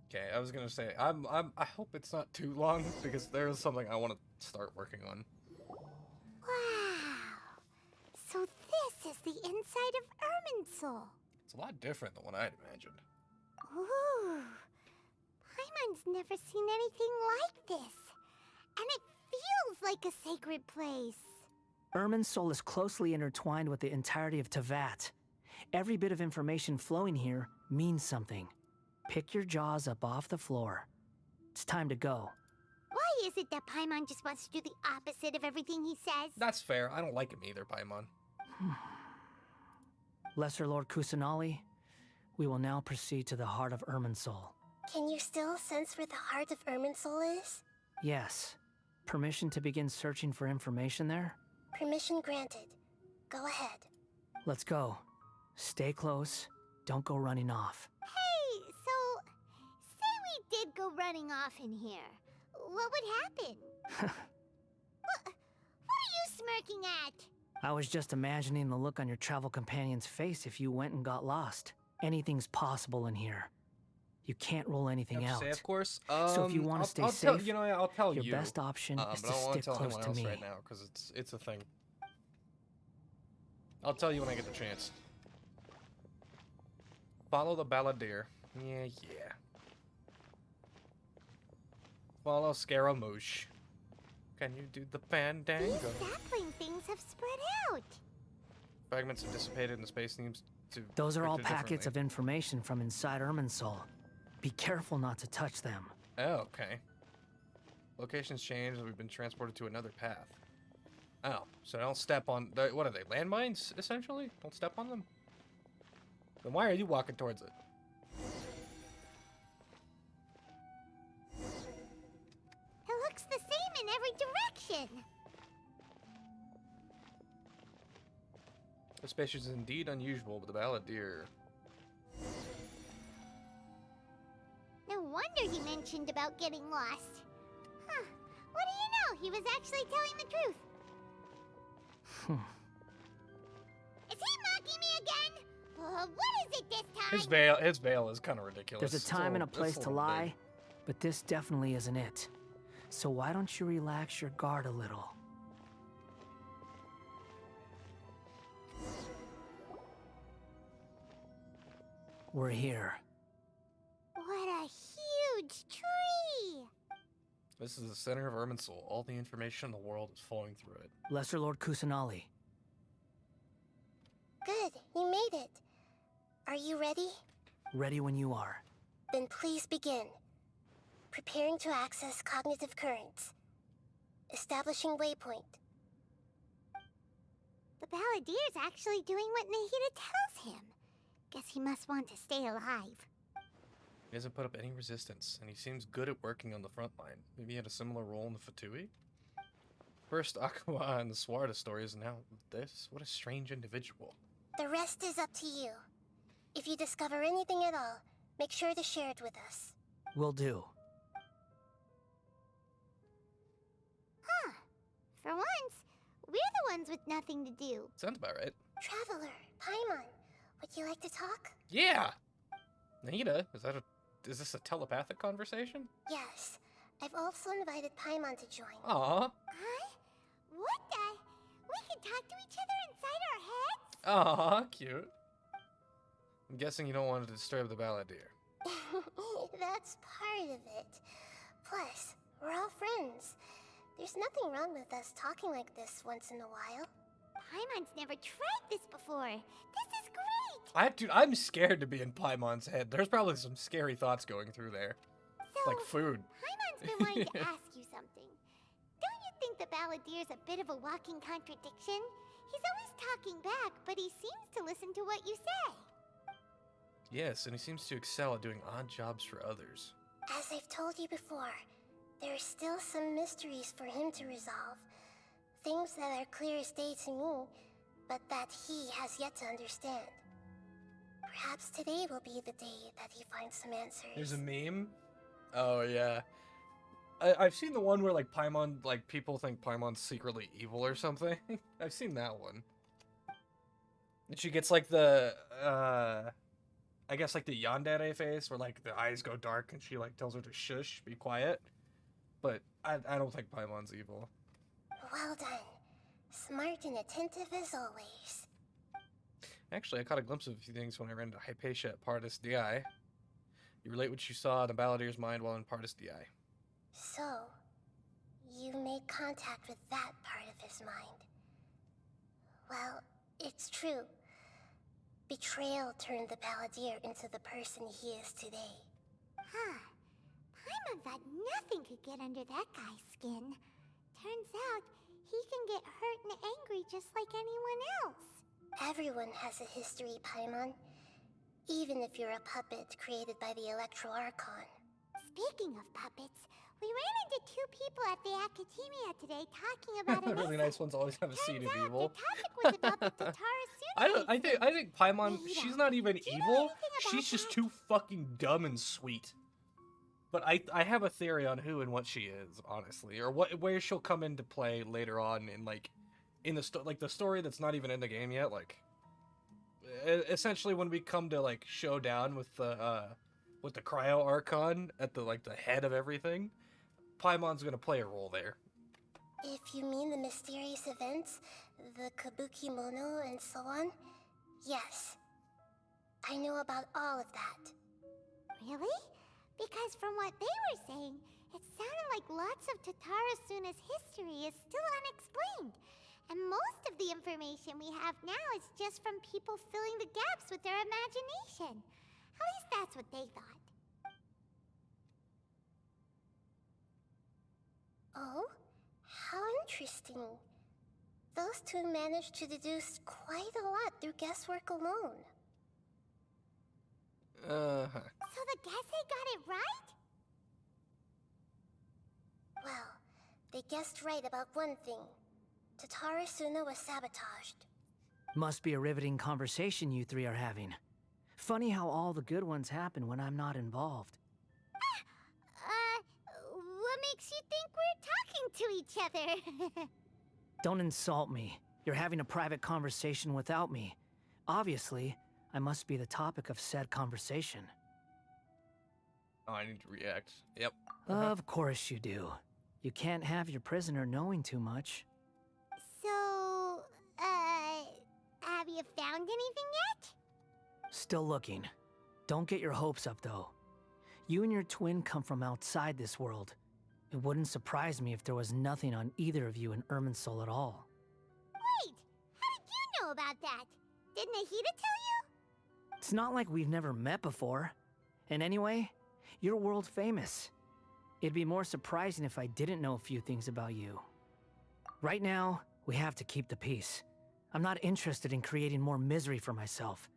Okay, I was gonna say, I hope it's not too long, because there's something I want to start working on. Wow. So this is the inside of Irminsul. It's a lot different than what I'd imagined. Ooh. Paimon's never seen anything like this. And it feels like a sacred place. Irminsul is closely intertwined with the entirety of Tevat. Every bit of information flowing here means something. Pick your jaws up off the floor. It's time to go. Why is it that Paimon just wants to do the opposite of everything he says? That's fair. I don't like him either, Paimon. Lesser Lord Kusanali, we will now proceed to the heart of Irminsul. Can you still sense where the heart of Irminsul is? Yes. Permission to begin searching for information there? Permission granted. Go ahead. Let's go. Stay close. Don't go running off. Hey, so say we did go running off in here. What would happen? What are you smirking at? I was just imagining the look on your travel companion's face if you went and got lost. Anything's possible in here. You can't rule anything out. Say, of course. So if you want to stay I'll safe, tell, I'll tell your you. best option is but to I don't want stick to tell close anyone to else me. right now, because it's a thing. I'll tell you when I get the chance. Follow the balladeer. Yeah. Follow Scaramouche. Can you do the fandango? These sapling things have spread out. Fragments have dissipated and the space seems to... Those are all picture packets of differently. information from inside Irminsul. Be careful not to touch them. Oh, okay. Locations changed and we've been transported to another path. Oh, so don't step on... What are they, landmines, essentially? Don't step on them? Then why are you walking towards it? It looks the same in every direction. The space is indeed unusual, but the balladeer... No wonder he mentioned about getting lost. Huh. What do you know? He was actually telling the truth. Is he mocking me again? What is it this time? His veil is kind of ridiculous. There's a time and a place to little lie, big. but this definitely isn't it. So why don't you relax your guard a little? We're here. What a huge tree! This is the center of Irminsul. All the information in the world is flowing through it. Lesser Lord Kusanali. Good, you made it. Are you ready? Ready when you are. Then please begin. Preparing to access cognitive currents. Establishing waypoint. The Balladier's actually doing what Nahida tells him. Guess he must want to stay alive. He hasn't put up any resistance, and he seems good at working on the front line. Maybe he had a similar role in the Fatui? First Aqua and the Swarda stories, and now this? What a strange individual. The rest is up to you. If you discover anything at all, make sure to share it with us. Will do. Huh. For once, we're the ones with nothing to do. Sounds about right. Traveler, Paimon, would you like to talk? Yeah! Nahida, is this a telepathic conversation? Yes. I've also invited Paimon to join. Aw. Huh? What the? We can talk to each other inside our heads? Aw, cute. I'm guessing you don't want to disturb the Balladeer. That's part of it. Plus, we're all friends. There's nothing wrong with us talking like this once in a while. Paimon's never tried this before. This is great! Dude, I'm scared to be in Paimon's head. There's probably some scary thoughts going through there. So, like food. Paimon's been wanting to ask you something. Don't you think the Balladier's a bit of a walking contradiction? He's always talking back, but he seems to listen to what you say. Yes, and he seems to excel at doing odd jobs for others. As I've told you before, there are still some mysteries for him to resolve. Things that are clear as day to me, but that he has yet to understand. Perhaps today will be the day that he finds some answers. There's a meme? Oh, yeah. I've seen the one where, like, Paimon, like, people think Paimon's secretly evil or something. I've seen that one. And she gets, like, the, I guess, like, the yandere face, where, like, the eyes go dark and she, like, tells her to shush, be quiet. But I don't think Paimon's evil. Well done. Smart and attentive as always. Actually, I caught a glimpse of a few things when I ran into Hypatia at Partis Di. You relate what you saw in the Balladier's mind while in Partis Di. So, you made contact with that part of his mind. Well, it's true. Betrayal turned the Balladeer into the person he is today. Huh. Paimon thought nothing could get under that guy's skin. Turns out, he can get hurt and angry just like anyone else. Everyone has a history, Paimon. Even if you're a puppet created by the Electro Archon. Speaking of puppets, we ran into two people at the Academia today talking about The an really nice ones always have a seed of evil. The topic was about the Tatara Sune. I think Paimon, she's not even evil. She's just too fucking dumb and sweet. But I have a theory on who and what she is, honestly, or where she'll come into play later on in the story that's not even in the game yet. Like, essentially, when we come to like showdown with the Cryo Archon at the head of everything, Paimon's gonna play a role there. If you mean the mysterious events, the Kabuki Mono and so on, yes. I know about all of that. Really? Because from what they were saying, it sounded like lots of Tatara Suna's history is still unexplained. And most of the information we have now is just from people filling the gaps with their imagination. At least that's what they thought. Oh? How interesting. Those two managed to deduce quite a lot through guesswork alone. So the Gesse got it right? Well, they guessed right about one thing. Tatara Suna was sabotaged. Must be a riveting conversation you three are having. Funny how all the good ones happen when I'm not involved. What makes you think we're talking to each other? Don't insult me. You're having a private conversation without me. Obviously, I must be the topic of said conversation. Oh, I need to react. Yep. Of course you do. You can't have your prisoner knowing too much. So, have you found anything yet? Still looking. Don't get your hopes up, though. You and your twin come from outside this world. It wouldn't surprise me if there was nothing on either of you in Irminsul at all. Wait, how did you know about that? Did Nahida tell you? It's not like we've never met before. And anyway, you're world famous. It'd be more surprising if I didn't know a few things about you. Right now, we have to keep the peace. I'm not interested in creating more misery for myself.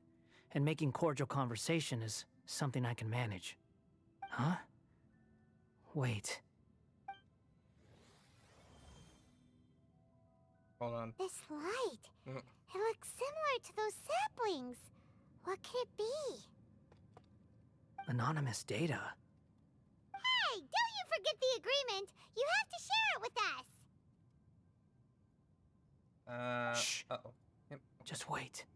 And making cordial conversation is something I can manage. Huh? Wait. Hold on. This light. It looks similar to those saplings. What could it be? Anonymous data. Hey, don't you forget the agreement. You have to share it with us. Shh. Uh-oh. Yep. Just wait.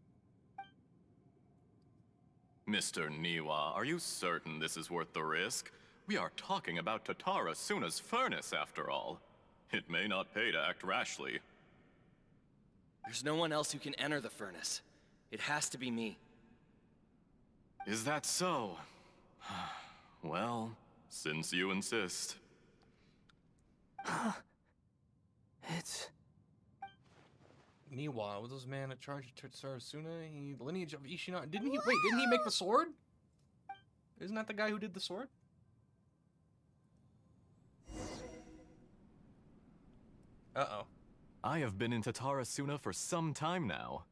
Mr. Niwa, are you certain this is worth the risk? We are talking about Tatara Suna's furnace, after all. It may not pay to act rashly. There's no one else who can enter the furnace. It has to be me. Is that so? Well, since you insist. It's... Niwa was this man in charge of Sarasuna? He lineage of Ishina. Didn't he make the sword? Isn't that the guy who did the sword? Uh-oh. I have been in Tatarasuna for some time now.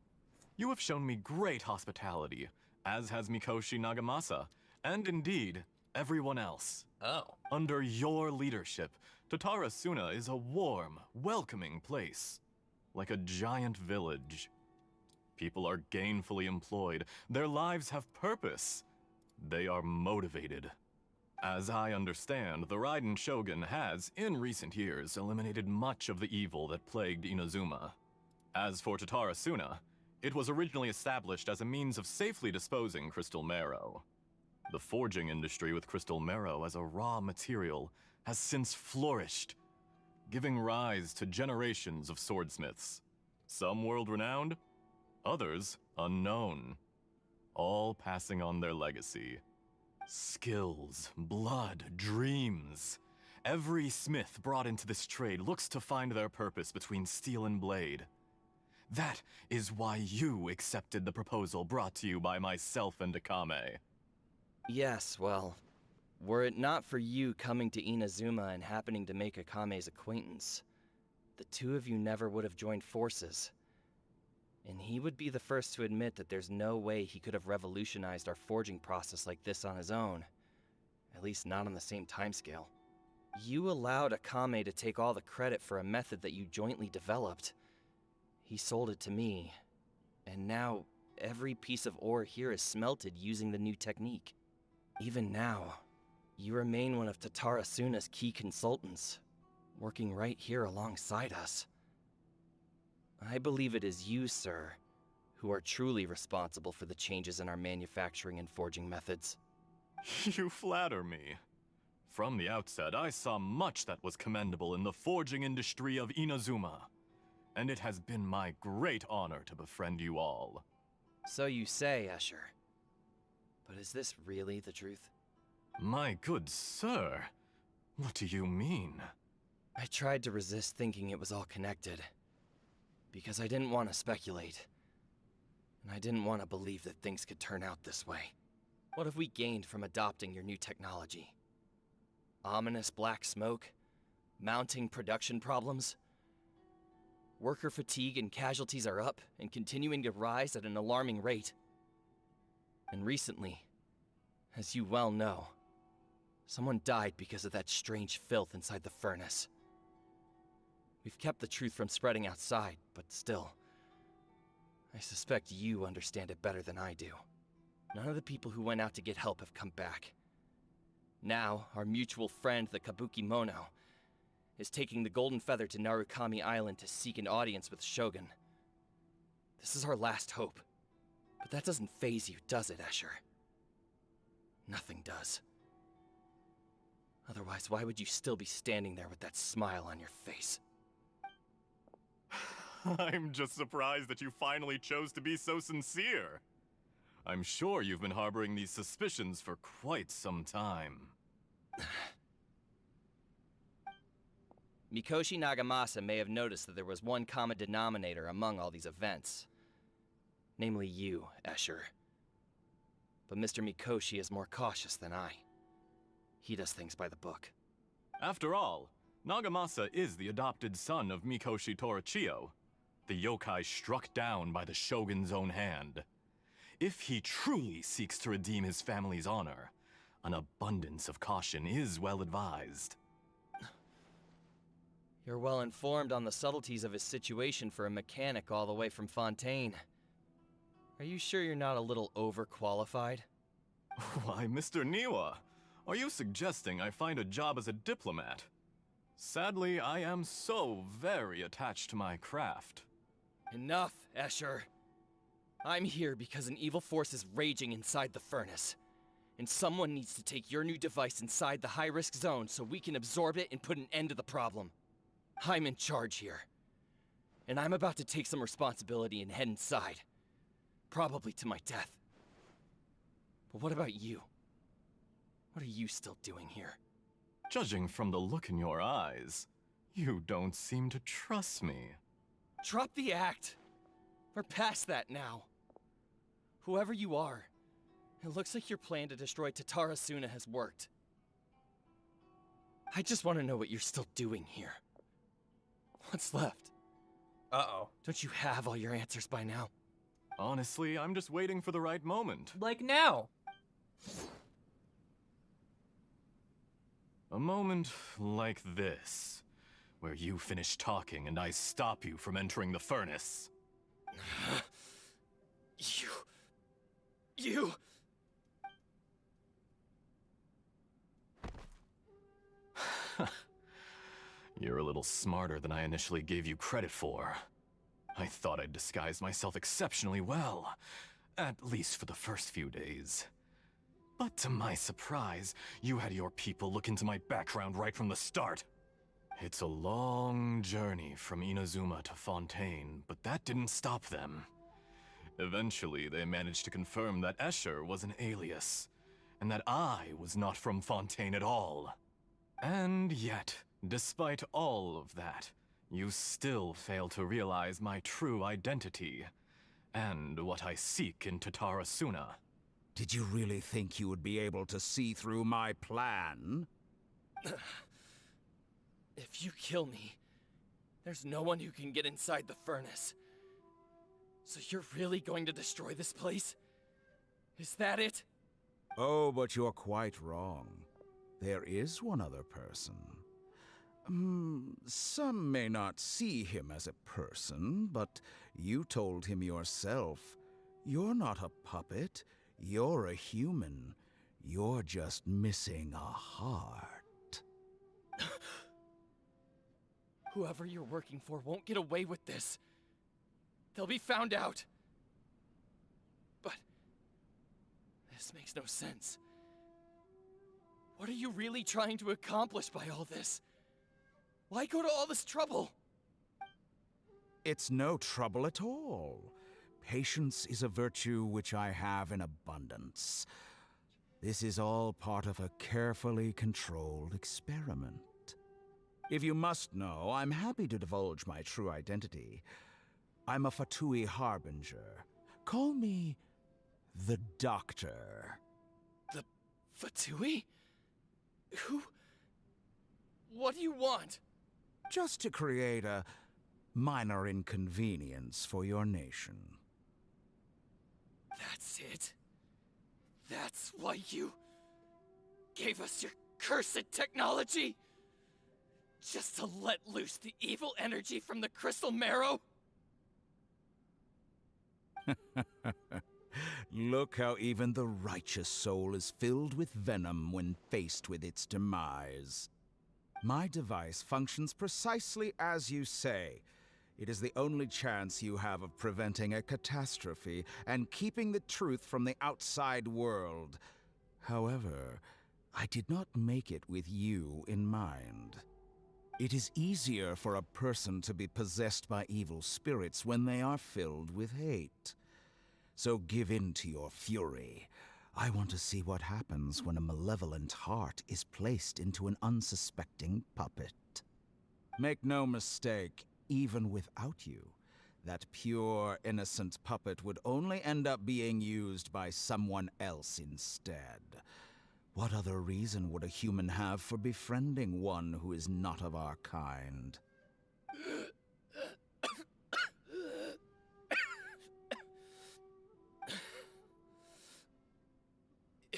You have shown me great hospitality, as has Mikoshi Nagamasa, and indeed, everyone else. Oh. Under your leadership, Tatarasuna is a warm, welcoming place. Like a giant village. People are gainfully employed. Their lives have purpose. They are motivated. As I understand, the Raiden Shogun has, in recent years, eliminated much of the evil that plagued Inazuma. As for Tatarasuna, it was originally established as a means of safely disposing crystal marrow. The forging industry with crystal marrow as a raw material has since flourished, giving rise to generations of swordsmiths. Some world-renowned, others unknown. All passing on their legacy. Skills, blood, dreams. Every smith brought into this trade looks to find their purpose between steel and blade. That is why you accepted the proposal brought to you by myself and Akame. Yes, well, were it not for you coming to Inazuma and happening to make Akame's acquaintance, the two of you never would have joined forces. And he would be the first to admit that there's no way he could have revolutionized our forging process like this on his own. At least not on the same timescale. You allowed Akame to take all the credit for a method that you jointly developed. He sold it to me, and now every piece of ore here is smelted using the new technique. Even now, you remain one of Tatarasuna's key consultants, working right here alongside us. I believe it is you, sir, who are truly responsible for the changes in our manufacturing and forging methods. You flatter me. From the outset, I saw much that was commendable in the forging industry of Inazuma, and it has been my great honor to befriend you all. So you say, Escher. But is this really the truth? My good sir, what do you mean? I tried to resist thinking it was all connected, because I didn't want to speculate, and I didn't want to believe that things could turn out this way. What have we gained from adopting your new technology? Ominous black smoke? Mounting production problems? Worker fatigue and casualties are up and continuing to rise at an alarming rate. And recently, as you well know, someone died because of that strange filth inside the furnace. We've kept the truth from spreading outside, but still, I suspect you understand it better than I do. None of the people who went out to get help have come back. Now, our mutual friend, the Kabuki Mono, is taking the Golden Feather to Narukami Island to seek an audience with Shogun. This is our last hope. But that doesn't faze you, does it, Escher? Nothing does. Otherwise, why would you still be standing there with that smile on your face? I'm just surprised that you finally chose to be so sincere. I'm sure you've been harboring these suspicions for quite some time. Mikoshi Nagamasa may have noticed that there was one common denominator among all these events. Namely you, Escher. But Mr. Mikoshi is more cautious than I. He does things by the book. After all, Nagamasa is the adopted son of Mikoshi Torichio, the yokai struck down by the Shogun's own hand. If he truly seeks to redeem his family's honor, an abundance of caution is well advised. You're well informed on the subtleties of his situation for a mechanic all the way from Fontaine. Are you sure you're not a little overqualified? Why, Mr. Niwa, are you suggesting I find a job as a diplomat? Sadly, I am so very attached to my craft. Enough, Escher. I'm here because an evil force is raging inside the furnace. And someone needs to take your new device inside the high-risk zone so we can absorb it and put an end to the problem. I'm in charge here. And I'm about to take some responsibility and head inside. Probably to my death. But what about you? What are you still doing here? Judging from the look in your eyes, you don't seem to trust me. Drop the act! We're past that now. Whoever you are, it looks like your plan to destroy Tatara Suna has worked. I just want to know what you're still doing here. What's left? Uh-oh. Don't you have all your answers by now? Honestly, I'm just waiting for the right moment. Like now. A moment like this, where you finish talking and I stop you from entering the furnace. You... You're a little smarter than I initially gave you credit for. I thought I'd disguised myself exceptionally well, at least for the first few days. But to my surprise, you had your people look into my background right from the start. It's a long journey from Inazuma to Fontaine, but that didn't stop them. Eventually, they managed to confirm that Escher was an alias, and that I was not from Fontaine at all. And yet, despite all of that, you still fail to realize my true identity, and what I seek in Tatara Suna. Did you really think you would be able to see through my plan? If you kill me, there's no one who can get inside the furnace. So you're really going to destroy this place? Is that it? Oh, but you're quite wrong. There is one other person. Some may not see him as a person, but you told him yourself. You're not a puppet. You're a human. You're just missing a heart. Whoever you're working for won't get away with this. They'll be found out. But this makes no sense. What are you really trying to accomplish by all this? Why go to all this trouble? It's no trouble at all. Patience is a virtue which I have in abundance. This is all part of a carefully controlled experiment. If you must know, I'm happy to divulge my true identity. I'm a Fatui Harbinger. Call me the Doctor. The Fatui? Who? What do you want? Just to create a minor inconvenience for your nation. That's it? That's why you gave us your cursed technology? Just to let loose the evil energy from the crystal marrow? Look how even the righteous soul is filled with venom when faced with its demise. My device functions precisely as you say. It is the only chance you have of preventing a catastrophe and keeping the truth from the outside world. However, I did not make it with you in mind. It is easier for a person to be possessed by evil spirits when they are filled with hate. So give in to your fury. I want to see what happens when a malevolent heart is placed into an unsuspecting puppet. Make no mistake, even without you, that pure, innocent puppet would only end up being used by someone else instead. What other reason would a human have for befriending one who is not of our kind?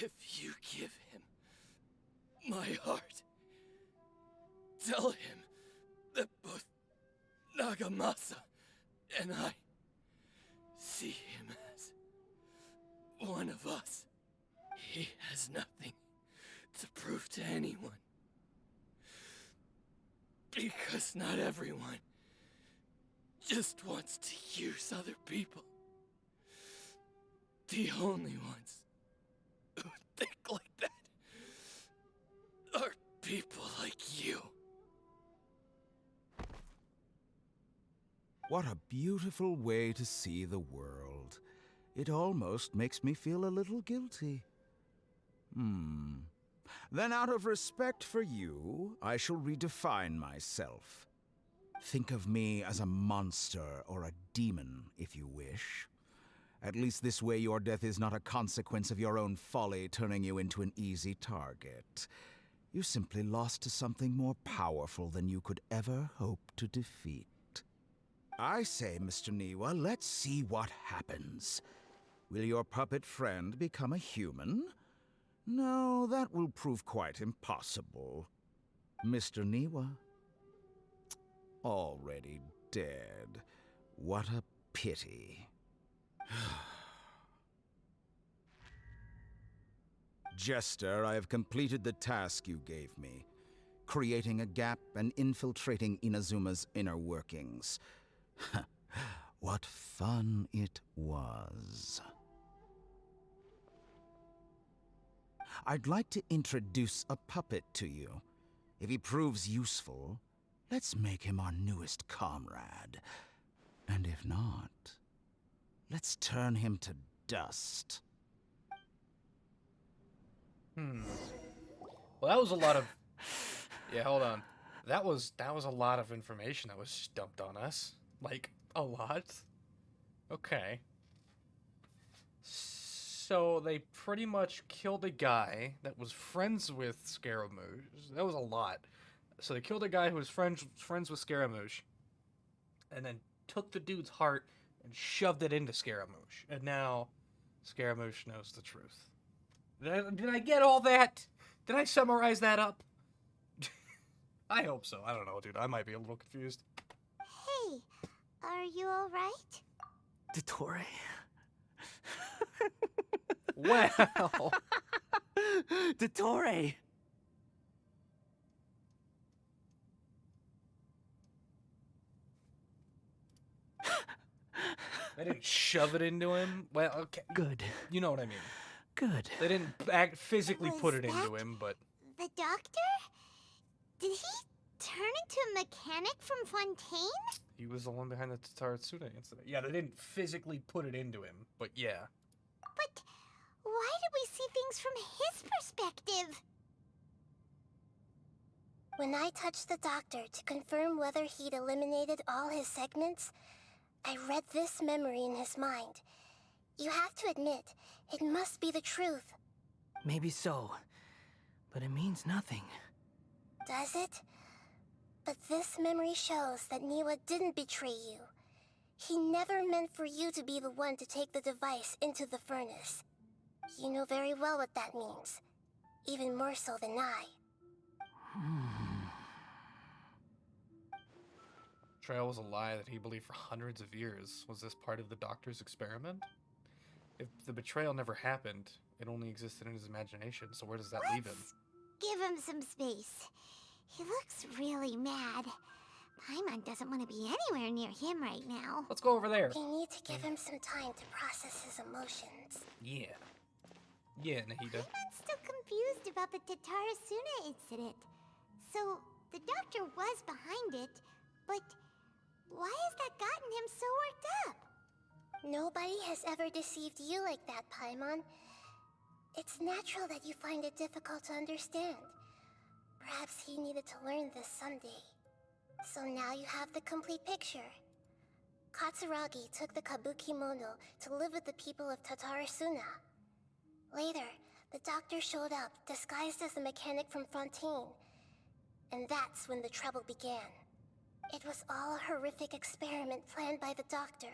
If you give him my heart, tell him that both Nagamasa and I see him as one of us. He has nothing to prove to anyone. Because not everyone just wants to use other people. The only ones who think like that are people like you. What a beautiful way to see the world. It almost makes me feel a little guilty. Then out of respect for you, I shall redefine myself. Think of me as a monster or a demon, if you wish. At least this way your death is not a consequence of your own folly turning you into an easy target. You simply lost to something more powerful than you could ever hope to defeat. I say, Mr. Niwa, let's see what happens. Will your puppet friend become a human? No, that will prove quite impossible. Mr. Niwa? Already dead. What a pity. Jester, I have completed the task you gave me. Creating a gap and infiltrating Inazuma's inner workings. What fun it was. I'd like to introduce a puppet to you. If he proves useful, let's make him our newest comrade. And if not, let's turn him to dust. Well, that was a lot of... Yeah, hold on. That was a lot of information that was dumped on us. Like, a lot. Okay. So they pretty much killed a guy that was friends with Scaramouche. That was a lot. So they killed a guy who was friends with Scaramouche, and then took the dude's heart and shoved it into Scaramouche. And now Scaramouche knows the truth. Did I get all that? Did I summarize that up? I hope so. I don't know, dude. I might be a little confused. Hey, are you alright? Dottore? Wow. Dottore! They didn't shove it into him. Well, okay. Good. You know what I mean. Good. They didn't physically put it into him, but... The doctor? Did he turn into a mechanic from Fontaine? He was the one behind the Tatarsuna incident. Yeah, they didn't physically put it into him, but yeah. But why did we see things from his perspective? When I touched the doctor to confirm whether he'd eliminated all his segments, I read this memory in his mind. You have to admit, it must be the truth. Maybe so, but it means nothing. Does it? But this memory shows that Niwa didn't betray you. He never meant for you to be the one to take the device into the furnace. You know very well what that means. Even more so than I. Betrayal was a lie that he believed for hundreds of years. Was this part of the doctor's experiment? If the betrayal never happened, it only existed in his imagination, so where does that leave him? Give him some space. He looks really mad. Paimon doesn't want to be anywhere near him right now. Let's go over there. We need to give him some time to process his emotions. Yeah. Yeah, Nahida. Paimon's still confused about the Tatarasuna incident. So, the doctor was behind it, but why has that gotten him so worked up? Nobody has ever deceived you like that, Paimon. It's natural that you find it difficult to understand. Perhaps he needed to learn this someday. So now you have the complete picture. Katsuragi took the Kabuki Mono to live with the people of Tatarasuna. Later, the doctor showed up, disguised as a mechanic from Fontaine. And that's when the trouble began. It was all a horrific experiment planned by the doctor.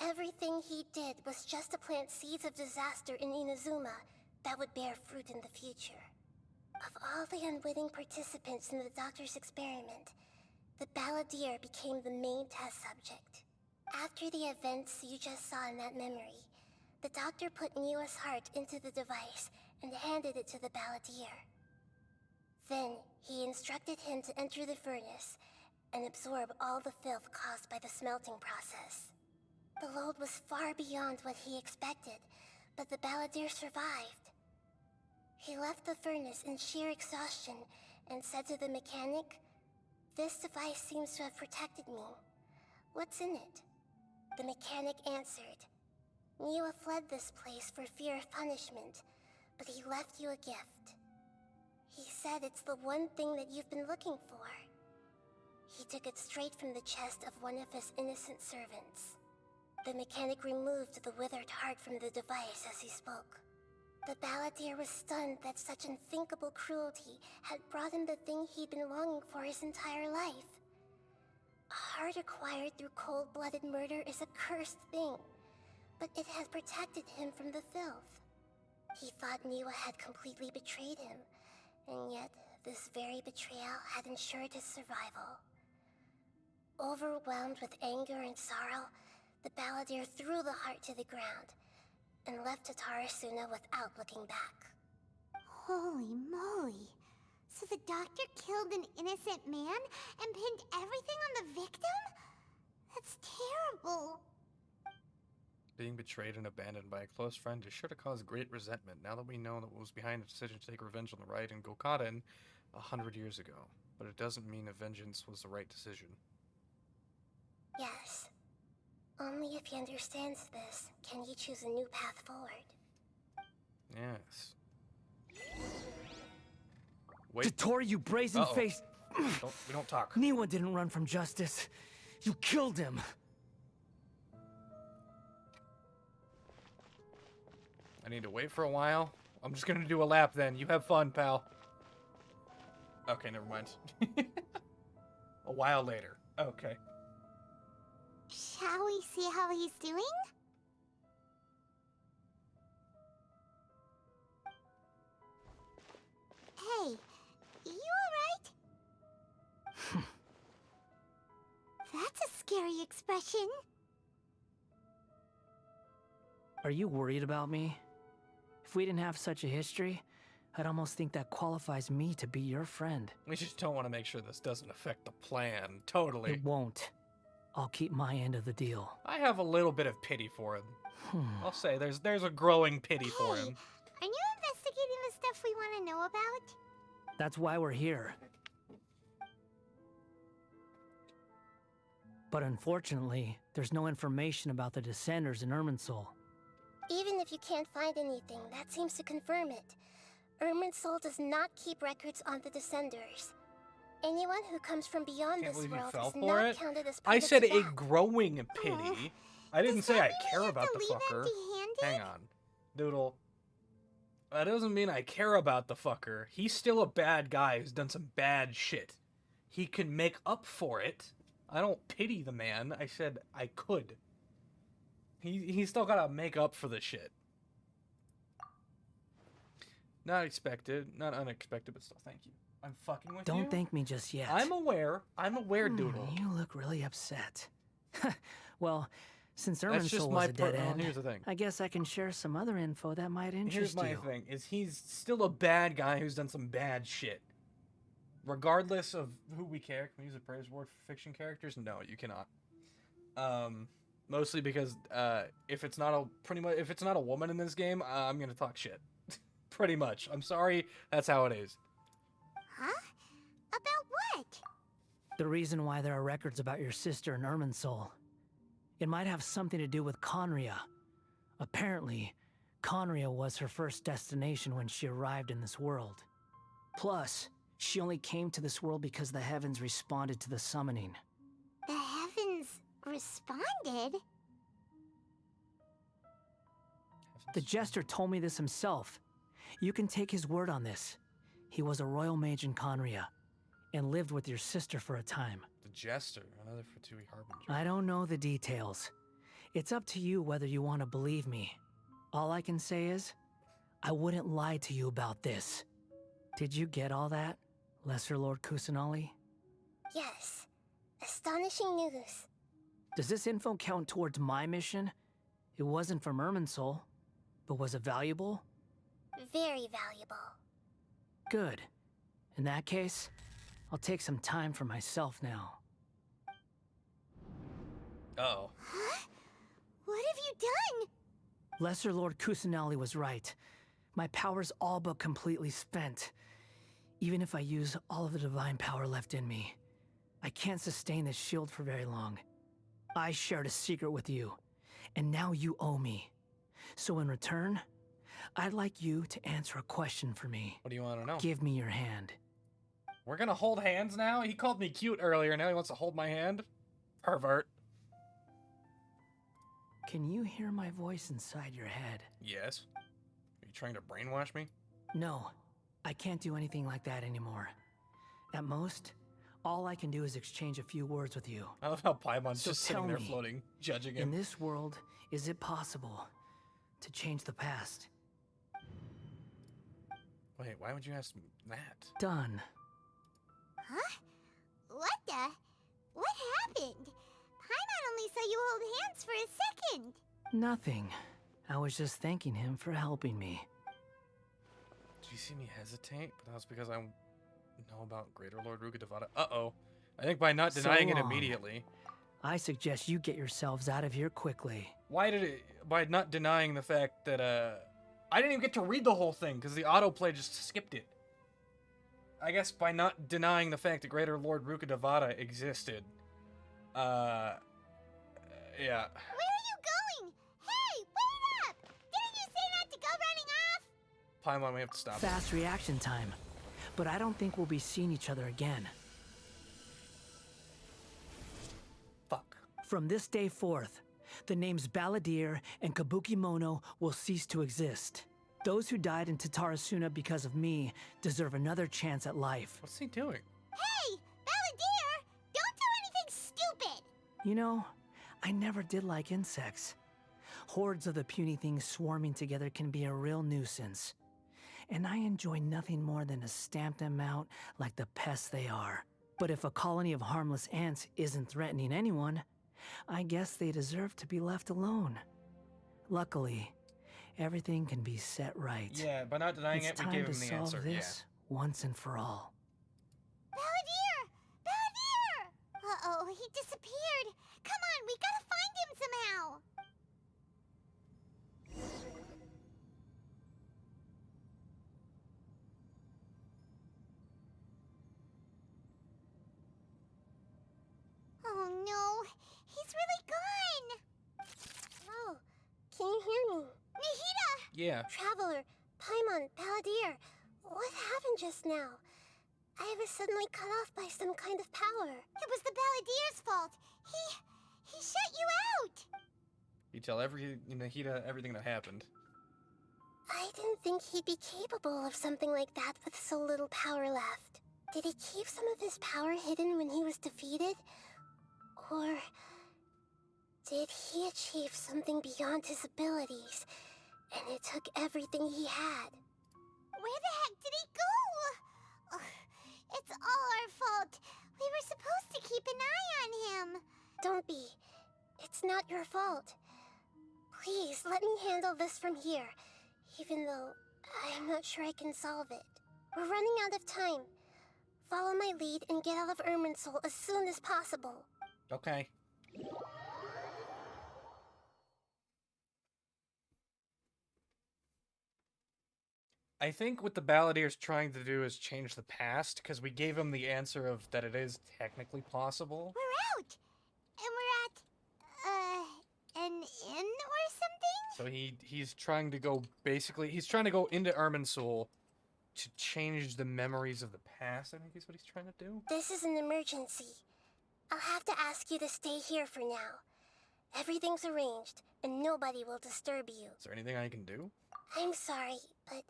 Everything he did was just to plant seeds of disaster in Inazuma that would bear fruit in the future. Of all the unwitting participants in the doctor's experiment, the balladeer became the main test subject. After the events you just saw in that memory, the doctor put Niwa's heart into the device and handed it to the balladeer. Then, he instructed him to enter the furnace and absorb all the filth caused by the smelting process. The load was far beyond what he expected, but the balladeer survived. He left the furnace in sheer exhaustion and said to the mechanic, "This device seems to have protected me. What's in it?" The mechanic answered, "Niwa fled this place for fear of punishment, but he left you a gift. He said it's the one thing that you've been looking for." He took it straight from the chest of one of his innocent servants. The mechanic removed the withered heart from the device as he spoke. The balladeer was stunned that such unthinkable cruelty had brought him the thing he'd been longing for his entire life. A heart acquired through cold-blooded murder is a cursed thing, but it had protected him from the filth. He thought Niwa had completely betrayed him, and yet this very betrayal had ensured his survival. Overwhelmed with anger and sorrow, the balladeer threw the heart to the ground and left Tatarasuna without looking back. Holy moly. So the doctor killed an innocent man and pinned everything on the victim? That's terrible. Being betrayed and abandoned by a close friend is sure to cause great resentment now that we know that what was behind the decision to take revenge on the riot in Gokaden 100 years ago. But it doesn't mean a vengeance was the right decision. Yes. Only if he understands this can he choose a new path forward. Yes. Wait. Dottori, you brazen-faced... We don't talk. Niwa didn't run from justice. You killed him. I need to wait for a while. I'm just gonna do a lap then. You have fun, pal. Okay, never mind. A while later. Okay. Shall we see how he's doing? Hey, you alright? That's a scary expression. Are you worried about me? If we didn't have such a history, I'd almost think that qualifies me to be your friend. We just don't want to make sure this doesn't affect the plan. Totally. It won't. I'll keep my end of the deal. I have a little bit of pity for him. I'll say there's a growing pity for him. Are you investigating the stuff we want to know about? That's why we're here. But unfortunately, there's no information about the Descenders in Irminsul. Even if you can't find anything, that seems to confirm it. Irminsul does not keep records on the Descenders. Anyone who comes from beyond this world is not counted as part I of said the a back. growing pity. I didn't say I care about the fucker. Hang on. Doodle. That doesn't mean I care about the fucker. He's still a bad guy who's done some bad shit. He can make up for it. I don't pity the man. I said I could. He's still gotta make up for the shit. Not expected. Not unexpected, but still thank you. I'm fucking with you. Don't thank me just yet. I'm aware. I'm aware, Doodle. You look really upset. Well, since That's just Irminsul my was a dead end, here's the thing. I guess I can share some other info that might interest Here's you. my thing, is he's still a bad guy who's done some bad shit. Regardless of who we care. Can we use a praise word for fiction characters? No, you cannot. Mostly because if it's not a woman in this game, I'm gonna talk shit. Pretty much. I'm sorry, that's how it is. Huh? About what? The reason why there are records about your sister in Irminsul. It might have something to do with Conria. Apparently, Conria was her first destination when she arrived in this world. Plus, she only came to this world because the heavens responded to the summoning. The heavens responded? The Jester told me this himself. You can take his word on this. He was a royal mage in Conria, and lived with your sister for a time. The Jester, another Fatui Harbinger. I don't know the details. It's up to you whether you want to believe me. All I can say is, I wouldn't lie to you about this. Did you get all that, Lesser Lord Kusanali? Yes. Astonishing news. Does this info count towards my mission? It wasn't from Irminsul, but was it valuable? Very valuable. Good. In that case, I'll take some time for myself now. Uh-oh. Huh? What have you done? Lesser Lord Kusanali was right. My power's all but completely spent. Even if I use all of the divine power left in me, I can't sustain this shield for very long. I shared a secret with you, and now you owe me. So in return, I'd like you to answer a question for me. What do you want to know? Give me your hand. We're gonna hold hands now? He called me cute earlier, now he wants to hold my hand? Pervert. Can you hear my voice inside your head? Yes. Are you trying to brainwash me? No, I can't do anything like that anymore. At most, all I can do is exchange a few words with you. I love how Paimon's So just sitting there tell me, floating, judging him. In this world, is it possible to change the past? Wait, why would you ask that? Done. Huh? What the? What happened? Paimon only saw you hold hands for a second. Nothing. I was just thanking him for helping me. Did you see me hesitate? But that was because I know about Greater Lord Ruka Devada. Uh-oh. I think by not denying it immediately. I suggest you get yourselves out of here quickly. Why did it... By not denying the fact that, I didn't even get to read the whole thing, because the autoplay just skipped it. I guess by not denying the fact that Greater Lord Ruka Devada existed. Yeah. Where are you going? Hey, wait up! Didn't you say not to go running off? Paimon, we have to stop. Fast reaction time. But I don't think we'll be seeing each other again. Fuck. From this day forth, the names Balladeer and Kabukimono will cease to exist. Those who died in Tatarasuna because of me deserve another chance at life. What's he doing? Hey, Balladeer! Don't do anything stupid! You know, I never did like insects. Hordes of the puny things swarming together can be a real nuisance. And I enjoy nothing more than to stamp them out like the pests they are. But if a colony of harmless ants isn't threatening anyone, I guess they deserve to be left alone. Luckily, everything can be set right. Yeah, by not denying It's it, we time gave to him the solve answer. this once and for all. Balladeer! Balladeer! Uh-oh, he disappeared. Come on, we gotta find him somehow. Oh no, he's really gone. Oh, can you hear me? Nahida! Yeah. Traveler, Paimon, Balladeer, what happened just now? I was suddenly cut off by some kind of power. It was the Balladeer's fault. He shut you out. You tell Nahida everything that happened. I didn't think he'd be capable of something like that with so little power left. Did he keep some of his power hidden when he was defeated? Or did he achieve something beyond his abilities, and it took everything he had? Where the heck did he go? Ugh, it's all our fault. We were supposed to keep an eye on him. Don't be. It's not your fault. Please, let me handle this from here, even though I'm not sure I can solve it. We're running out of time. Follow my lead and get out of Irminsul as soon as possible. Okay. I think what the Balladeer's trying to do is change the past, because we gave him the answer of that it is technically possible. We're out! And we're at, an inn or something? So he's trying to go, basically, he's trying to go into Irminsul to change the memories of the past, I think is what he's trying to do. This is an emergency. I'll have to ask you to stay here for now. Everything's arranged, and nobody will disturb you. Is there anything I can do? I'm sorry, but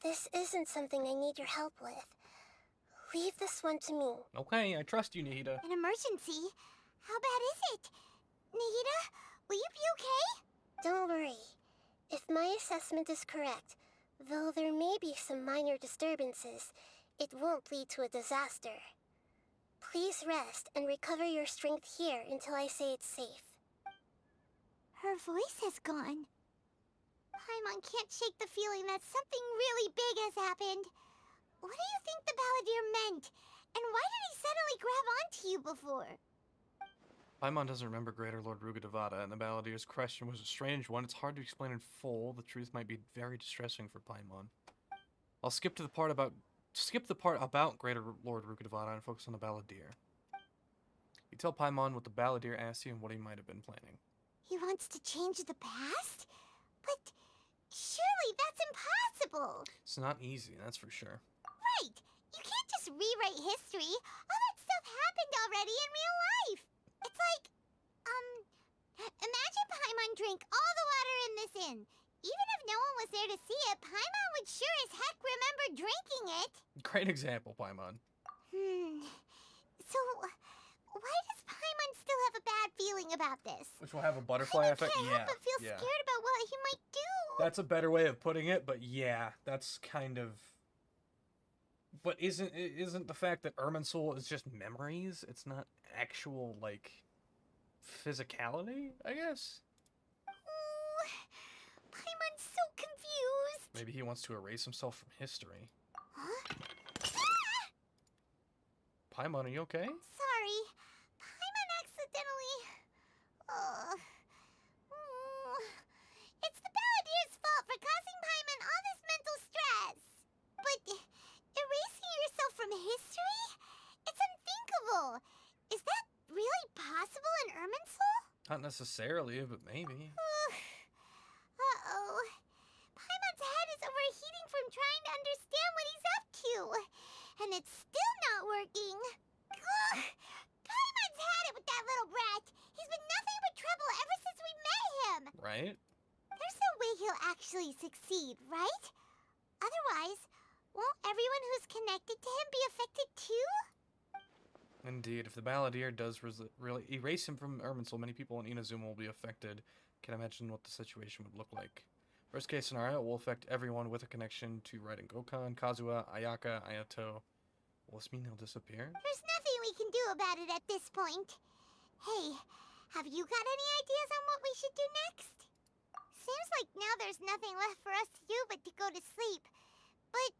this isn't something I need your help with. Leave this one to me. Okay, I trust you, Nihida. An emergency? How bad is it? Nihida, will you be okay? Don't worry. If my assessment is correct, though there may be some minor disturbances, it won't lead to a disaster. Please rest and recover your strength here until I say it's safe. Her voice has gone. Paimon can't shake the feeling that something really big has happened. What do you think the Balladeer meant? And why did he suddenly grab onto you before? Paimon doesn't remember Greater Lord Rukkhadevata, and the Balladeer's question was a strange one. It's hard to explain in full. The truth might be very distressing for Paimon. I'll skip the part about Greater Lord Rukkhadevata and focus on the Balladeer. You tell Paimon what the Balladeer asked you and what he might have been planning. He wants to change the past? But surely that's impossible! It's not easy, that's for sure. Right! You can't just rewrite history. All that stuff happened already in real life. It's like, imagine Paimon drank all the water in this inn. Even if no one was there to see it, Paimon would sure as heck remember drinking it. Great example, Paimon. So, why does Paimon still have a bad feeling about this? Which will have a butterfly effect? Can't Yeah. help but feel scared about what he might do. That's a better way of putting it, but yeah, that's kind of... But isn't the fact that Irminsul is just memories? It's not actual, like, physicality, I guess? Ooh, Paimon's so confused. Maybe he wants to erase himself from history. Huh? Paimon, are you okay? Sorry. Paimon accidentally... It's the Balladeer's fault for causing Paimon all this mental stress. But erasing yourself from history? It's unthinkable. Is that really possible in Irminsul? Not necessarily, but maybe. Uh-oh. Paimon's head is overheating from trying to understand what he's up to. And it's still not working. Ugh. Paimon's had it with that little brat. He's been nothing but trouble ever since we met him. Right? There's no way he'll actually succeed, right? Otherwise, won't everyone who's connected to him be affected too? Indeed, if the Balladeer does really erase him from Irminsul, many people in Inazuma will be affected. Can't imagine what the situation would look like. Worst case scenario, it will affect everyone with a connection to Raiden Gokan, Kazuha, Ayaka, Ayato. Will this mean he'll disappear? There's nothing we can do about it at this point. Hey, have you got any ideas on what we should do next? Seems like now there's nothing left for us to do but to go to sleep. But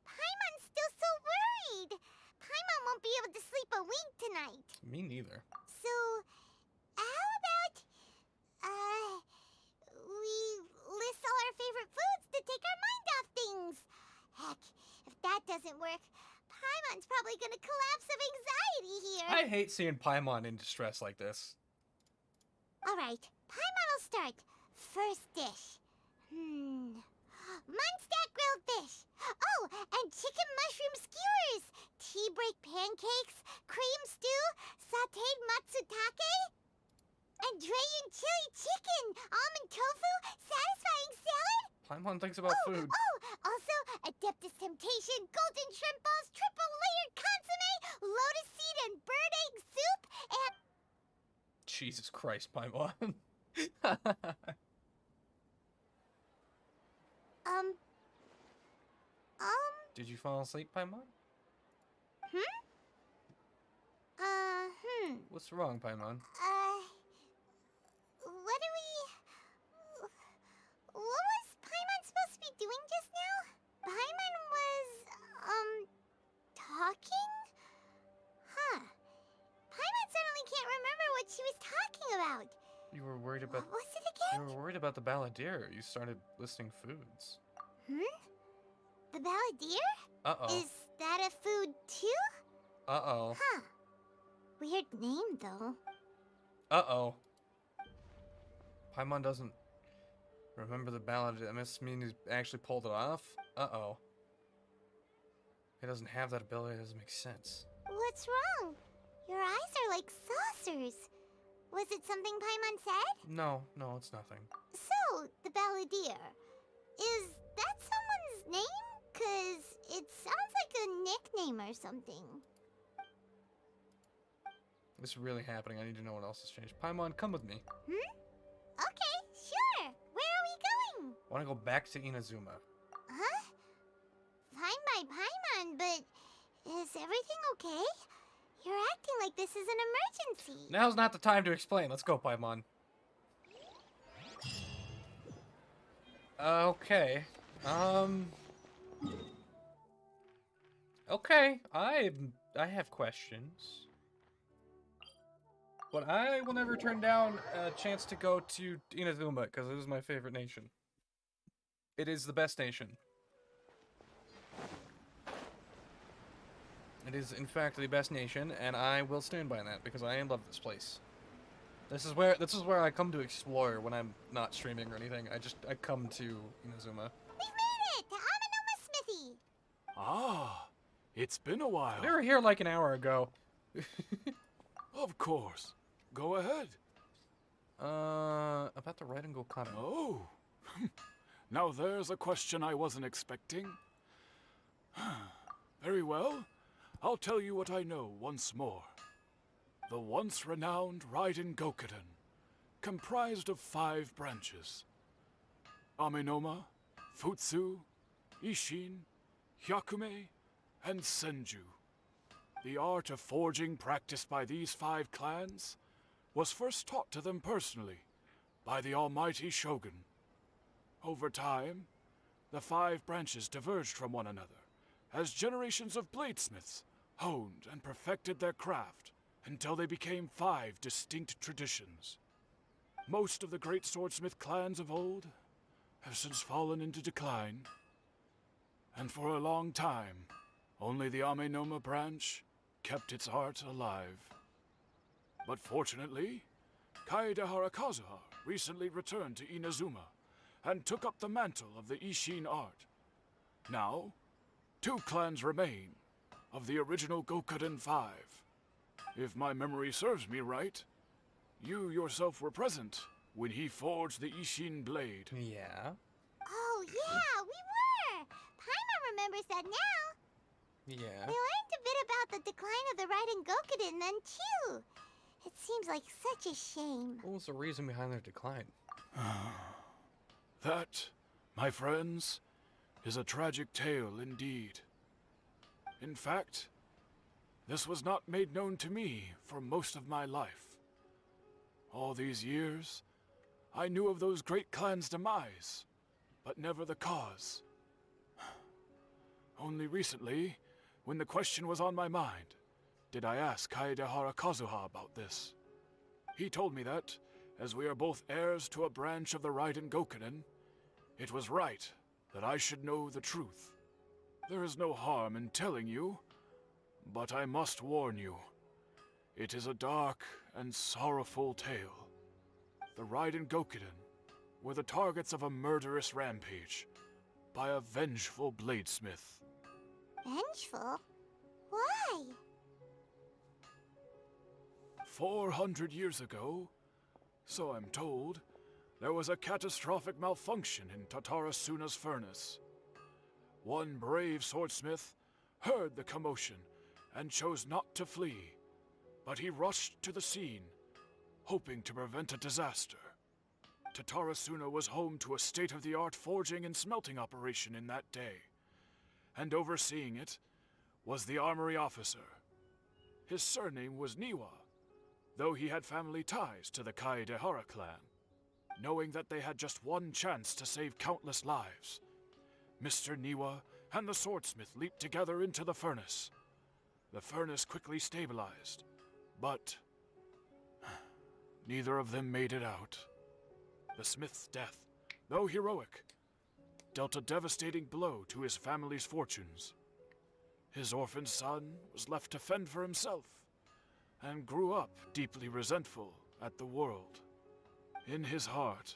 Paimon's still so worried. Paimon won't be able to sleep a wink tonight. Me neither. So, how about, we list all our favorite foods to take our mind off things? Heck, if that doesn't work, Paimon's probably gonna collapse of anxiety here. I hate seeing Paimon in distress like this. Alright, Paimon will start. First dish. Munstack grilled fish. Oh, and chicken mushroom skewers. Tea break pancakes. Cream stew. Sauteed matsutake. And Dragon chili chicken. Almond tofu. Satisfying salad. Paimon thinks about food. Also, Adeptus Temptation, golden shrimp balls, triple layered consomme, lotus seed and bird egg soup, and... Jesus Christ, Paimon. Did you fall asleep, Paimon? What's wrong, Paimon? What was Paimon supposed to be doing just now? Paimon was, talking? Huh. Paimon suddenly can't remember what she was talking about. You were worried about... What was it again? You were worried about the Balladeer. You started listing foods. The Balladeer? Uh-oh. Is that a food too? Uh-oh. Huh. Weird name, though. Uh-oh. Paimon doesn't remember the ballad. That must mean he's actually pulled it off? Uh-oh. He doesn't have that ability. It doesn't make sense. What's wrong? Your eyes are like saucers. Was it something Paimon said? No, it's nothing. So, the balladeer. Is that someone's name? 'Cause it sounds like a nickname or something. This is really happening. I need to know what else has changed. Paimon, come with me. Okay, sure. Where are we going? I want to go back to Inazuma. Huh? Fine by Paimon, but is everything okay? You're acting like this is an emergency. Now's not the time to explain. Let's go, Paimon. Okay. Okay. I have questions. But I will never turn down a chance to go to Inazuma, because it is my favorite nation. It is the best nation. It is, in fact, the best nation, and I will stand by that, because I love this place. This is where I come to explore when I'm not streaming or anything. I come to Inazuma. We've made it! To Amanoma Smithy! Ah, it's been a while. They were here like an hour ago. Of course. Go ahead. About the Ride and Go Kata. Oh. Now there's a question I wasn't expecting. Very well. I'll tell you what I know once more. The once renowned Raiden Gokuden, comprised of 5 branches. Amenoma, Futsu, Ishin, Hyakume, and Senju. The art of forging practiced by these 5 clans was first taught to them personally by the almighty Shogun. Over time, the 5 branches diverged from one another as generations of bladesmiths honed and perfected their craft until they became 5 distinct traditions. Most of the great swordsmith clans of old have since fallen into decline, and for a long time, only the Amenoma branch kept its art alive. But fortunately, Kaedehara Kazuha recently returned to Inazuma and took up the mantle of the Ishin art. Now, 2 clans remain of the original Gokuden 5. If my memory serves me right, you yourself were present when he forged the Ishin blade. Yeah. Oh, yeah, we were! Paimon remembers that now. Yeah. We learned a bit about the decline of the Raiden Gokuden then, too. It seems like such a shame. What was the reason behind their decline? That, my friends, is a tragic tale indeed. In fact, this was not made known to me for most of my life. All these years, I knew of those great clans' demise, but never the cause. Only recently, when the question was on my mind, did I ask Kaedehara Kazuha about this. He told me that, as we are both heirs to a branch of the Raiden Gokuden, it was right that I should know the truth. There is no harm in telling you, but I must warn you. It is a dark and sorrowful tale. The Raiden Gokuden were the targets of a murderous rampage by a vengeful bladesmith. Vengeful? Why? 400 years ago, so I'm told, there was a catastrophic malfunction in Tatarasuna's furnace. One brave swordsmith heard the commotion and chose not to flee, but he rushed to the scene, hoping to prevent a disaster. Tatarasuna was home to a state-of-the-art forging and smelting operation in that day, and overseeing it was the armory officer. His surname was Niwa, though he had family ties to the Kaedehara clan. Knowing that they had just one chance to save countless lives, Mr. Niwa and the swordsmith leaped together into the furnace. The furnace quickly stabilized, but neither of them made it out. The smith's death, though heroic, dealt a devastating blow to his family's fortunes. His orphaned son was left to fend for himself, and grew up deeply resentful at the world. In his heart,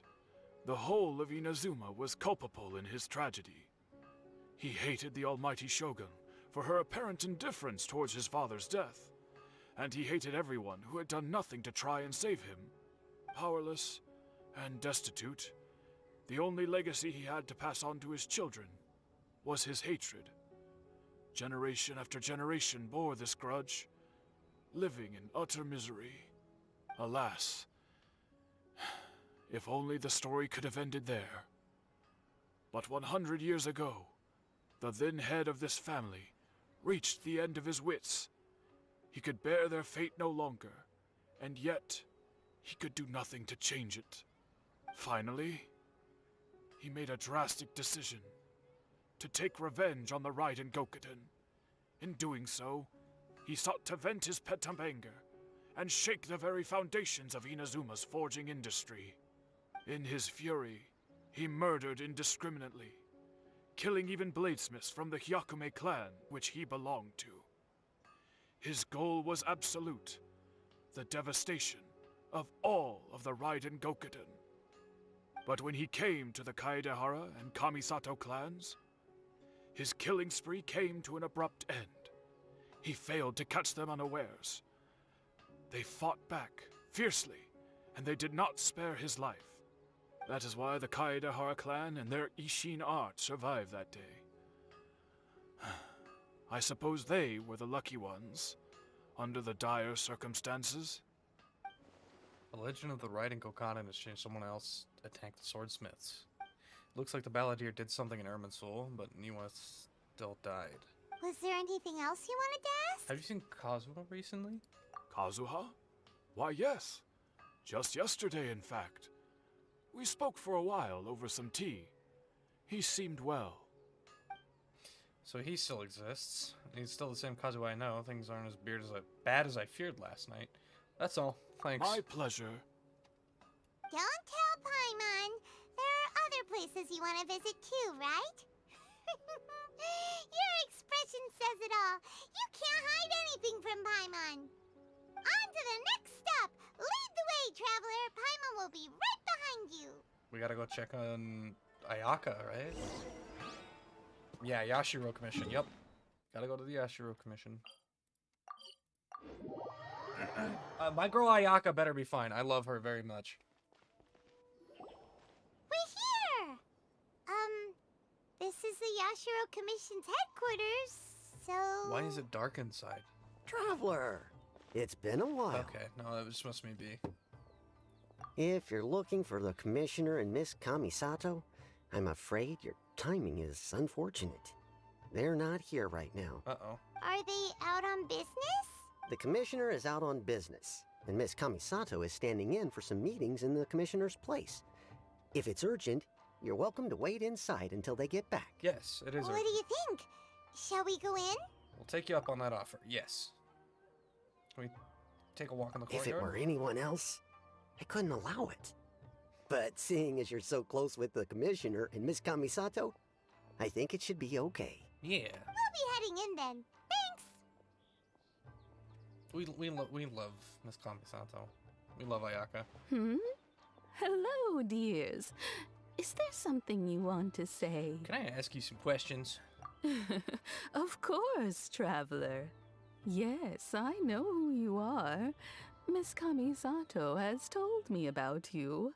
the whole of Inazuma was culpable in his tragedy. He hated the almighty Shogun for her apparent indifference towards his father's death, and he hated everyone who had done nothing to try and save him. Powerless and destitute, the only legacy he had to pass on to his children was his hatred. Generation after generation bore this grudge, living in utter misery. Alas, if only the story could have ended there. But 100 years ago, the then head of this family reached the end of his wits. He could bear their fate no longer, and yet he could do nothing to change it. Finally, he made a drastic decision to take revenge on the Raiden Gokuden. In doing so, he sought to vent his pent up anger and shake the very foundations of Inazuma's forging industry. In his fury, he murdered indiscriminately, killing even bladesmiths from the Hyakume clan which he belonged to. His goal was absolute, the devastation of all of the Raiden Gokuden. But when he came to the Kaedehara and Kamisato clans, his killing spree came to an abrupt end. He failed to catch them unawares. They fought back fiercely, and they did not spare his life. That is why the Kaedehara clan and their Ishin art survived that day. I suppose they were the lucky ones, under the dire circumstances. The legend of the Raiden Gokuden has changed. Someone else attacked the swordsmiths. Looks like the Balladeer did something in Irminsul, but Niwa still died. Was there anything else you wanted to ask? Have you seen Kazuha recently? Kazuha? Why, yes. Just yesterday, in fact. We spoke for a while over some tea. He seemed well. So he still exists. He's still the same Kazuha I know. Things aren't as bad as I feared last night. That's all. Thanks. My pleasure. Don't tell Paimon. There are other places you want to visit too, right? Your expression says it all. You can't hide anything from Paimon. On to the next stop. Lead the way, traveler. Paimon will be right behind you. We gotta go check on Ayaka, right? Yeah, Yashiro Commission. Yep. Gotta go to the Yashiro Commission. My girl Ayaka better be fine. I love her very much. We're here! This is the Yashiro Commission's headquarters, so... Why is it dark inside? Traveler! It's been a while. Okay, no, that just must be. If you're looking for the Commissioner and Miss Kamisato, I'm afraid your timing is unfortunate. They're not here right now. Uh-oh. Are they out on business? The Commissioner is out on business, and Miss Kamisato is standing in for some meetings in the Commissioner's place. If it's urgent, you're welcome to wait inside until they get back. Yes, it is What urgent. do you think? Shall we go in? We'll take you up on that offer. Yes. Can we take a walk in the courtyard? If it were anyone else, I couldn't allow it. But seeing as you're so close with the Commissioner and Miss Kamisato, I think it should be okay. Yeah. We'll be heading in then. Thanks! We love Miss Kamisato. We love Ayaka. Hello, dears. Is there something you want to say? Can I ask you some questions? Of course, traveler. Yes, I know who you are. Miss Kamisato has told me about you.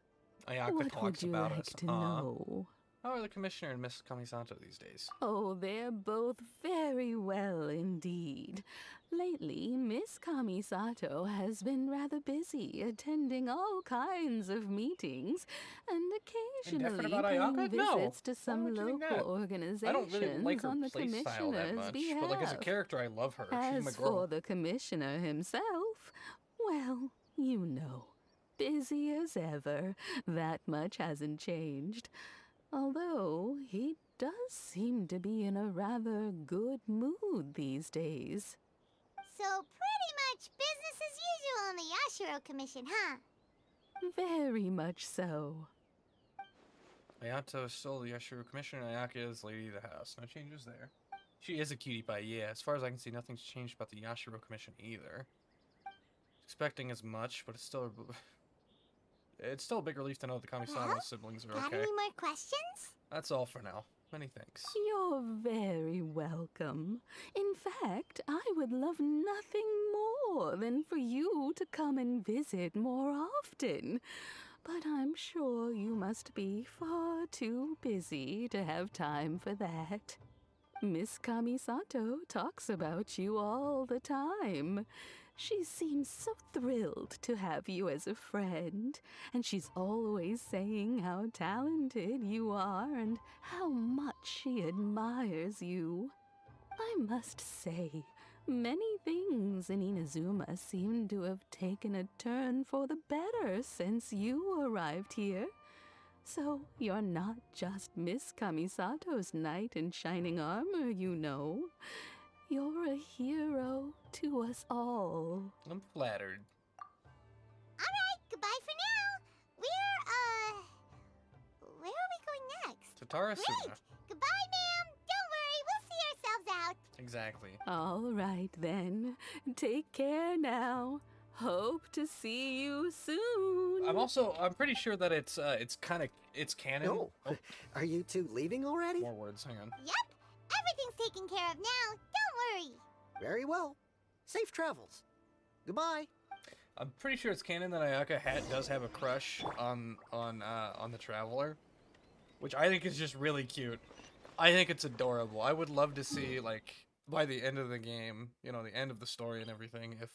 Ayaka what talks would you about like us. to know? How are the Commissioner and Miss Kamisato these days? Oh, they're both very well indeed. Lately, Miss Kamisato has been rather busy attending all kinds of meetings and occasionally Indifferent about paying Ayaka? No. visits to some Why would you think that? local organizations I don't really like her on the play style that Commissioner's much, behalf. but like as a character, I love her. She's my As girl. for the Commissioner himself, well, you know, busy as ever. That much hasn't changed. Although, he does seem to be in a rather good mood these days. So pretty much business as usual on the Yashiro Commission, huh? Very much so. Ayato is still the Yashiro Commissioner, and Ayaka is Lady of the House. No changes there. She is a cutie pie, yeah. As far as I can see, nothing's changed about the Yashiro Commission either. Expecting as much, but it's still... It's still a big relief to know the Kamisama Well, siblings are got okay. any more questions? That's all for now. Many thanks. You're very welcome. In fact, I would love nothing more than for you to come and visit more often. But I'm sure you must be far too busy to have time for that. Miss Kamisato talks about you all the time. She seems so thrilled to have you as a friend, and she's always saying how talented you are and how much she admires you. I must say, many things in Inazuma seem to have taken a turn for the better since you arrived here. So you're not just Miss Kamisato's knight in shining armor, you know. You're a hero to us all. I'm flattered. Alright, goodbye for now. Where are we going next? To Tarasuna. Great! Goodbye, ma'am! Don't worry, we'll see ourselves out. Exactly. All right then. Take care now. Hope to see you soon. I'm pretty sure that it's canon. Oh, are you two leaving already? More words, hang on. Yep, everything's taken care of now. Don't worry. Very well. Safe travels. Goodbye. I'm pretty sure it's canon that Ayaka does have a crush on the Traveler, which I think is just really cute. I think it's adorable. I would love to see, like, by the end of the game, you know, the end of the story and everything, if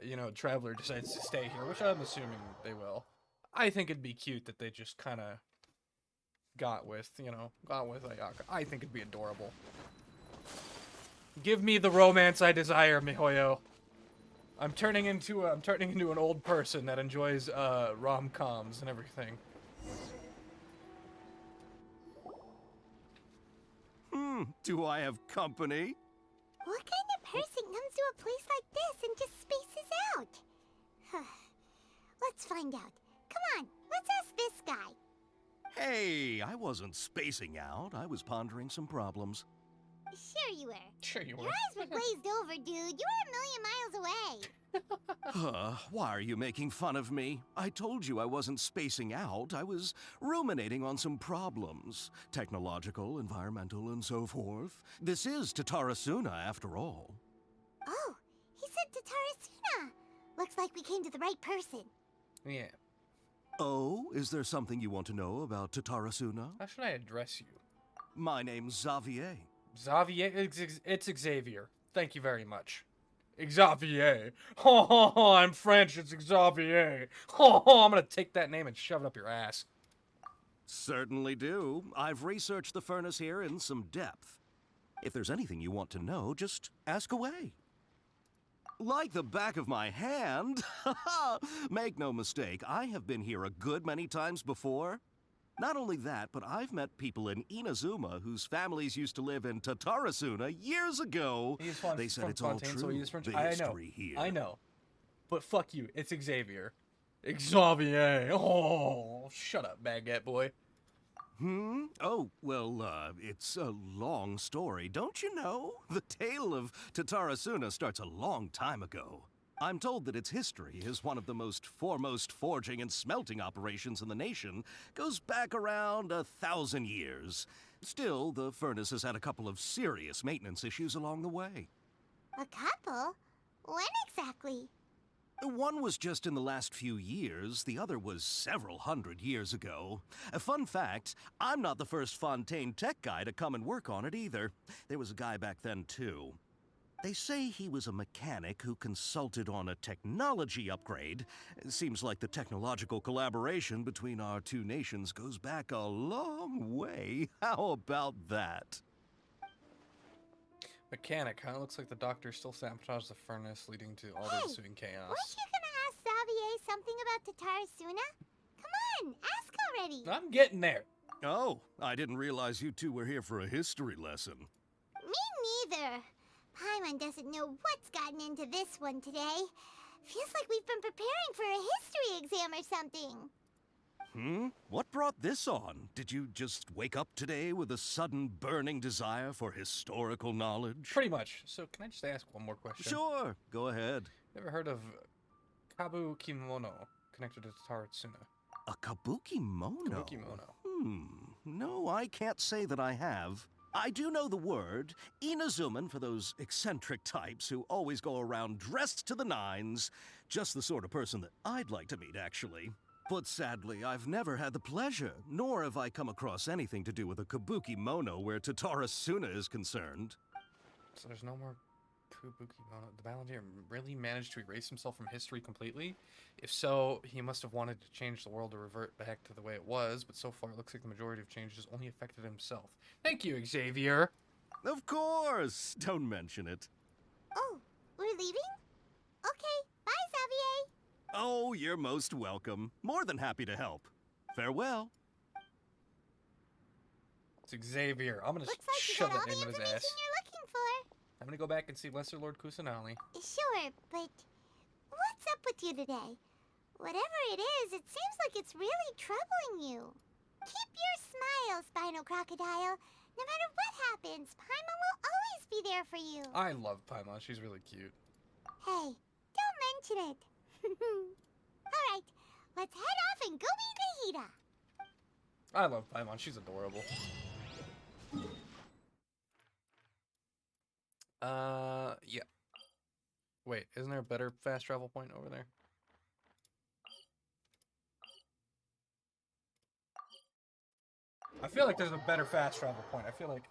you know, Traveler decides to stay here, which I'm assuming they will. I think it'd be cute that they just kind of got with Ayaka. I think it'd be adorable. Give me the romance I desire, MiHoYo. I'm turning into an old person that enjoys rom-coms and everything. Do I have company? What kind of person comes to a place like this and just spaces out? Let's find out. Come on, let's ask this guy. Hey, I wasn't spacing out. I was pondering some problems. Sure you were. Sure you were. Your eyes were glazed over, dude. You were a million miles away. Why are you making fun of me? I told you I wasn't spacing out. I was ruminating on some problems. Technological, environmental, and so forth. This is Tatarasuna, after all. Oh, he said Tatarasuna. Looks like we came to the right person. Yeah. Oh, is there something you want to know about Tatarasuna? How should I address you? My name's Xavier. Xavier? It's Xavier. Thank you very much. Xavier. Ho ho ho, I'm French, it's Xavier. Ho ho, I'm gonna take that name and shove it up your ass. Certainly do. I've researched the furnace here in some depth. If there's anything you want to know, just ask away. Like the back of my hand. Make no mistake, I have been here a good many times before. Not only that, but I've met people in Inazuma whose families used to live in Tatarasuna years ago. They said it's all Fontaine, true. so he is French. The I know. history here. I know. But fuck you, it's Xavier. Xavier. Oh, shut up, baguette boy. Oh, well, it's a long story, don't you know? The tale of Tatarasuna starts a long time ago. I'm told that its history is one of the most foremost forging and smelting operations in the nation, goes back around 1,000 years. Still, the furnace has had a couple of serious maintenance issues along the way. A couple? When exactly? One was just in the last few years, the other was several hundred years ago. A fun fact, I'm not the first Fontaine tech guy to come and work on it either. There was a guy back then too. They say he was a mechanic who consulted on a technology upgrade. It seems like the technological collaboration between our two nations goes back a long way. How about that? Mechanic, huh? Looks like the doctor still sabotaged the furnace, leading to all the ensuing chaos. Weren't you gonna ask Xavier something about Tatarasuna? Come on, ask already. I'm getting there. Oh, I didn't realize you two were here for a history lesson. Me neither. Paimon doesn't know what's gotten into this one today. Feels like we've been preparing for a history exam or something. What brought this on? Did you just wake up today with a sudden burning desire for historical knowledge? Pretty much. So can I just ask one more question? Sure, go ahead. Ever heard of Kabu Kimono? connected to Taratsuna. A kabuki mono? Kabuki mono. No, I can't say that I have. I do know the word, Inazuman, for those eccentric types who always go around dressed to the nines. Just the sort of person that I'd like to meet, actually. But sadly, I've never had the pleasure, nor have I come across anything to do with a kabuki mono where Tatarasuna is concerned. So there's no more Kabuki mono. The Balandier really managed to erase himself from history completely? If so, he must have wanted to change the world to revert back to the way it was, but so far it looks like the majority of changes only affected himself. Thank you, Xavier! Of course! Don't mention it. Oh, we're leaving? Okay, bye, Xavier! Oh, you're most welcome. More than happy to help. Farewell. It's Xavier. I'm gonna Looks like shove you got that all the name in his information ass. you're looking for. I'm gonna go back and see Lesser Lord Kusanali. Sure, but what's up with you today? Whatever it is, it seems like it's really troubling you. Keep your smile, Spinal Crocodile. No matter what happens, Paimon will always be there for you. I love Paimon. She's really cute. Hey, don't mention it. Alright, let's head off and go meet Nahida. I love Paimon. She's adorable. Yeah. Wait, isn't there a better fast travel point over there? I feel like there's a better fast travel point. I feel like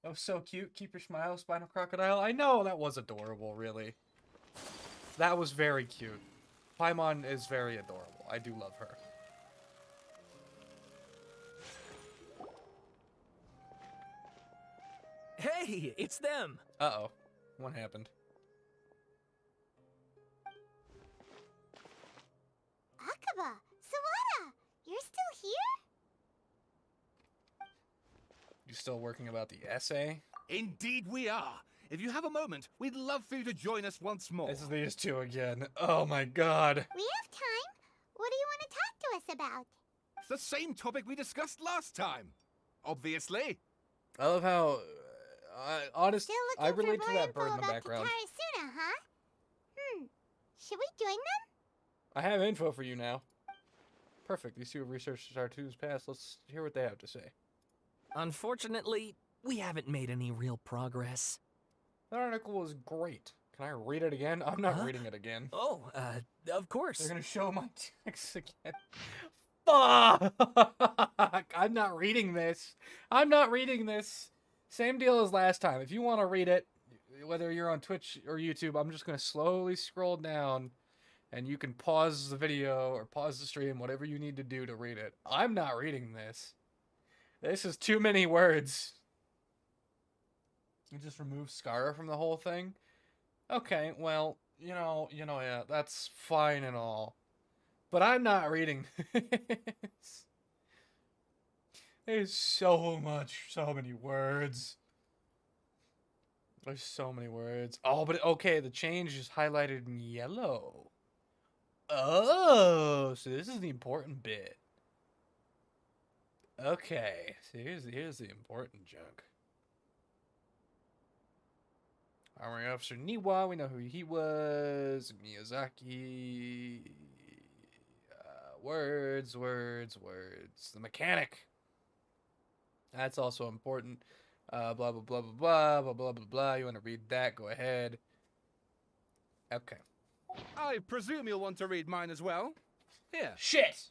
that was so cute. Keep your smile, Spinal Crocodile. I know, that was adorable, really. That was very cute. Paimon is very adorable. I do love her. Hey, it's them! Uh-oh. What happened? Akaba, Sawada, you're still here? You still working about the essay? Indeed we are. If you have a moment, we'd love for you to join us once more. It's these two again. Oh my god. We have time. What do you want to talk to us about? It's the same topic we discussed last time. Obviously. I love how, honestly, Still I looking relate for to more that info bird in the about background. Tatarasuna, huh? Should we join them? I have info for you now. Perfect. These two have researched Tartu's past. Let's hear what they have to say. Unfortunately, we haven't made any real progress. That article was great. Can I read it again? I'm not reading it again. Oh, of course. They're gonna show my text again. Fuck! I'm not reading this. I'm not reading this. Same deal as last time. If you want to read it, whether you're on Twitch or YouTube, I'm just gonna slowly scroll down, and you can pause the video or pause the stream, whatever you need to do to read it. I'm not reading this. This is too many words. You just remove Scara from the whole thing? Okay, well, yeah, that's fine and all. But I'm not reading this. There's so many words. There's so many words. Oh, but okay, the change is highlighted in yellow. Oh, so this is the important bit. Okay, so here's the important junk. Armory Officer Niwa, we know who he was. Miyazaki. Words. The mechanic. That's also important. Blah, blah, blah, blah, blah, blah, blah, blah, blah. You want to read that? Go ahead. Okay. I presume you'll want to read mine as well. Here. Shit!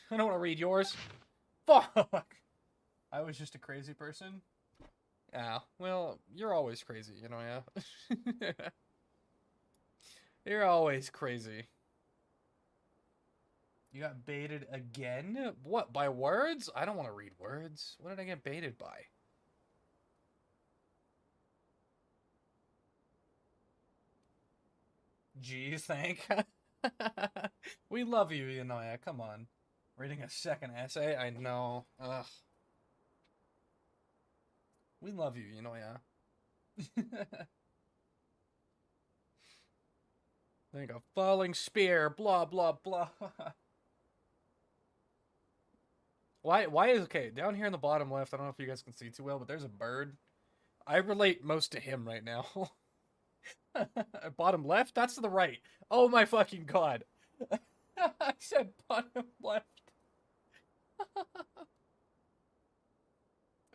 I don't want to read yours. Fuck! I was just a crazy person. Ah, well, you're always crazy, yeah? You're always crazy. You got baited again? What, by words? I don't want to read words. What did I get baited by? Geez, thank. We love you, Yanoya. Come on. Reading a second essay? I know. Ugh. We love you, Yanoya. Like a falling spear, blah, blah, blah. Why is, okay, down here in the bottom left, I don't know if you guys can see too well, but there's a bird. I relate most to him right now. Bottom left? That's to the right. Oh my fucking god. I said bottom left.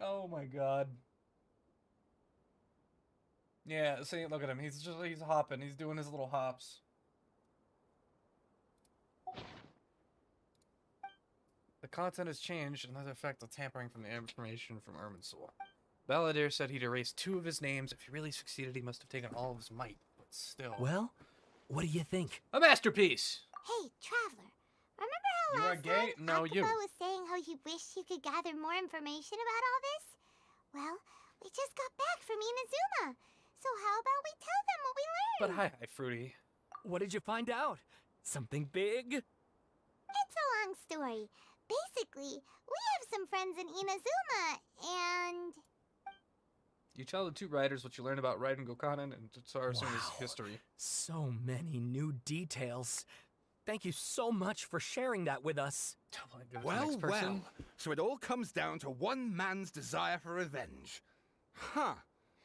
Oh my god. Yeah, see, look at him. He's hopping. He's doing his little hops. The content has changed, another effect of tampering from the information from Irminsul. Balladeer said he'd erased 2 of his names. If he really succeeded, he must have taken all of his might, but still. Well, what do you think? A masterpiece! Hey, Traveler. Remember how You are last gay? time No, you. Akaba was saying how he wished he could gather more information about all this? Well, we just got back from Inazuma. So how about we tell them what we learned? But hi, Fruity. What did you find out? Something big? It's a long story. Basically, we have some friends in Inazuma, and... You tell the 2 writers what you learned about Raiden Gokanen and Tatsuna's history. So many new details. Thank you so much for sharing that with us. Well, well. So it all comes down to one man's desire for revenge. Huh.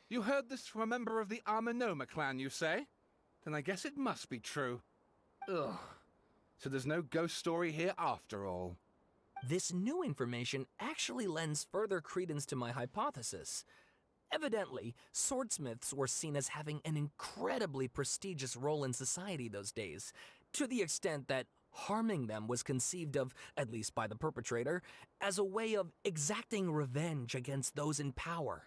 You heard this from a member of the Amanoma clan, you say? Then I guess it must be true. Ugh. So there's no ghost story here after all. This new information actually lends further credence to my hypothesis. Evidently, swordsmiths were seen as having an incredibly prestigious role in society those days, to the extent that harming them was conceived of, at least by the perpetrator, as a way of exacting revenge against those in power.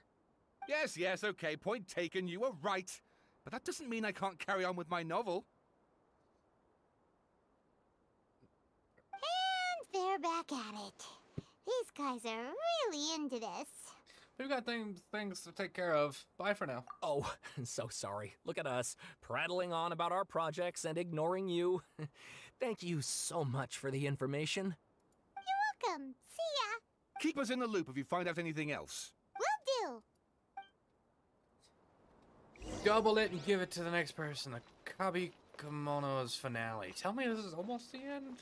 Yes, okay, point taken, you were right. But that doesn't mean I can't carry on with my novel. And they're back at it. These guys are really into this. We've got things to take care of. Bye for now. Oh, so sorry. Look at us, prattling on about our projects and ignoring you. Thank you so much for the information. You're welcome. See ya. Keep us in the loop if you find out anything else. Will do. Double it and give it to the next person. The Kabi Kimono's finale. Tell me this is almost the end?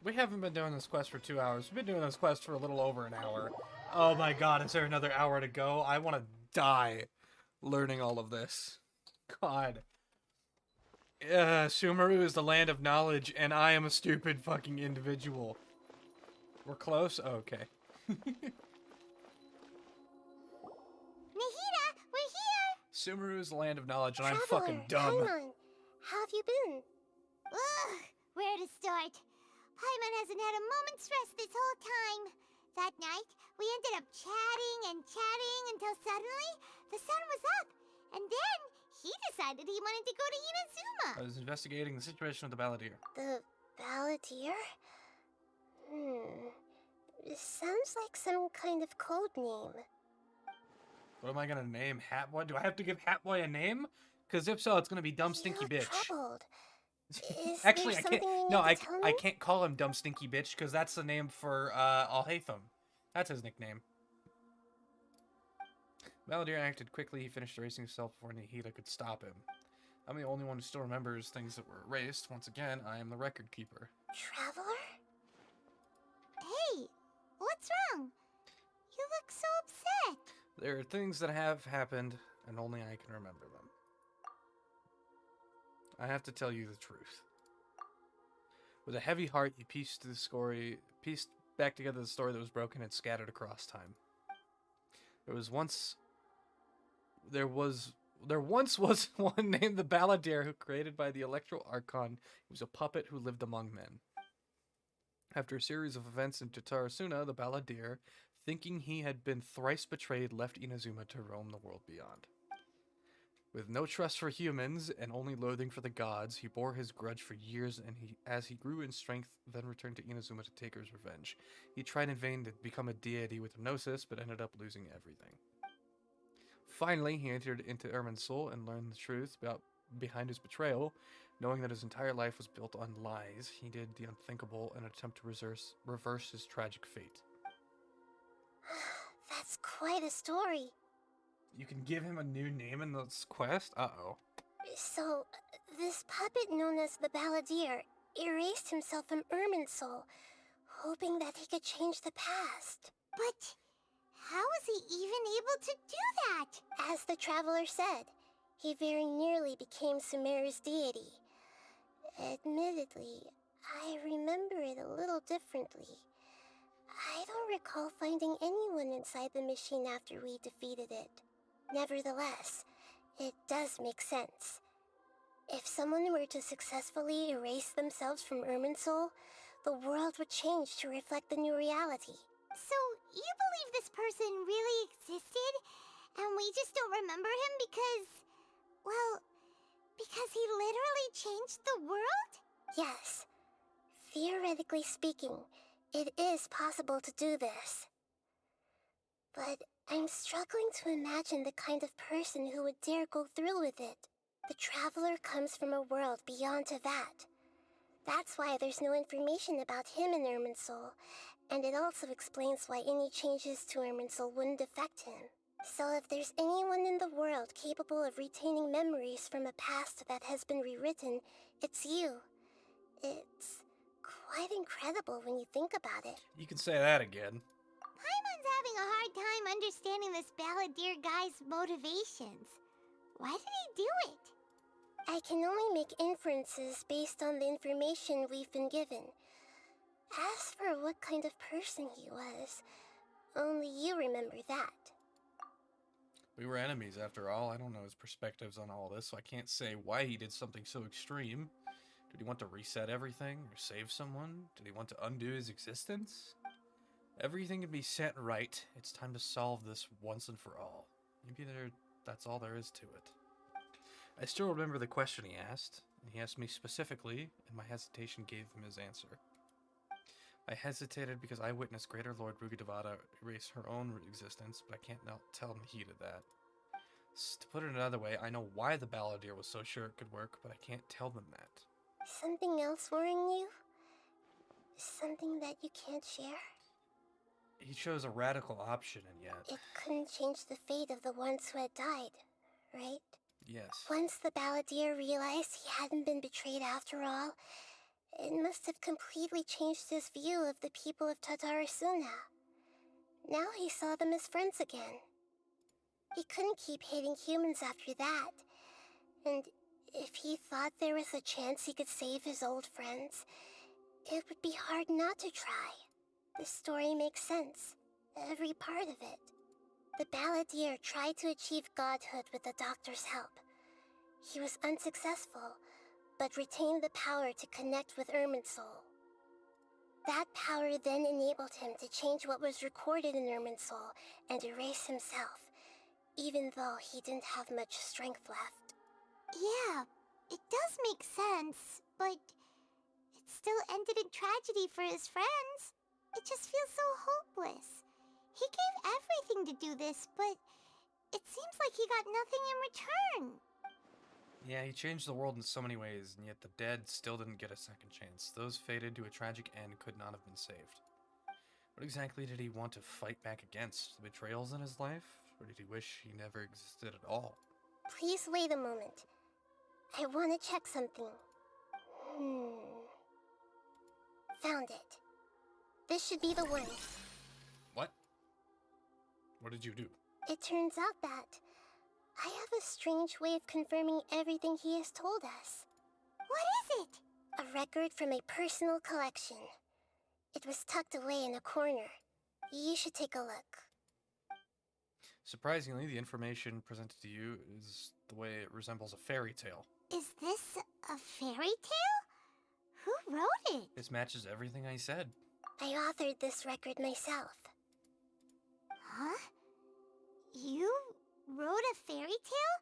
We haven't been doing this quest for 2 hours. We've been doing this quest for a little over an hour. Oh my god, is there another hour to go? I want to die learning all of this. God. Sumeru is the land of knowledge, and I am a stupid fucking individual. We're close? Oh, okay. Nahida, we're here! Sumeru is the land of knowledge, and Traveler, I'm fucking dumb. hang on. How have you been? Ugh, where to start? Paimon hasn't had a moment's rest this whole time. That night, we ended up chatting until suddenly the sun was up. And then he decided he wanted to go to Inazuma. I was investigating the situation with the Balladeer. The Balladeer? This sounds like some kind of code name. What am I gonna name Hatboy? Do I have to give Hatboy a name? Because if so, it's gonna be Dumb Stinky Bitch. Troubled. Actually, I can't. No, I can't call him Dumb Stinky Bitch because that's the name for Alhaitham. That's his nickname. Balladeer acted quickly. He finished erasing himself before Nahida could stop him. I'm the only one who still remembers things that were erased. Once again, I am the record keeper. Traveler? Hey, what's wrong? You look so upset. There are things that have happened, and only I can remember them. I have to tell you the truth. With a heavy heart, you pieced back together the story that was broken and scattered across time. There once was one named the Balladeer who created by the Electro Archon. He was a puppet who lived among men. After a series of events in Tatarasuna, the Balladeer, thinking he had been thrice betrayed, left Inazuma to roam the world beyond. With no trust for humans and only loathing for the gods, he bore his grudge for years, and as he grew in strength, then returned to Inazuma to take his revenge. He tried in vain to become a deity with hypnosis, but ended up losing everything. Finally, he entered into Irminsul and learned the truth behind his betrayal. Knowing that his entire life was built on lies, he did the unthinkable in an attempt to reverse his tragic fate. That's quite a story. You can give him a new name in this quest? Uh-oh. So, this puppet known as the Balladeer erased himself from Irminsul, hoping that he could change the past. But how was he even able to do that? As the Traveler said, he very nearly became Sumeru's deity. Admittedly, I remember it a little differently. I don't recall finding anyone inside the machine after we defeated it. Nevertheless, it does make sense. If someone were to successfully erase themselves from Irminsul, the world would change to reflect the new reality. So, you believe this person really existed, and we just don't remember him because... well, because he literally changed the world? Yes. Theoretically speaking, it is possible to do this. But I'm struggling to imagine the kind of person who would dare go through with it. The Traveler comes from a world beyond Tevat. That's why there's no information about him in Irminsul, and it also explains why any changes to Irminsul wouldn't affect him. So if there's anyone in the world capable of retaining memories from a past that has been rewritten, it's you. It's quite incredible when you think about it. You can say that again. Paimon's having a hard time understanding this balladeer guy's motivations. Why did he do it? I can only make inferences based on the information we've been given. As for what kind of person he was, only you remember that. We were enemies after all. I don't know his perspectives on all this, so I can't say why he did something so extreme. Did he want to reset everything or save someone? Did he want to undo his existence? Everything can be set right. It's time to solve this once and for all. Maybe that's all there is to it. I still remember the question he asked. He asked me specifically, and my hesitation gave him his answer. I hesitated because I witnessed Greater Lord Rugadavada erase her own existence, but I can't now tell him the heat of that. To put it another way, I know why the balladeer was so sure it could work, but I can't tell them that. Something else worrying you? Something that you can't share? He chose a radical option, and yet... It couldn't change the fate of the ones who had died, right? Yes. Once the balladeer realized he hadn't been betrayed after all, it must have completely changed his view of the people of Tatarasuna. Now he saw them as friends again. He couldn't keep hating humans after that, and if he thought there was a chance he could save his old friends, it would be hard not to try. The story makes sense, every part of it. The balladeer tried to achieve godhood with the doctor's help. He was unsuccessful, but retained the power to connect with Irminsul. That power then enabled him to change what was recorded in Irminsul and erase himself, even though he didn't have much strength left. Yeah, it does make sense, but it still ended in tragedy for his friends. It just feels so hopeless. He gave everything to do this, but it seems like he got nothing in return. Yeah, he changed the world in so many ways, and yet the dead still didn't get a second chance. Those fated to a tragic end could not have been saved. What exactly did he want to fight back against? The betrayals in his life? Or did he wish he never existed at all? Please wait a moment. I want to check something. Found it. This should be the one. What? What did you do? It turns out that I have a strange way of confirming everything he has told us. What is it? A record from a personal collection. It was tucked away in a corner. You should take a look. Surprisingly, the information presented to you is the way it resembles a fairy tale. Is this a fairy tale? Who wrote it? This matches everything I said. I authored this record myself. Huh? You wrote a fairy tale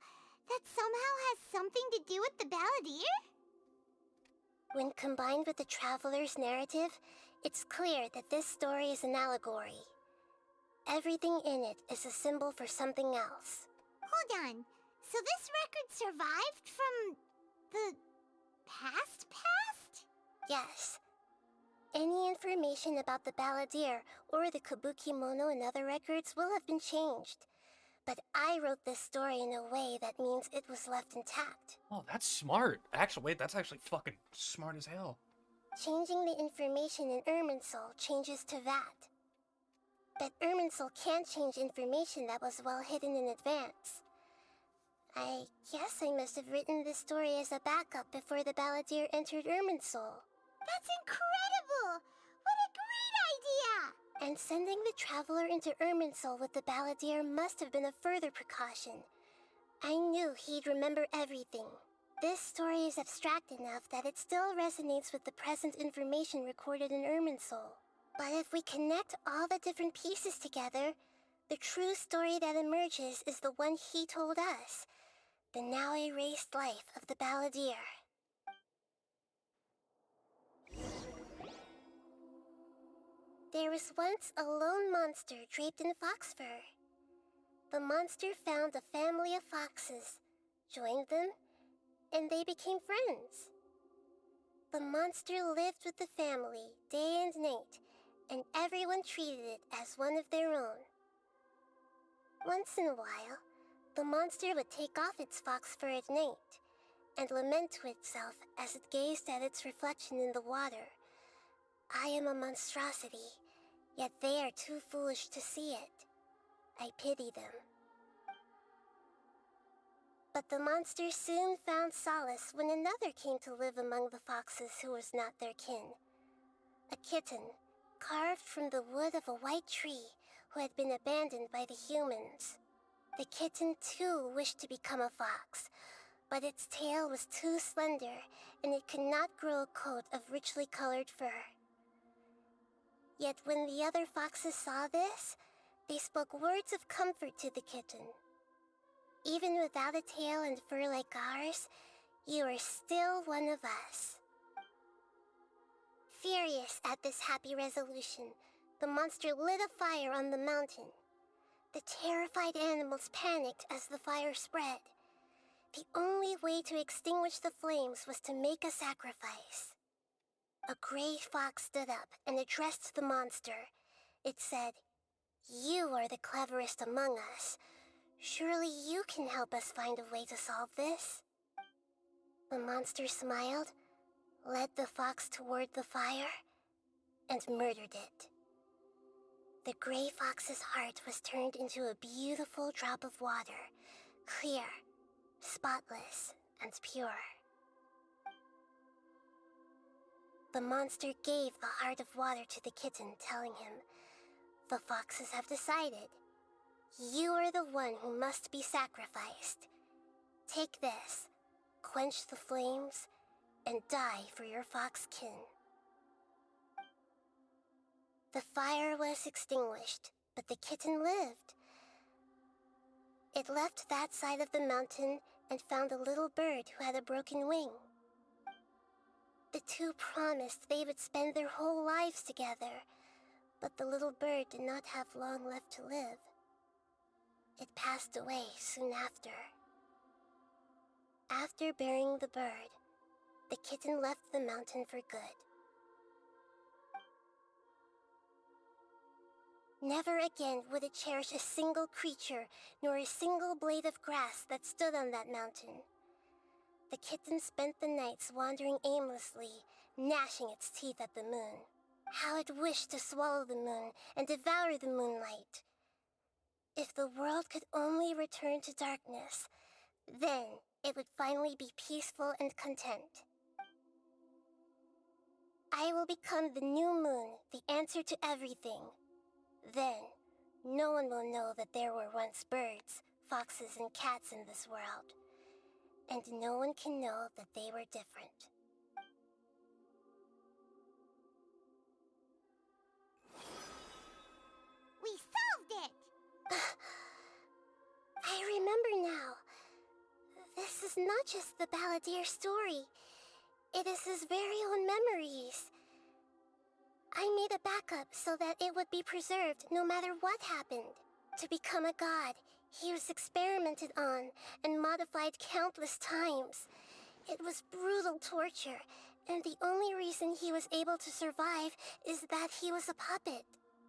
that somehow has something to do with the balladeer? When combined with the Traveler's narrative, it's clear that this story is an allegory. Everything in it is a symbol for something else. Hold on. So this record survived from the past? Yes. Any information about the balladeer or the kabuki mono in other records will have been changed. But I wrote this story in a way that means it was left intact. Oh, that's smart. Actually, wait, that's actually fucking smart as hell. Changing the information in Irminsul changes to that. But Irminsul can't change information that was well hidden in advance. I guess I must have written this story as a backup before the balladeer entered Irminsul. That's incredible! What a great idea! And sending the traveler into Irminsul with the balladeer must have been a further precaution. I knew he'd remember everything. This story is abstract enough that it still resonates with the present information recorded in Irminsul. But if we connect all the different pieces together, the true story that emerges is the one he told us. The now erased life of the balladeer. There was once a lone monster draped in fox fur. The monster found a family of foxes, joined them, and they became friends. The monster lived with the family day and night, and everyone treated it as one of their own. Once in a while, the monster would take off its fox fur at night and lament to itself as it gazed at its reflection in the water. I am a monstrosity, yet they are too foolish to see it. I pity them. But the monster soon found solace when another came to live among the foxes who was not their kin. A kitten, carved from the wood of a white tree who had been abandoned by the humans. The kitten too wished to become a fox, but its tail was too slender and it could not grow a coat of richly colored fur. Yet when the other foxes saw this, they spoke words of comfort to the kitten. Even without a tail and fur like ours, you are still one of us. Furious at this happy resolution, the monster lit a fire on the mountain. The terrified animals panicked as the fire spread. The only way to extinguish the flames was to make a sacrifice. A gray fox stood up and addressed the monster. It said, "You are the cleverest among us. Surely you can help us find a way to solve this." The monster smiled, led the fox toward the fire, and murdered it. The gray fox's heart was turned into a beautiful drop of water, clear, spotless, and pure. The monster gave the heart of water to the kitten, telling him, "The foxes have decided. You are the one who must be sacrificed. Take this, quench the flames, and die for your fox kin." The fire was extinguished, but the kitten lived. It left that side of the mountain and found a little bird who had a broken wing. The two promised they would spend their whole lives together, but the little bird did not have long left to live. It passed away soon after. After burying the bird, the kitten left the mountain for good. Never again would it cherish a single creature, nor a single blade of grass that stood on that mountain. The kitten spent the nights wandering aimlessly, gnashing its teeth at the moon. How it wished to swallow the moon and devour the moonlight. If the world could only return to darkness, then it would finally be peaceful and content. I will become the new moon, the answer to everything. Then, no one will know that there were once birds, foxes, and cats in this world. And no one can know that they were different. We solved it! I remember now. This is not just the balladeer story. It is his very own memories. I made a backup so that it would be preserved no matter what happened. To become a god, he was experimented on and modified countless times. It was brutal torture, and the only reason he was able to survive is that he was a puppet.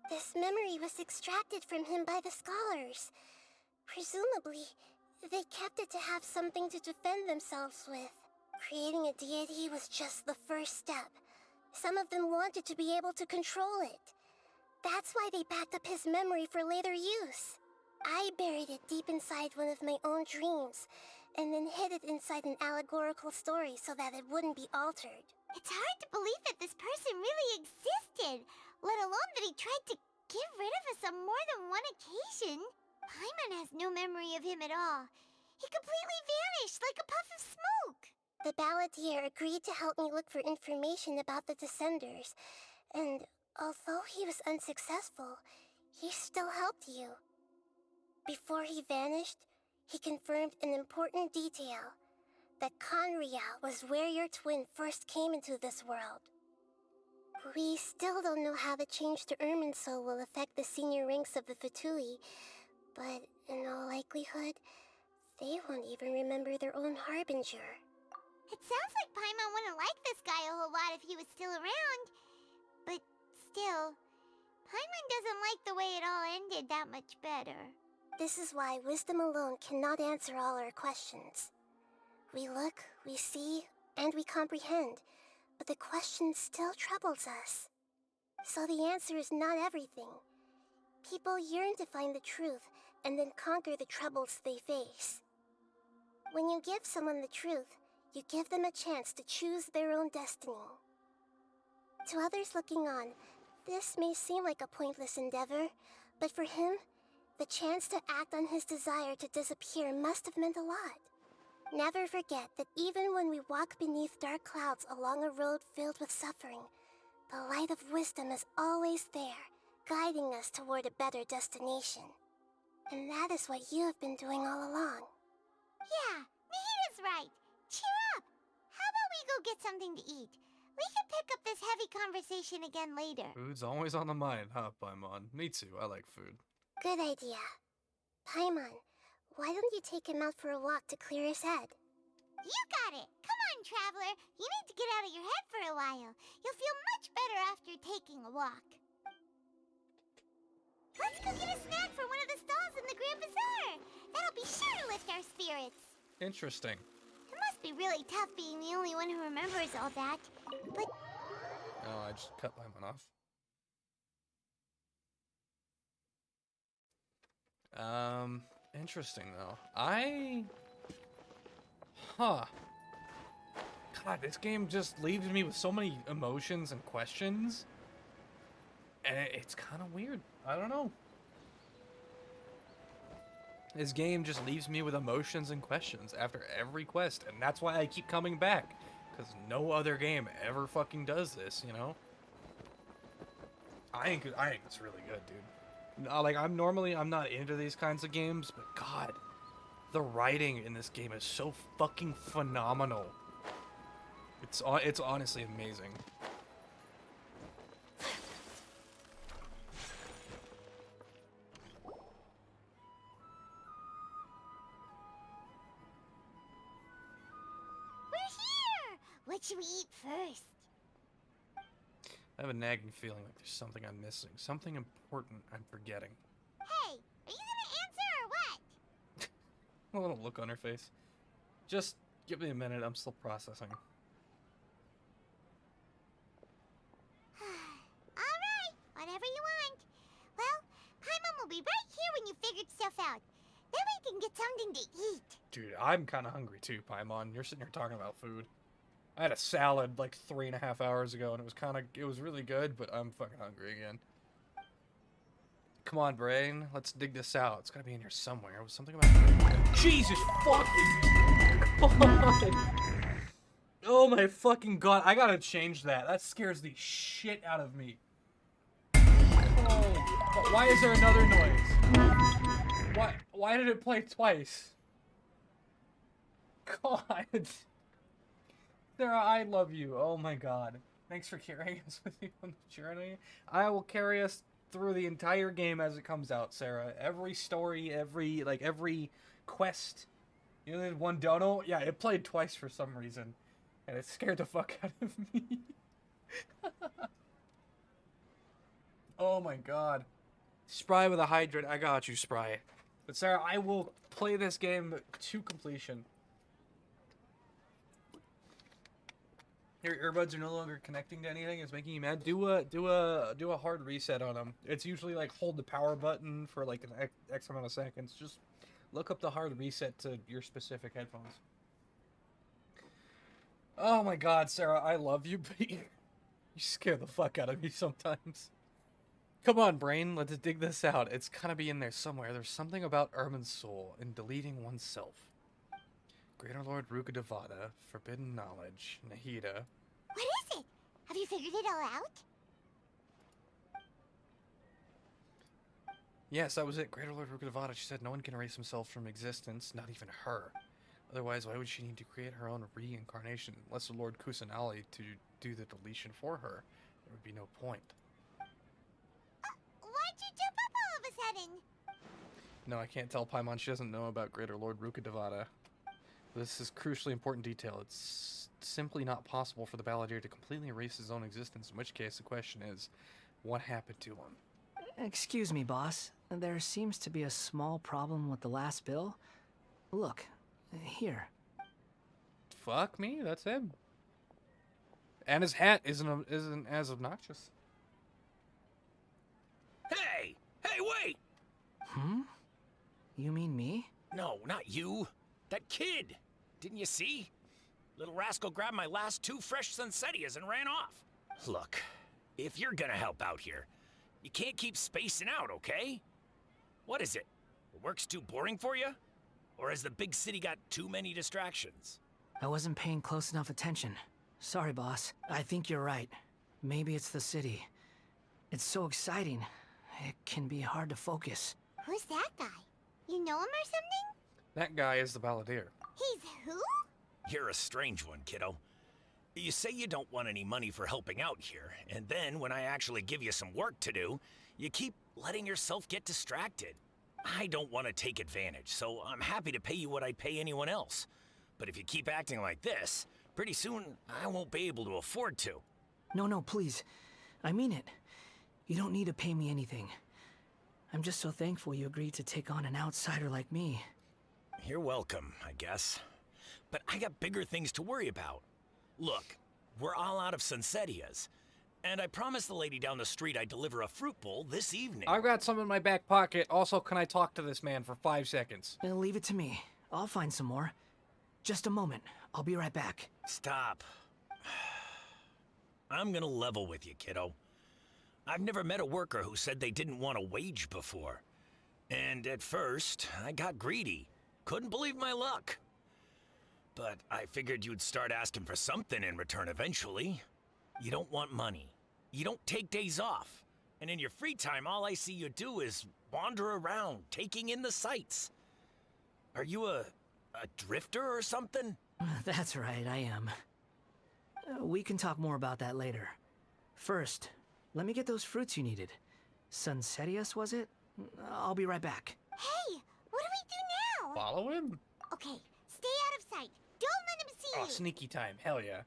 This memory was extracted from him by the scholars. Presumably, they kept it to have something to defend themselves with. Creating a deity was just the first step. Some of them wanted to be able to control it. That's why they backed up his memory for later use. I buried it deep inside one of my own dreams, and then hid it inside an allegorical story so that it wouldn't be altered. It's hard to believe that this person really existed, let alone that he tried to get rid of us on more than one occasion. Paimon has no memory of him at all. He completely vanished like a puff of smoke. The balladeer agreed to help me look for information about the Descenders, and although he was unsuccessful, he still helped you. Before he vanished, he confirmed an important detail, that Conria was where your twin first came into this world. We still don't know how the change to Irminsul will affect the senior ranks of the Fatui, but in all likelihood, they won't even remember their own Harbinger. It sounds like Paimon wouldn't like this guy a whole lot if he was still around. But still, Paimon doesn't like the way it all ended that much better. This is why wisdom alone cannot answer all our questions. We look, we see, and we comprehend, but the question still troubles us. So the answer is not everything. People yearn to find the truth and then conquer the troubles they face. When you give someone the truth, you give them a chance to choose their own destiny. To others looking on, this may seem like a pointless endeavor, but for him, the chance to act on his desire to disappear must have meant a lot. Never forget that even when we walk beneath dark clouds along a road filled with suffering, the light of wisdom is always there, guiding us toward a better destination. And that is what you have been doing all along. Yeah, Nahida's right. Cheer up! How about we go get something to eat? We can pick up this heavy conversation again later. Food's always on the mind, huh, Paimon? Me too, I like food. Good idea. Paimon, why don't you take him out for a walk to clear his head? You got it! Come on, Traveler! You need to get out of your head for a while. You'll feel much better after taking a walk. Let's go get a snack from one of the stalls in the Grand Bazaar! That'll be sure to lift our spirits! Interesting. It must be really tough being the only one who remembers all that, but... Oh, I just cut Paimon off. Interesting though. God, this game just leaves me with so many emotions and questions. And it's kind of weird. I don't know. This game just leaves me with emotions and questions after every quest, and that's why I keep coming back. Because no other game ever fucking does this, you know? I think it's really good, dude. Like, I'm not into these kinds of games, but God, the writing in this game is so fucking phenomenal. It's honestly amazing. We're here! What should we eat first? I have a nagging feeling like there's something I'm missing. Something important I'm forgetting. Hey, are you gonna answer or what? A little look on her face. Just give me a minute, I'm still processing. Alright, whatever you want. Well, Paimon will be right here when you figured stuff out. Then we can get something to eat. Dude, I'm kind of hungry too, Paimon. You're sitting here talking about food. I had a salad like 3.5 hours ago, and it was really good, but I'm fucking hungry again. Come on, brain. Let's dig this out. It's gotta be in here somewhere. It was something about... Jesus fucking God! Oh my fucking God. I gotta change that. That scares the shit out of me. Oh, why is there another noise? Why did it play twice? God. Sarah, I love you. Oh my God. Thanks for carrying us with you on the journey. I will carry us through the entire game as it comes out, Sarah. Every story, every quest. You know, one dono? Yeah, it played twice for some reason. And it scared the fuck out of me. Oh my God. Spry with a hydrant. I got you, Spry. But Sarah, I will play this game to completion. Your earbuds are no longer connecting to anything. It's making you mad. Do a hard reset on them. It's usually like hold the power button for like an X amount of seconds. Just Look up the hard reset to your specific headphones. Oh my god, Sarah, I love you, but you scare the fuck out of me sometimes. Come on, brain, let's dig this out. It's gotta be in there somewhere. There's something about Ermin's soul and deleting oneself. Greater Lord Rukkhadevata, Forbidden Knowledge, Nahida. What is it? Have you figured it all out? Yes, that was it. Greater Lord Rukkhadevata. She said no one can erase himself from existence, not even her. Otherwise, why would she need to create her own reincarnation? Lesser Lord Kusanali to do the deletion for her. There would be no point. Why'd you jump up all of a sudden? No, I can't tell Paimon she doesn't know about Greater Lord Rukkhadevata. This is crucially important detail. It's simply not possible for the Balladeer to completely erase his own existence, in which case the question is, what happened to him? Excuse me, boss. There seems to be a small problem with the last bill. Look, here. Fuck me, that's him. And his hat isn't as obnoxious. Hey! Hey, wait! Hmm? You mean me? No, not you. That kid! Didn't you see? Little rascal grabbed my last 2 fresh Sunsettias and ran off. Look, if you're gonna help out here, you can't keep spacing out, okay? What is it? The work's too boring for you? Or has the big city got too many distractions? I wasn't paying close enough attention. Sorry, boss. I think you're right. Maybe it's the city. It's so exciting. It can be hard to focus. Who's that guy? You know him or something? That guy is the Balladeer. He's who? You're a strange one, kiddo. You say you don't want any money for helping out here, and then when I actually give you some work to do, you keep letting yourself get distracted. I don't want to take advantage, so I'm happy to pay you what I'd pay anyone else. But if you keep acting like this, pretty soon I won't be able to afford to. No, please. I mean it. You don't need to pay me anything. I'm just so thankful you agreed to take on an outsider like me. You're welcome, I guess. But I got bigger things to worry about. Look, we're all out of Sunsettias. And I promised the lady down the street I'd deliver a fruit bowl this evening. I've got some in my back pocket. Also, can I talk to this man for 5 seconds? Leave it to me. I'll find some more. Just a moment. I'll be right back. Stop. I'm gonna level with you, kiddo. I've never met a worker who said they didn't want a wage before. And at first, I got greedy. Couldn't believe my luck. But I figured you'd start asking for something in return eventually. You don't want money. You don't take days off. And in your free time, all I see you do is wander around, taking in the sights. Are you a drifter or something? That's right, I am. We can talk more about that later. First, let me get those fruits you needed. Sunsettias, was it? I'll be right back. Hey, what do we do now? Follow him? Okay, stay out of sight. Don't let him see Oh, you. sneaky time. Hell yeah.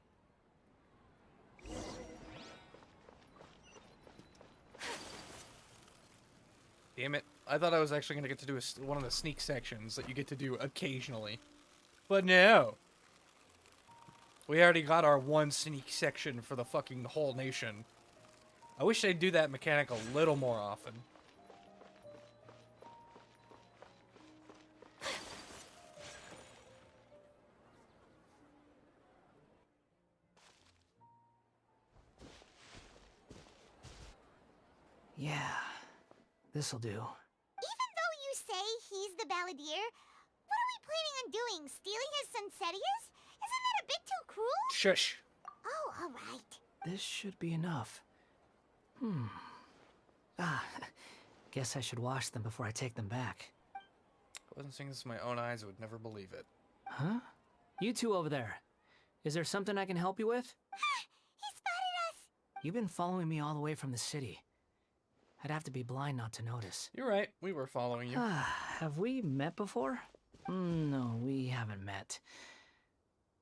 Damn it. I thought I was actually going to get to do one of the sneak sections that you get to do occasionally. But no. We already got our one sneak section for the fucking whole nation. I wish they'd do that mechanic a little more often. Yeah, this'll do. Even though you say he's the Balladeer, what are we planning on doing? Stealing his Sunsettias? Isn't that a bit too cruel? Shush. Oh, alright. This should be enough. Guess I should wash them before I take them back. If I wasn't seeing this with my own eyes, I would never believe it. Huh? You two over there. Is there something I can help you with? He spotted us! You've been following me all the way from the city. I'd have to be blind not to notice. You're right. We were following you. Have we met before? No, we haven't met.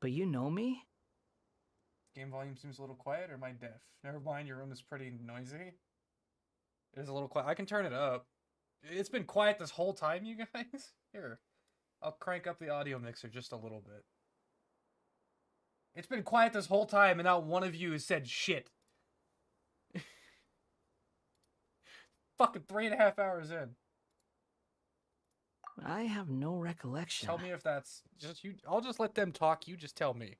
But you know me? Game volume seems a little quiet, or am I deaf? Never mind, your room is pretty noisy. It is a little quiet. I can turn it up. It's been quiet this whole time, you guys. Here, I'll crank up the audio mixer just a little bit. It's been quiet this whole time, and not one of you has said shit. Fucking 3.5 hours in. I have no recollection. Tell me if that's just you. I'll just let them talk. You just tell me.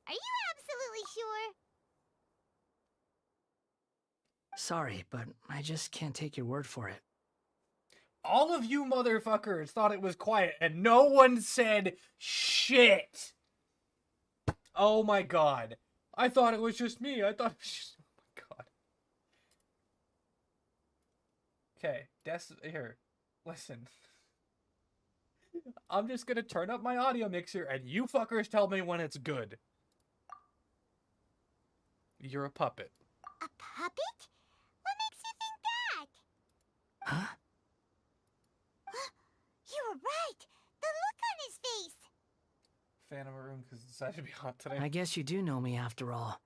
Are you absolutely sure? Sorry, but I just can't take your word for it. All of you motherfuckers thought it was quiet, and no one said shit. Oh my god. I thought it was just me. I thought it was just... Oh my god. Okay, here. Listen. I'm just gonna turn up my audio mixer, and you fuckers tell me when it's good. You're a puppet. A puppet? What makes you think that? Huh? You were right. The look on his face. Fan of my room because it decided to be hot today. I guess you do know me after all.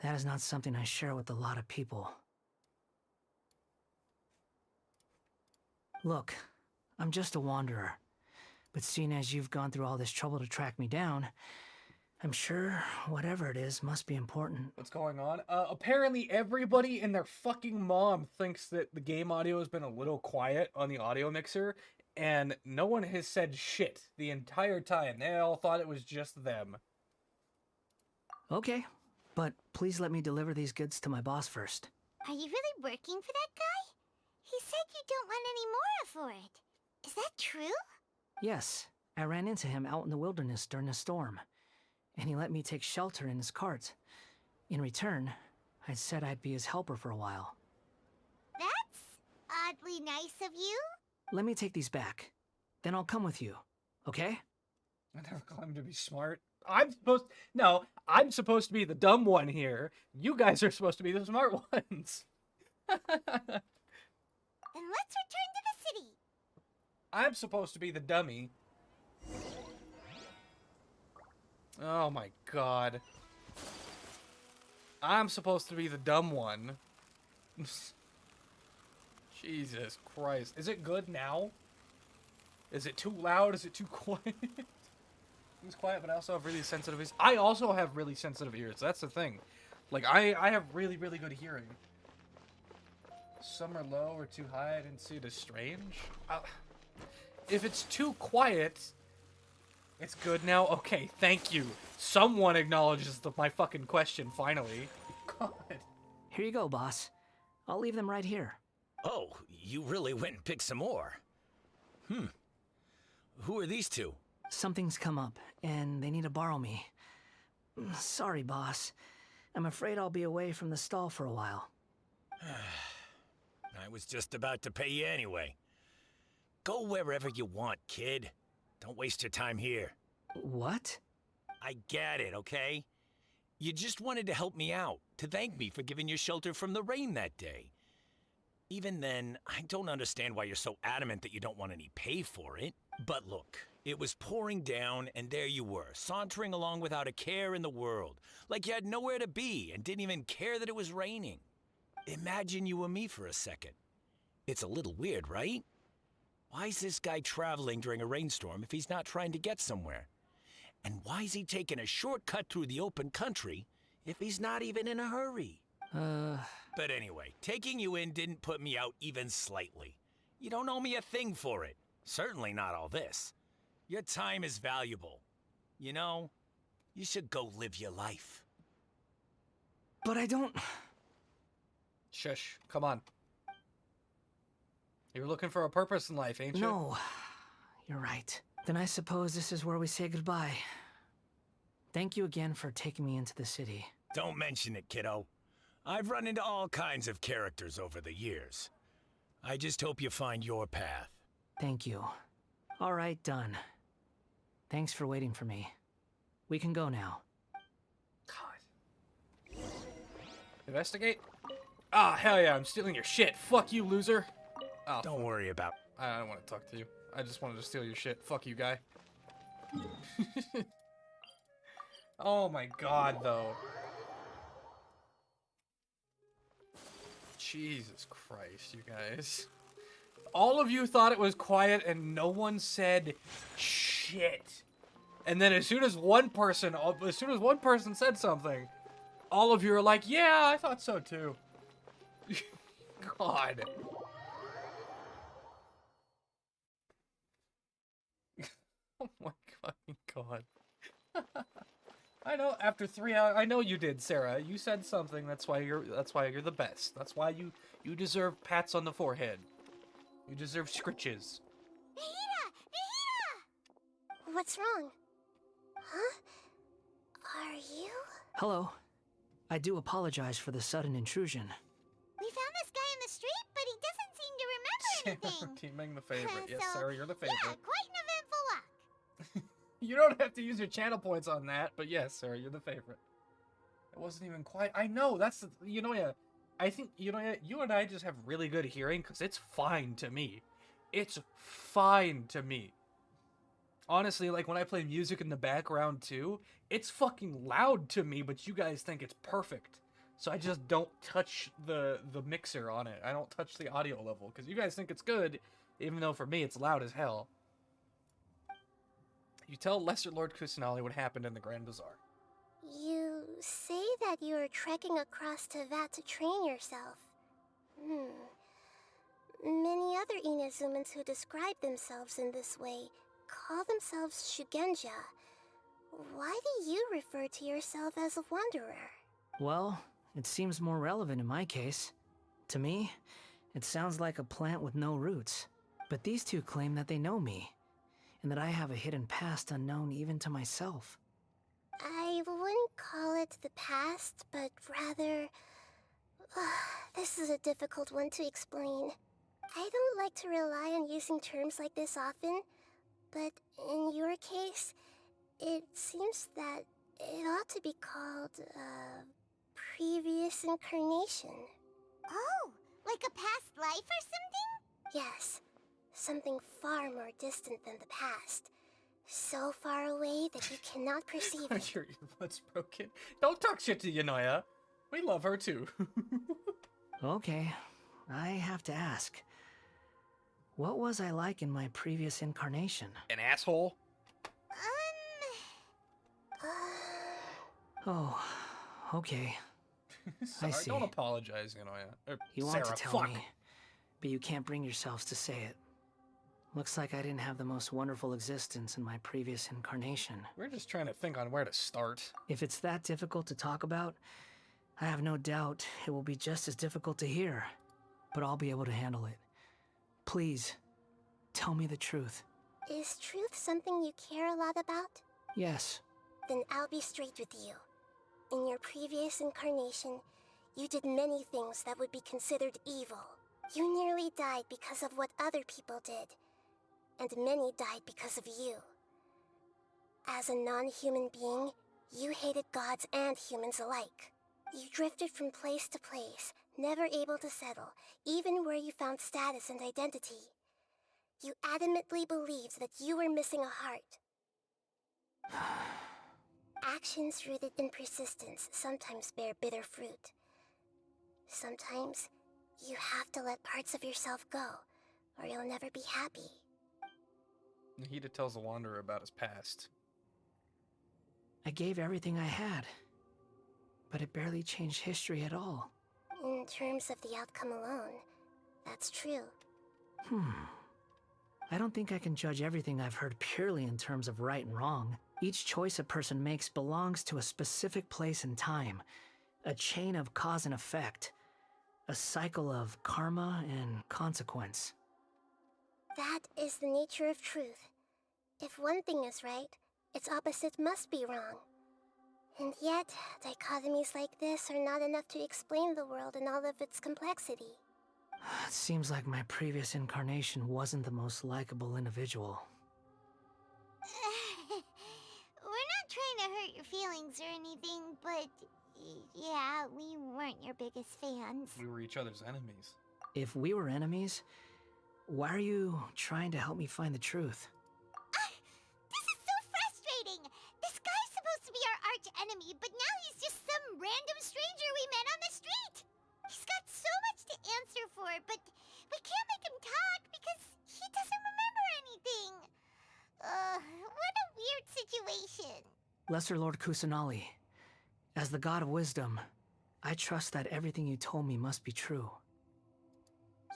That is not something I share with a lot of people. Look, I'm just a wanderer. But seeing as you've gone through all this trouble to track me down, I'm sure whatever it is must be important. What's going on? Apparently everybody and their fucking mom thinks that the game audio has been a little quiet on the audio mixer, and no one has said shit the entire time. They all thought it was just them. Okay, but please let me deliver these goods to my boss first. Are you really working for that guy? He said you don't want any more for it. Is that true? Yes, I ran into him out in the wilderness during a storm, and he let me take shelter in his cart. In return, I said I'd be his helper for a while. That's oddly nice of you. Let me take these back. Then I'll come with you, okay? I never claimed to be smart. No, I'm supposed to be the dumb one here. You guys are supposed to be the smart ones. Then let's return to the city. I'm supposed to be the dummy. Oh my god. I'm supposed to be the dumb one. Jesus Christ. Is it good now? Is it too loud? Is it too quiet? It's quiet, but I also have really sensitive ears. I also have really sensitive ears. That's the thing. Like, I have really, really good hearing. Some are low or too high. I didn't see it as strange. If it's too quiet, it's good now. Okay, thank you. Someone acknowledges my fucking question, finally. God. Here you go, boss. I'll leave them right here. Oh, you really went and picked some more. Who are these two? Something's come up, and they need to borrow me. Sorry, boss. I'm afraid I'll be away from the stall for a while. I was just about to pay you anyway. Go wherever you want, kid. Don't waste your time here. What? I get it, okay? You just wanted to help me out, to thank me for giving you shelter from the rain that day. Even then, I don't understand why you're so adamant that you don't want any pay for it. But look, it was pouring down, and there you were, sauntering along without a care in the world, like you had nowhere to be and didn't even care that it was raining. Imagine you were me for a second. It's a little weird, right? Why is this guy traveling during a rainstorm if he's not trying to get somewhere? And why is he taking a shortcut through the open country if he's not even in a hurry? But anyway, taking you in didn't put me out even slightly. You don't owe me a thing for it. Certainly not all this. Your time is valuable. You know, you should go live your life. But I don't... Shush, come on. You're looking for a purpose in life, ain't you? No, you're right. Then I suppose this is where we say goodbye. Thank you again for taking me into the city. Don't mention it, kiddo. I've run into all kinds of characters over the years. I just hope you find your path. Thank you. All right, done. Thanks for waiting for me. We can go now. God. Investigate? Ah, hell yeah, I'm stealing your shit. Fuck you, loser. Oh, don't worry about... I don't want to talk to you. I just wanted to steal your shit. Fuck you, guy. Oh my god, though. Jesus Christ, you guys. All of you thought it was quiet and no one said shit. And then as soon as one person said something, all of you are like, yeah, I thought so too. God. Oh my fucking god. I know. After 3 hours, I know you did, Sarah. You said something. That's why you're the best. That's why you deserve pats on the forehead. You deserve scritches. What's wrong? Huh? Are you? Hello. I do apologize for the sudden intrusion. We found this guy in the street, but he doesn't seem to remember anything. Teaming the favorite. Yes, So, Sarah, you're the favorite. Yeah, quite an eventful walk. You don't have to use your channel points on that, but yes, Sarah, you're the favorite. It wasn't even quite. I know, that's the, yeah. I think, yeah, you and I just have really good hearing, because it's fine to me. It's fine to me. Honestly, like, when I play music in the background, too, it's fucking loud to me, but you guys think it's perfect. So I just don't touch the mixer on it. I don't touch the audio level, because you guys think it's good, even though for me it's loud as hell. You tell Lesser Lord Kusanali what happened in the Grand Bazaar. You say that you are trekking across Teyvat to train yourself. Many other Inazumans who describe themselves in this way call themselves Shugenja. Why do you refer to yourself as a wanderer? Well, it seems more relevant in my case. To me, it sounds like a plant with no roots. But these two claim that they know me, and that I have a hidden past unknown even to myself. I wouldn't call it the past, but rather... this is a difficult one to explain. I don't like to rely on using terms like this often, but in your case, it seems that it ought to be called, previous incarnation. Oh, like a past life or something? Yes, something far more distant than the past. So far away that you cannot perceive it. Your earbuds broken. Don't talk shit to Yanoya. We love her too. Okay, I have to ask. What was I like in my previous incarnation? An asshole? Oh, okay. Sorry, I see. don't apologize, Yanoya. You Sarah, want to tell me, but you can't bring yourselves to say it. Looks like I didn't have the most wonderful existence in my previous incarnation. We're just trying to think on where to start. If it's that difficult to talk about, I have no doubt it will be just as difficult to hear, but I'll be able to handle it. Please, tell me the truth. Is truth something you care a lot about? Yes. Then I'll be straight with you. In your previous incarnation, you did many things that would be considered evil. You nearly died because of what other people did, and many died because of you. As a non-human being, you hated gods and humans alike. You drifted from place to place, never able to settle, even where you found status and identity. You adamantly believed that you were missing a heart. Actions rooted in persistence sometimes bear bitter fruit. Sometimes, you have to let parts of yourself go, or you'll never be happy. Nahida tells the Wanderer about his past. I gave everything I had, but it barely changed history at all. In terms of the outcome alone, that's true. I don't think I can judge everything I've heard purely in terms of right and wrong. Each choice a person makes belongs to a specific place and time, a chain of cause and effect, a cycle of karma and consequence. That is the nature of truth. If one thing is right, its opposite must be wrong. And yet, dichotomies like this are not enough to explain the world in all of its complexity. It seems like my previous incarnation wasn't the most likable individual. We're not trying to hurt your feelings or anything, but yeah, we weren't your biggest fans. We were each other's enemies. If we were enemies, why are you trying to help me find the truth? This is so frustrating! This guy's supposed to be our arch enemy, but now he's just some random stranger we met on the street! He's got so much to answer for, but we can't make him talk because he doesn't remember anything. What a weird situation. Lesser Lord Kusanali, as the god of wisdom, I trust that everything you told me must be true.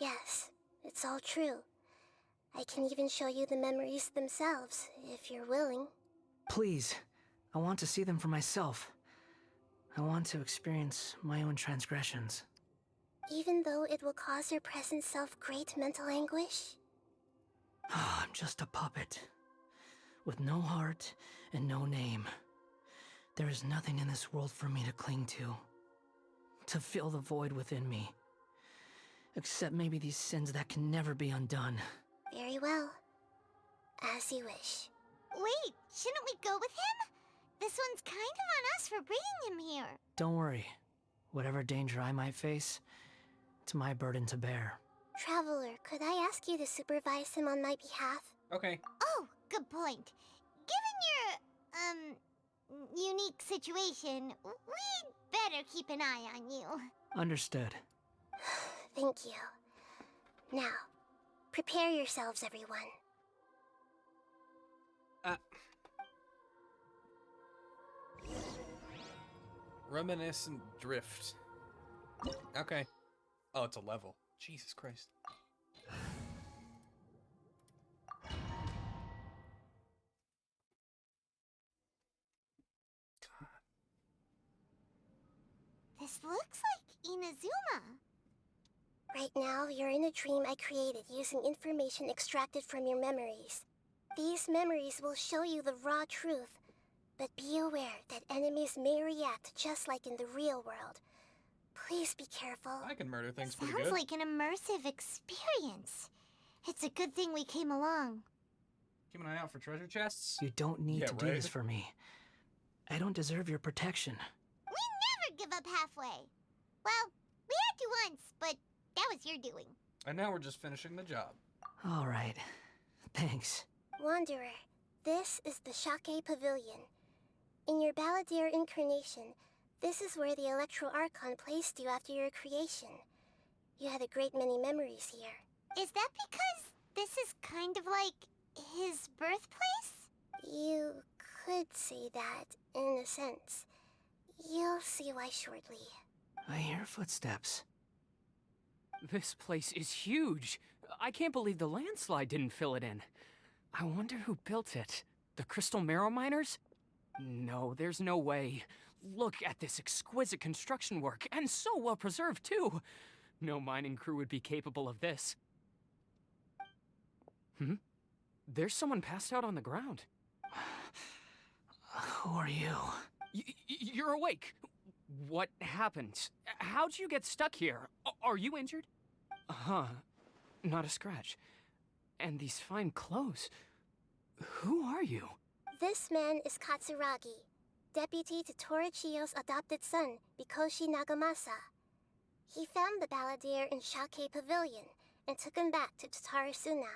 Yes, it's all true. I can even show you the memories themselves, if you're willing. Please, I want to see them for myself. I want to experience my own transgressions. Even though it will cause your present self great mental anguish? I'm just a puppet, with no heart and no name. There is nothing in this world for me to cling to fill the void within me. Except maybe these sins that can never be undone. Very well. As you wish. Wait, shouldn't we go with him? This one's kind of on us for bringing him here. Don't worry. Whatever danger I might face, it's my burden to bear. Traveler, could I ask you to supervise him on my behalf? Okay. Oh, good point. Given your, unique situation, we'd better keep an eye on you. Understood. Thank you. Now, prepare yourselves, everyone. Reminiscent drift. Okay. Oh, it's a level. Jesus Christ. This looks like Inazuma. Right now, you're in a dream I created using information extracted from your memories. These memories will show you the raw truth, but be aware that enemies may react just like in the real world. Please be careful. I can murder things pretty Sounds good. like an immersive experience. It's a good thing we came along. Keep an eye out for treasure chests. You don't need Yeah, to do right? this for me. I don't deserve your protection. We never give up halfway. Well, we had to once, but that was your doing. And now we're just finishing the job. All right. Thanks. Wanderer, this is the Shake Pavilion. In your Balladeer incarnation, this is where the Electro Archon placed you after your creation. You had a great many memories here. Is that because this is kind of like his birthplace? You could say that, in a sense. You'll see why shortly. I hear footsteps. This place is huge. I can't believe the landslide didn't fill it in. I wonder who built it. The Crystal Marrow Miners? No, there's no way. Look at this exquisite construction work, and so well preserved, too. No mining crew would be capable of this. There's someone passed out on the ground. Who are you? You're awake. What happened? How'd you get stuck here? Are you injured? Huh. Not a scratch. And these fine clothes. Who are you? This man is Katsuragi, deputy to Torichiyo's adopted son, Mikoshi Nagamasa. He found the Balladeer in Shake Pavilion and took him back to Tatarasuna.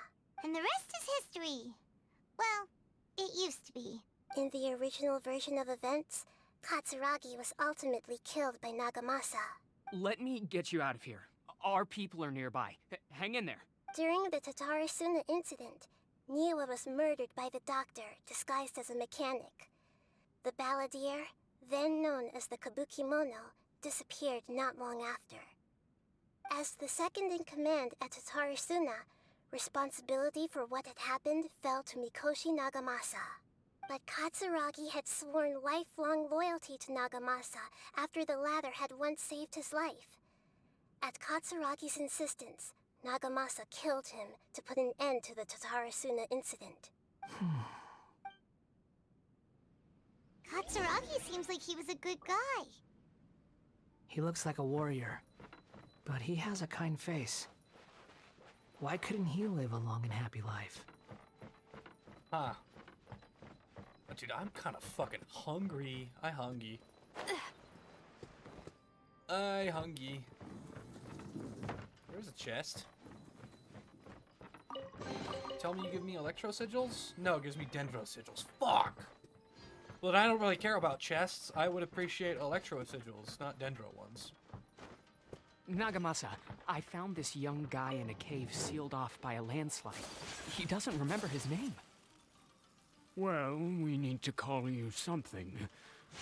And the rest is history. Well, it used to be. In the original version of events, Katsuragi was ultimately killed by Nagamasa. Let me get you out of here. Our people are nearby. Hang in there. During the Tatarasuna incident, Niwa was murdered by the doctor, disguised as a mechanic. The Balladeer, then known as the Kabukimono, disappeared not long after. As the second in command at Tatarasuna, responsibility for what had happened fell to Mikoshi Nagamasa. But Katsuragi had sworn lifelong loyalty to Nagamasa after the latter had once saved his life. At Katsuragi's insistence, Nagamasa killed him to put an end to the Tatarasuna incident. Katsuragi seems like he was a good guy. He looks like a warrior, but he has a kind face. Why couldn't he live a long and happy life? Huh. But dude, I'm kind of fucking hungry. I hungry. There's a chest. Tell me you give me electro sigils? No, it gives me dendro sigils. Fuck! Well, I don't really care about chests. I would appreciate electro sigils, not dendro ones. Nagamasa, I found this young guy in a cave sealed off by a landslide. He doesn't remember his name. Well, we need to call you something.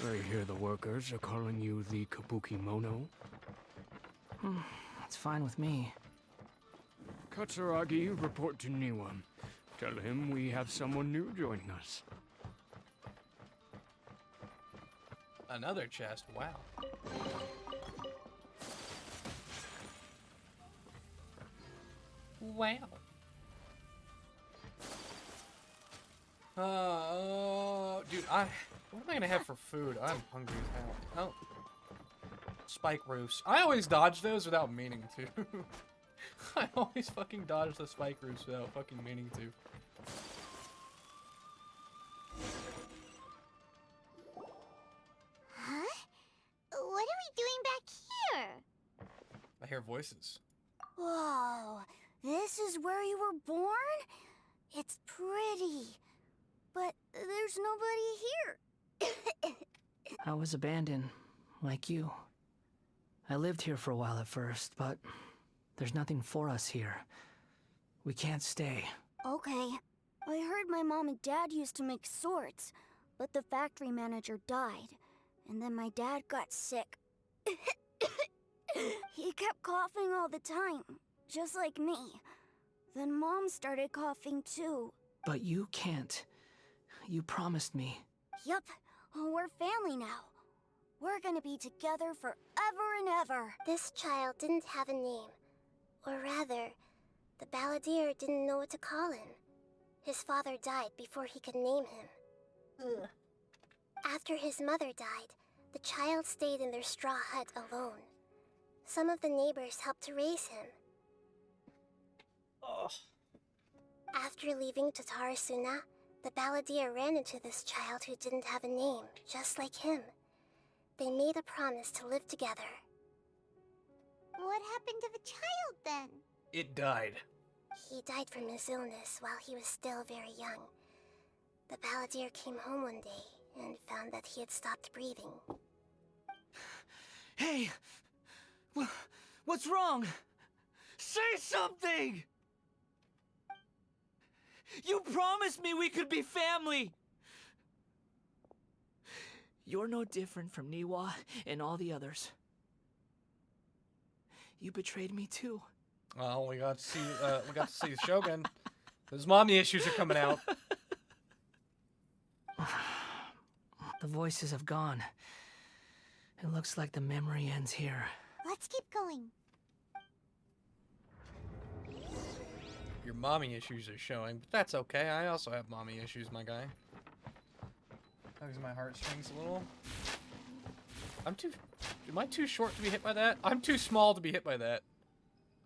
I hear the workers are calling you the Kabukimono. That's fine with me. Katsuragi, report to Niwa. Tell him we have someone new joining us. Another chest, wow. Wow. Dude, what am I gonna have for food? I'm hungry as hell. Oh. Spike roofs. I always dodge those without meaning to. I always fucking dodge the spike roofs without fucking meaning to. Huh? What are we doing back here? I hear voices. Whoa, this is where you were born? It's pretty, but there's nobody here. I was abandoned, like you. I lived here for a while at first, but there's nothing for us here. We can't stay. Okay. I heard my mom and dad used to make swords, but the factory manager died, and then my dad got sick. He kept coughing all the time, just like me. Then Mom started coughing too. But you can't. You promised me. Yup, we're family now. We're gonna be together forever and ever. This child didn't have a name. Or rather, the balladeer didn't know what to call him. His father died before he could name him. Ugh. After his mother died, the child stayed in their straw hut alone. Some of the neighbors helped to raise him. Ugh. After leaving Tatarasuna, the balladeer ran into this child who didn't have a name, just like him. They made a promise to live together. What happened to the child then? It died. He died from his illness while he was still very young. The balladeer came home one day and found that he had stopped breathing. Hey! What's wrong? Say something! You promised me we could be family! You're no different from Niwa and all the others. You betrayed me too. Well, we got to see the Shogun. Those mommy issues are coming out. The voices have gone. It looks like the memory ends here. Let's keep going. Your mommy issues are showing, but that's okay. I also have mommy issues, my guy. Tugs my heartstrings a little. Am I too short to be hit by that? I'm too small to be hit by that.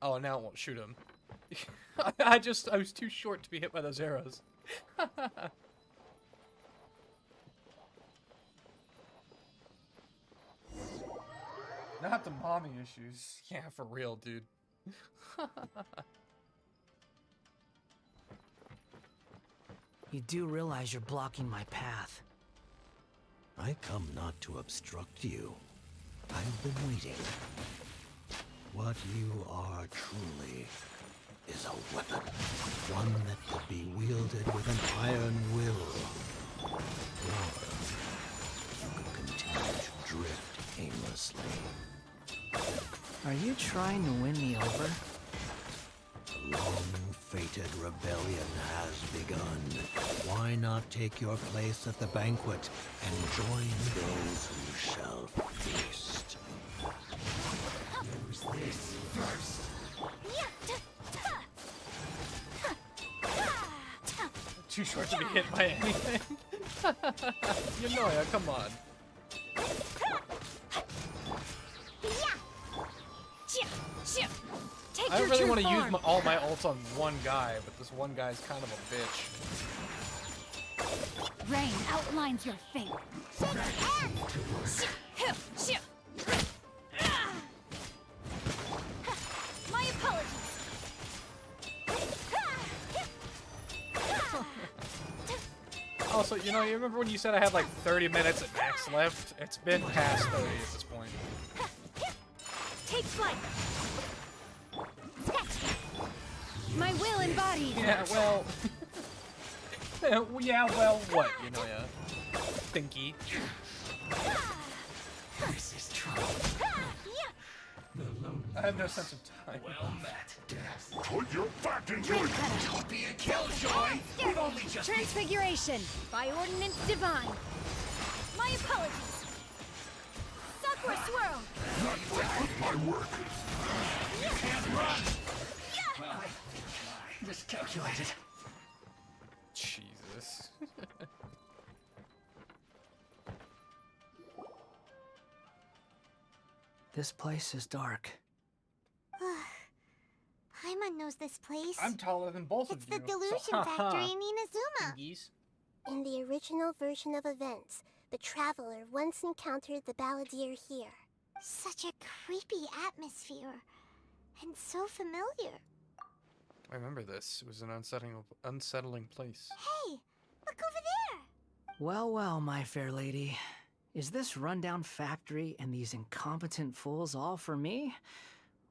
Oh, now it won't shoot him. I was too short to be hit by those arrows. Not the mommy issues. Yeah, for real, dude. You do realize you're blocking my path. I come not to obstruct you. I've been waiting. What you are truly is a weapon. One that could be wielded with an iron will. Or you could continue to drift aimlessly. Are you trying to win me over? The long-fated rebellion has begun. Why not take your place at the banquet and join those who shall feast? Use this first. Too short to be hit by anything. Yonoya, come on. I don't really want to use all my ults on one guy, but this one guy's kind of a bitch. Rain outlines your fate. My apologies. Also, you remember when you said I had like 30 minutes at max left? It's been past 30 at this point. Take flight. My will embodied. Yeah, well... yeah, well, what, Yonoya? Thinky. This is trouble. I have no sense of time. Well met, death. Put your back into it! Don't be a killjoy! We've only just... Transfiguration by ordinance divine. My apologies. Sakura swirl. Not done with my work. You can't run! Well, I miscalculated. Jesus. This place is dark. Paimon knows this place. I'm taller than both of It's you. the delusion factory in Inazuma. In the original version of events, the Traveler once encountered the Balladeer here. Such a creepy atmosphere. And so familiar. I remember this. It was an unsettling place. Hey, look over there! Well, well, my fair lady. Is this rundown factory and these incompetent fools all for me?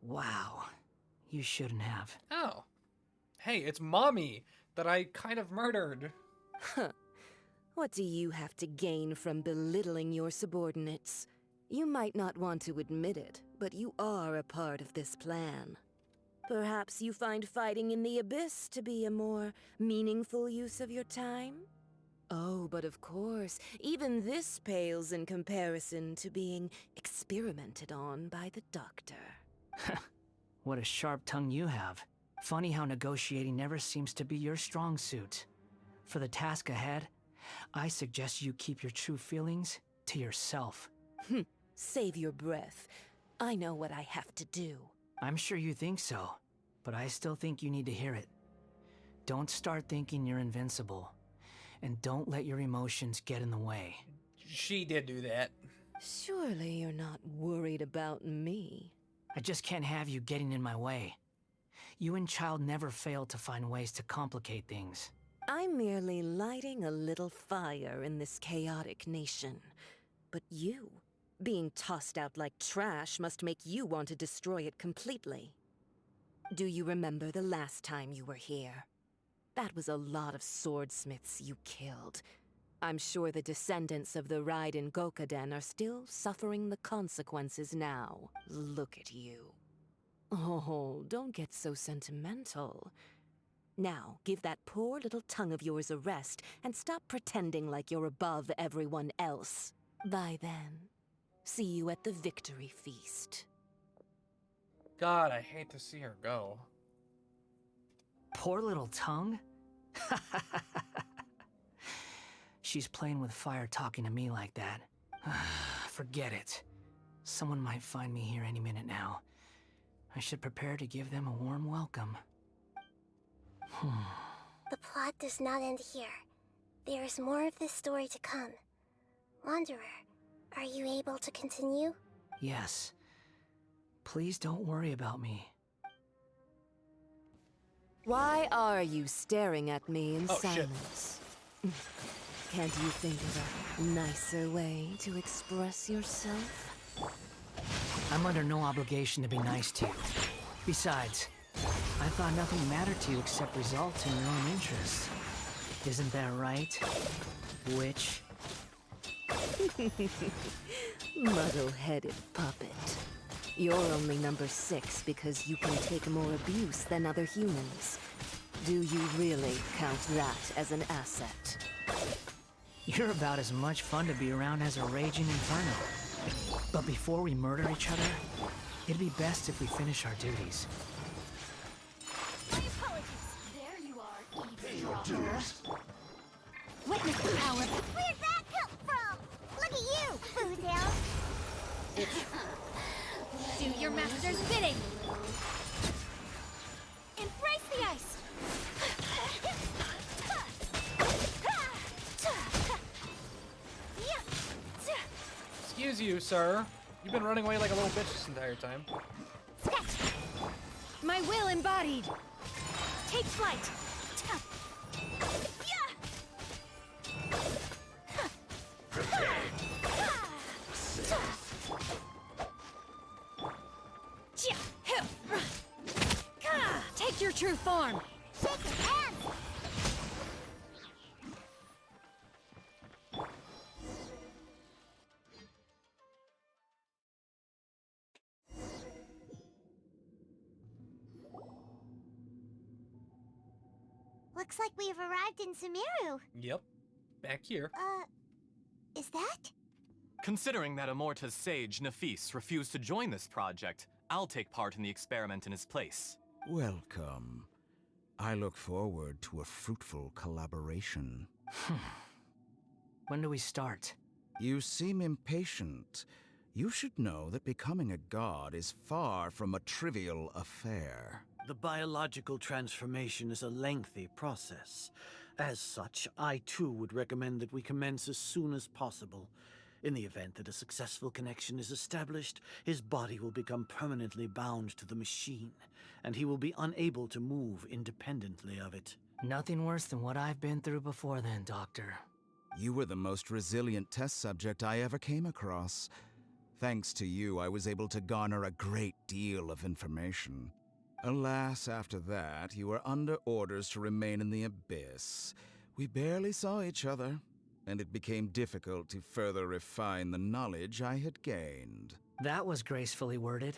Wow. You shouldn't have. Oh. Hey, it's Mommy that I kind of murdered. Huh. What do you have to gain from belittling your subordinates? You might not want to admit it, but you are a part of this plan. Perhaps you find fighting in the Abyss to be a more meaningful use of your time? Oh, but of course, even this pales in comparison to being experimented on by the Doctor. What a sharp tongue you have. Funny how negotiating never seems to be your strong suit. For the task ahead, I suggest you keep your true feelings to yourself. Save your breath. I know what I have to do. I'm sure you think so, but I still think you need to hear it. Don't start thinking you're invincible, and don't let your emotions get in the way. She did do that. Surely you're not worried about me. I just can't have you getting in my way. You and Child never fail to find ways to complicate things. I'm merely lighting a little fire in this chaotic nation. But you, being tossed out like trash, must make you want to destroy it completely. Do you remember the last time you were here? That was a lot of swordsmiths you killed. I'm sure the descendants of the Raiden Gokaden are still suffering the consequences now. Look at you. Oh, don't get so sentimental. Now, give that poor little tongue of yours a rest and stop pretending like you're above everyone else. Bye then. See you at the victory feast. God, I hate to see her go. Poor little tongue? She's playing with fire talking to me like that. Forget it. Someone might find me here any minute now. I should prepare to give them a warm welcome. The plot does not end here. There is more of this story to come. Wanderer, are you able to continue? Yes. Please don't worry about me. Why are you staring at me in Oh, shit. silence? Can't you think of a nicer way to express yourself? I'm under no obligation to be nice to you. Besides, I thought nothing mattered to you except results in your own interests. Isn't that right, witch? Muddle-headed puppet. You're only number 6 because you can take more abuse than other humans. Do you really count that as an asset? You're about as much fun to be around as a raging inferno. But before we murder each other, it'd be best if we finish our duties. My apologies. There you are, eavesdropper. Witness the power. Where'd that come from? Look at you, Boozle. Do your master's bidding. Embrace the ice. Excuse you, sir. You've been running away like a little bitch this entire time. My will embodied. Take flight. Take your true form. Shake your hands. Looks like we have arrived in Sumeru. Yep. Back here. Is that? Considering that Amorta's sage, Nafis, refused to join this project, I'll take part in the experiment in his place. Welcome. I look forward to a fruitful collaboration. When do we start? You seem impatient. You should know that becoming a god is far from a trivial affair. The biological transformation is a lengthy process. As such, I too would recommend that we commence as soon as possible. In the event that a successful connection is established, his body will become permanently bound to the machine, and he will be unable to move independently of it. Nothing worse than what I've been through before then, Doctor. You were the most resilient test subject I ever came across. Thanks to you, I was able to garner a great deal of information. Alas, after that, you were under orders to remain in the Abyss. We barely saw each other, and it became difficult to further refine the knowledge I had gained. That was gracefully worded.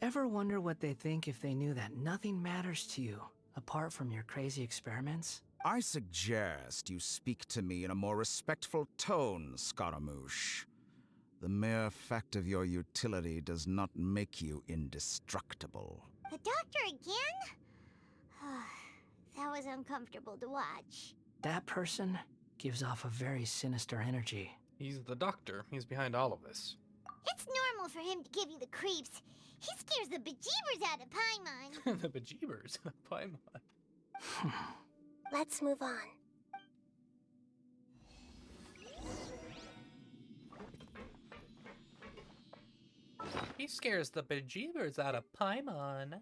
Ever wonder what they think if they knew that nothing matters to you, apart from your crazy experiments? I suggest you speak to me in a more respectful tone, Scaramouche. The mere fact of your utility does not make you indestructible. The doctor again? That was uncomfortable to watch. That person gives off a very sinister energy. He's the doctor. He's behind all of this. It's normal for him to give you the creeps. He scares the bejeebers out of Paimon. The bejeebers? Paimon. Let's move on. He scares the bejeebers out of Paimon.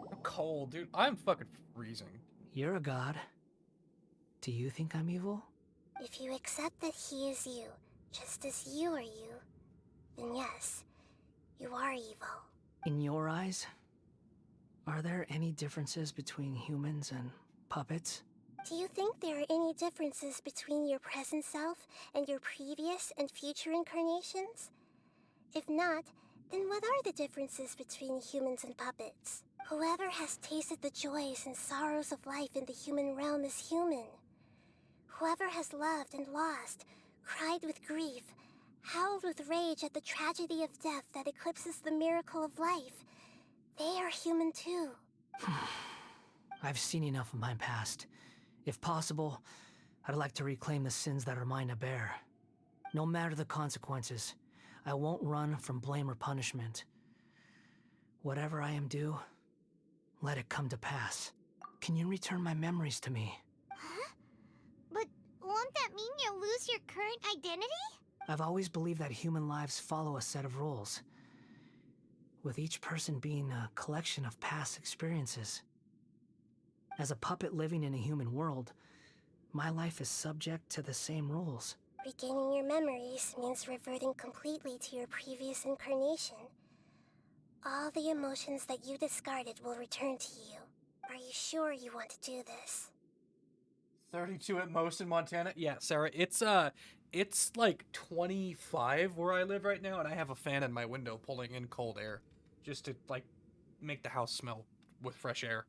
I'm cold, dude. I'm fucking freezing. You're a god. Do you think I'm evil? If you accept that he is you, just as you are you, then yes, you are evil. In your eyes, are there any differences between humans and puppets? Do you think there are any differences between your present self and your previous and future incarnations? If not, then what are the differences between humans and puppets? Whoever has tasted the joys and sorrows of life in the human realm is human. Whoever has loved and lost, cried with grief, howled with rage at the tragedy of death that eclipses the miracle of life, they are human too. I've seen enough of my past. If possible, I'd like to reclaim the sins that are mine to bear. No matter the consequences, I won't run from blame or punishment. Whatever I am due, let it come to pass. Can you return my memories to me? Huh? But won't that mean you'll lose your current identity? I've always believed that human lives follow a set of rules, with each person being a collection of past experiences. As a puppet living in a human world, my life is subject to the same rules. Regaining your memories means reverting completely to your previous incarnation. All the emotions that you discarded will return to you. Are you sure you want to do this? 32 at most in Montana? Yeah, Sarah, it's like 25 where I live right now, and I have a fan in my window pulling in cold air just to, like, make the house smell with fresh air.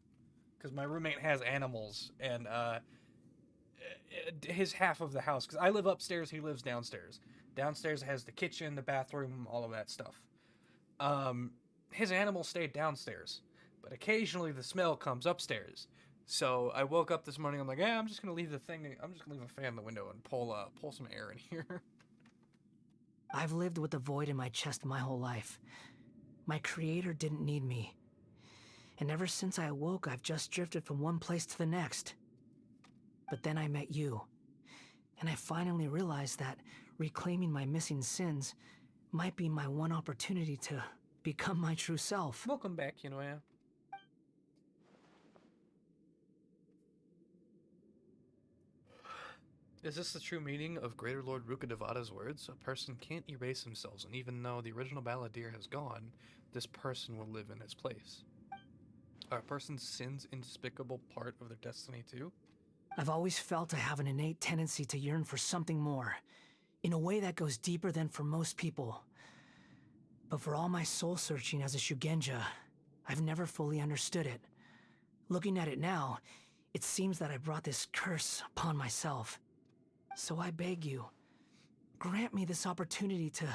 Because my roommate has animals, and his half of the house, because I live upstairs, he lives downstairs. Downstairs has the kitchen, the bathroom, all of that stuff. His animals stayed downstairs, but occasionally the smell comes upstairs. So I woke up this morning, I'm like, I'm just gonna leave a fan in the window and pull some air in here. I've lived with the void in my chest my whole life. My creator didn't need me. And ever since I awoke, I've just drifted from one place to the next. But then I met you, and I finally realized that reclaiming my missing sins might be my one opportunity to become my true self. Welcome back, Yunoya. Is this the true meaning of Greater Lord Rukkhadevada's words? A person can't erase themselves, and even though the original balladeer has gone, this person will live in his place. Are a person's sins a despicable part of their destiny too? I've always felt I have an innate tendency to yearn for something more, in a way that goes deeper than for most people. But for all my soul-searching as a Shugenja, I've never fully understood it. Looking at it now, it seems that I brought this curse upon myself. So I beg you, grant me this opportunity to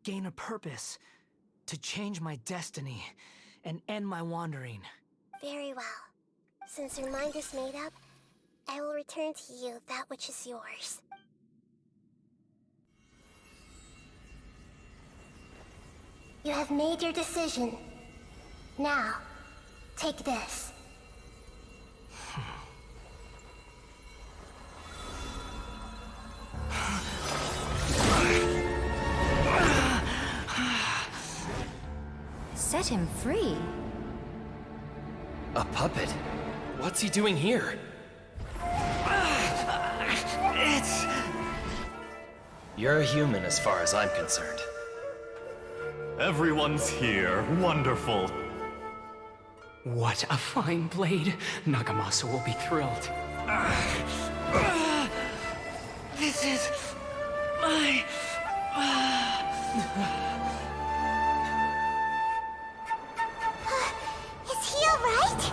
gain a purpose, to change my destiny, and end my wandering. Very well. Since your mind is made up, I will return to you that which is yours. You have made your decision. Now, take this. Set him free? A puppet? What's he doing here? You're a human as far as I'm concerned. Everyone's here. Wonderful. What a fine blade. Nagamasa will be thrilled. This is my... Is he alright?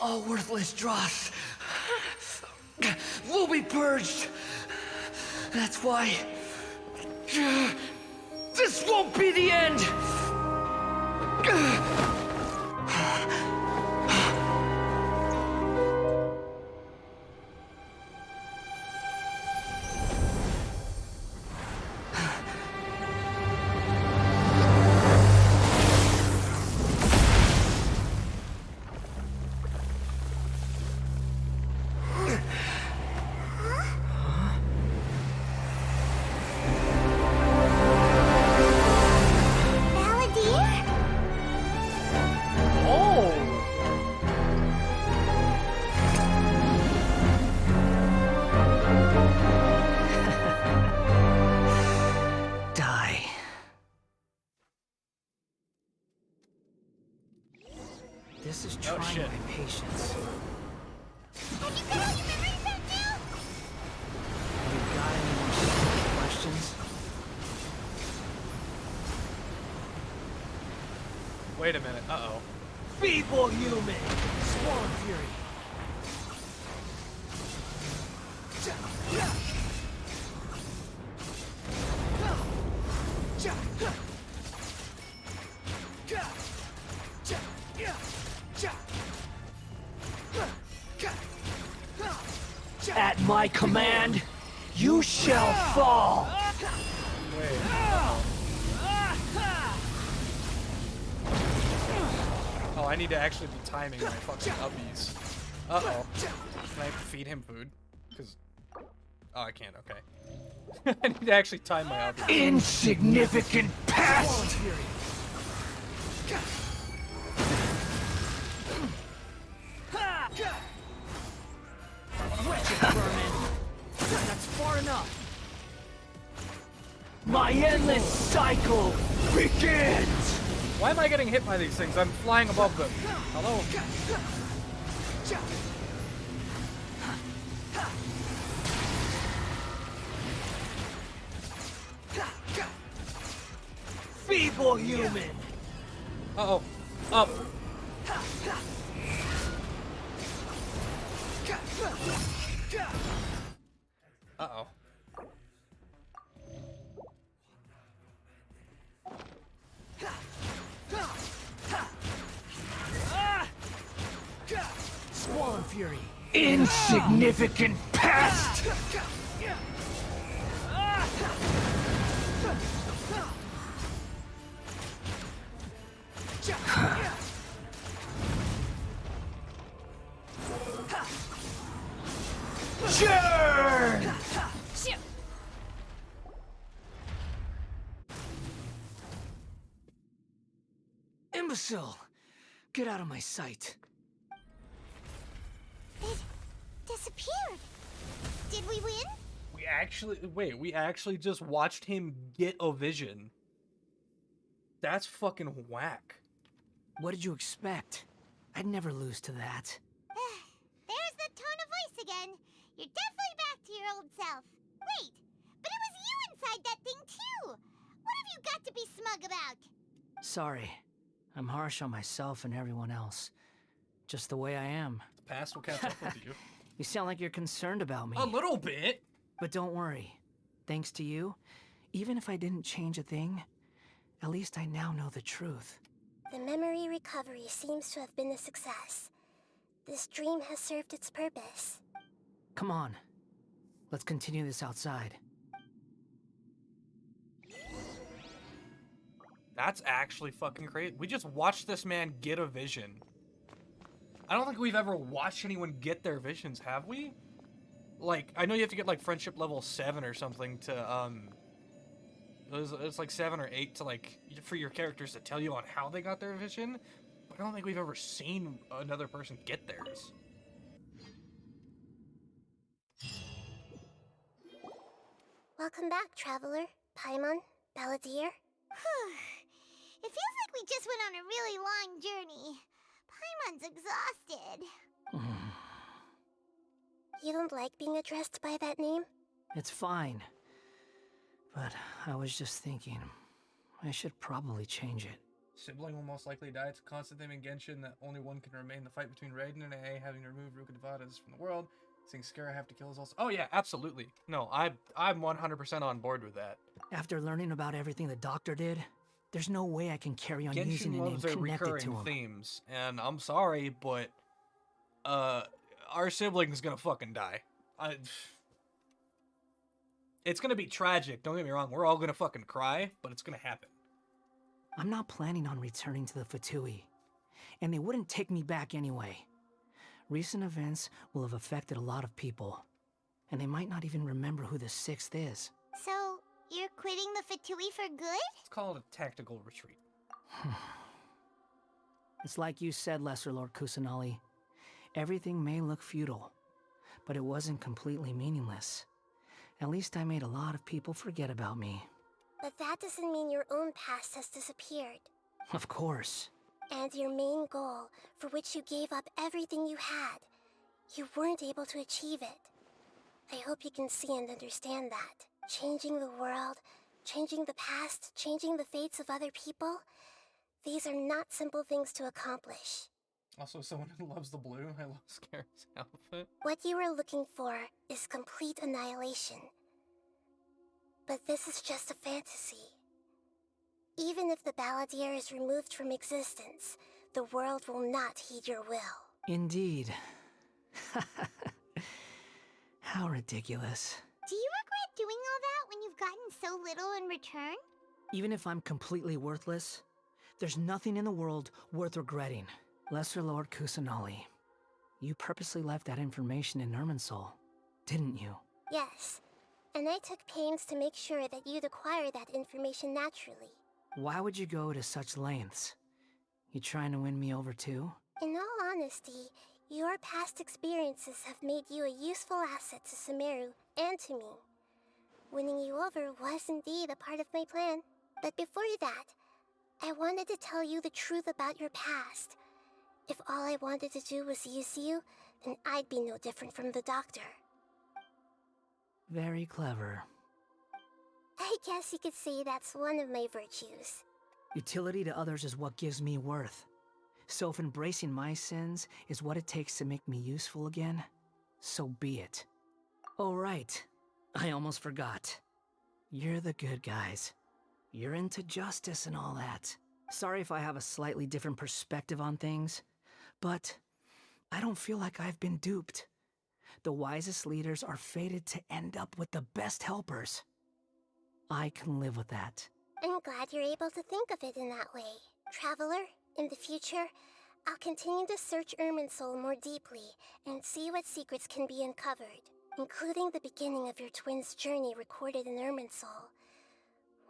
All worthless dross will be purged. That's why this won't be the end. This is trying my patience. Have you got all your memories back now? Have you got any more questions? Wait a minute. Uh-oh. Feeble human! Swan Fury! At my command, you shall fall! Wait. Oh, I need to actually be timing my fucking uppies. Uh-oh. Can I feed him food? Because... Oh, I can't. Okay. I need to actually time my uppies. Insignificant pest! Wretched vermin! That's far enough! My endless cycle begins! Why am I getting hit by these things? I'm flying above them. Hello? Feeble human! Uh-oh. Up. Uh-oh. Swan Fury! Insignificant pest! Churn! Imbecile! Get out of my sight. It disappeared. Did we win? We actually just watched him get a vision. That's fucking whack. What did you expect? I'd never lose to that. There's the tone of voice again. You're definitely back to your old self. Wait, but it was you inside that thing too. What have you got to be smug about? Sorry. I'm harsh on myself and everyone else. Just the way I am. The past will catch up with you. You sound like you're concerned about me. A little bit. But don't worry. Thanks to you, even if I didn't change a thing, at least I now know the truth. The memory recovery seems to have been a success. This dream has served its purpose. Come on. Let's continue this outside. That's actually fucking crazy. We just watched this man get a vision. I don't think we've ever watched anyone get their visions, have we? Like, I know you have to get like friendship level 7 or something to it's like 7 or 8 to like for your characters to tell you on how they got their vision, but I don't think we've ever seen another person get theirs. Welcome back, traveler. Paimon, Balladeer. It feels like we just went on a really long journey. Paimon's exhausted. You don't like being addressed by that name? It's fine. But I was just thinking, I should probably change it. Sibling will most likely die. It's a constant theme in Genshin that only one can remain. The fight between Raiden and AA having removed Rukadavadas from the world. Seeing Skara have to kill us also. Oh yeah, absolutely. No, I'm 100% on board with that. After learning about everything the doctor did, there's no way I can carry on using a name loves their connected to recurring him. themes, and I'm sorry, but our sibling's gonna fucking die. It's gonna be tragic. Don't get me wrong. We're all gonna fucking cry, but it's gonna happen. I'm not planning on returning to the Fatui, and they wouldn't take me back anyway. Recent events will have affected a lot of people, and they might not even remember who the 6th is. So, you're quitting the Fatui for good? Let's call it a tactical retreat. It's like you said, Lesser Lord Kusanali. Everything may look futile, but it wasn't completely meaningless. At least I made a lot of people forget about me. But that doesn't mean your own past has disappeared. Of course. And your main goal, for which you gave up everything you had, you weren't able to achieve it. I hope you can see and understand that. Changing the world, changing the past, changing the fates of other people, these are not simple things to accomplish. Also, someone who loves the blue. I love Skara's outfit. What you are looking for is complete annihilation. But this is just a fantasy. Even if the Balladeer is removed from existence, the world will not heed your will. Indeed. How ridiculous. Do you regret doing all that when you've gotten so little in return? Even if I'm completely worthless, there's nothing in the world worth regretting. Lesser Lord Kusanali, you purposely left that information in Irminsul, didn't you? Yes, and I took pains to make sure that you'd acquire that information naturally. Why would you go to such lengths? You trying to win me over too? In all honesty, your past experiences have made you a useful asset to Sumeru and to me. Winning you over was indeed a part of my plan. But before that, I wanted to tell you the truth about your past. If all I wanted to do was use you, then I'd be no different from the doctor. Very clever. I guess you could say that's one of my virtues. Utility to others is what gives me worth. So if embracing my sins is what it takes to make me useful again, so be it. Oh right, I almost forgot. You're the good guys. You're into justice and all that. Sorry if I have a slightly different perspective on things, but I don't feel like I've been duped. The wisest leaders are fated to end up with the best helpers. I can live with that. I'm glad you're able to think of it in that way. Traveler, in the future, I'll continue to search Irminsul more deeply and see what secrets can be uncovered, including the beginning of your twins' journey recorded in Irminsul.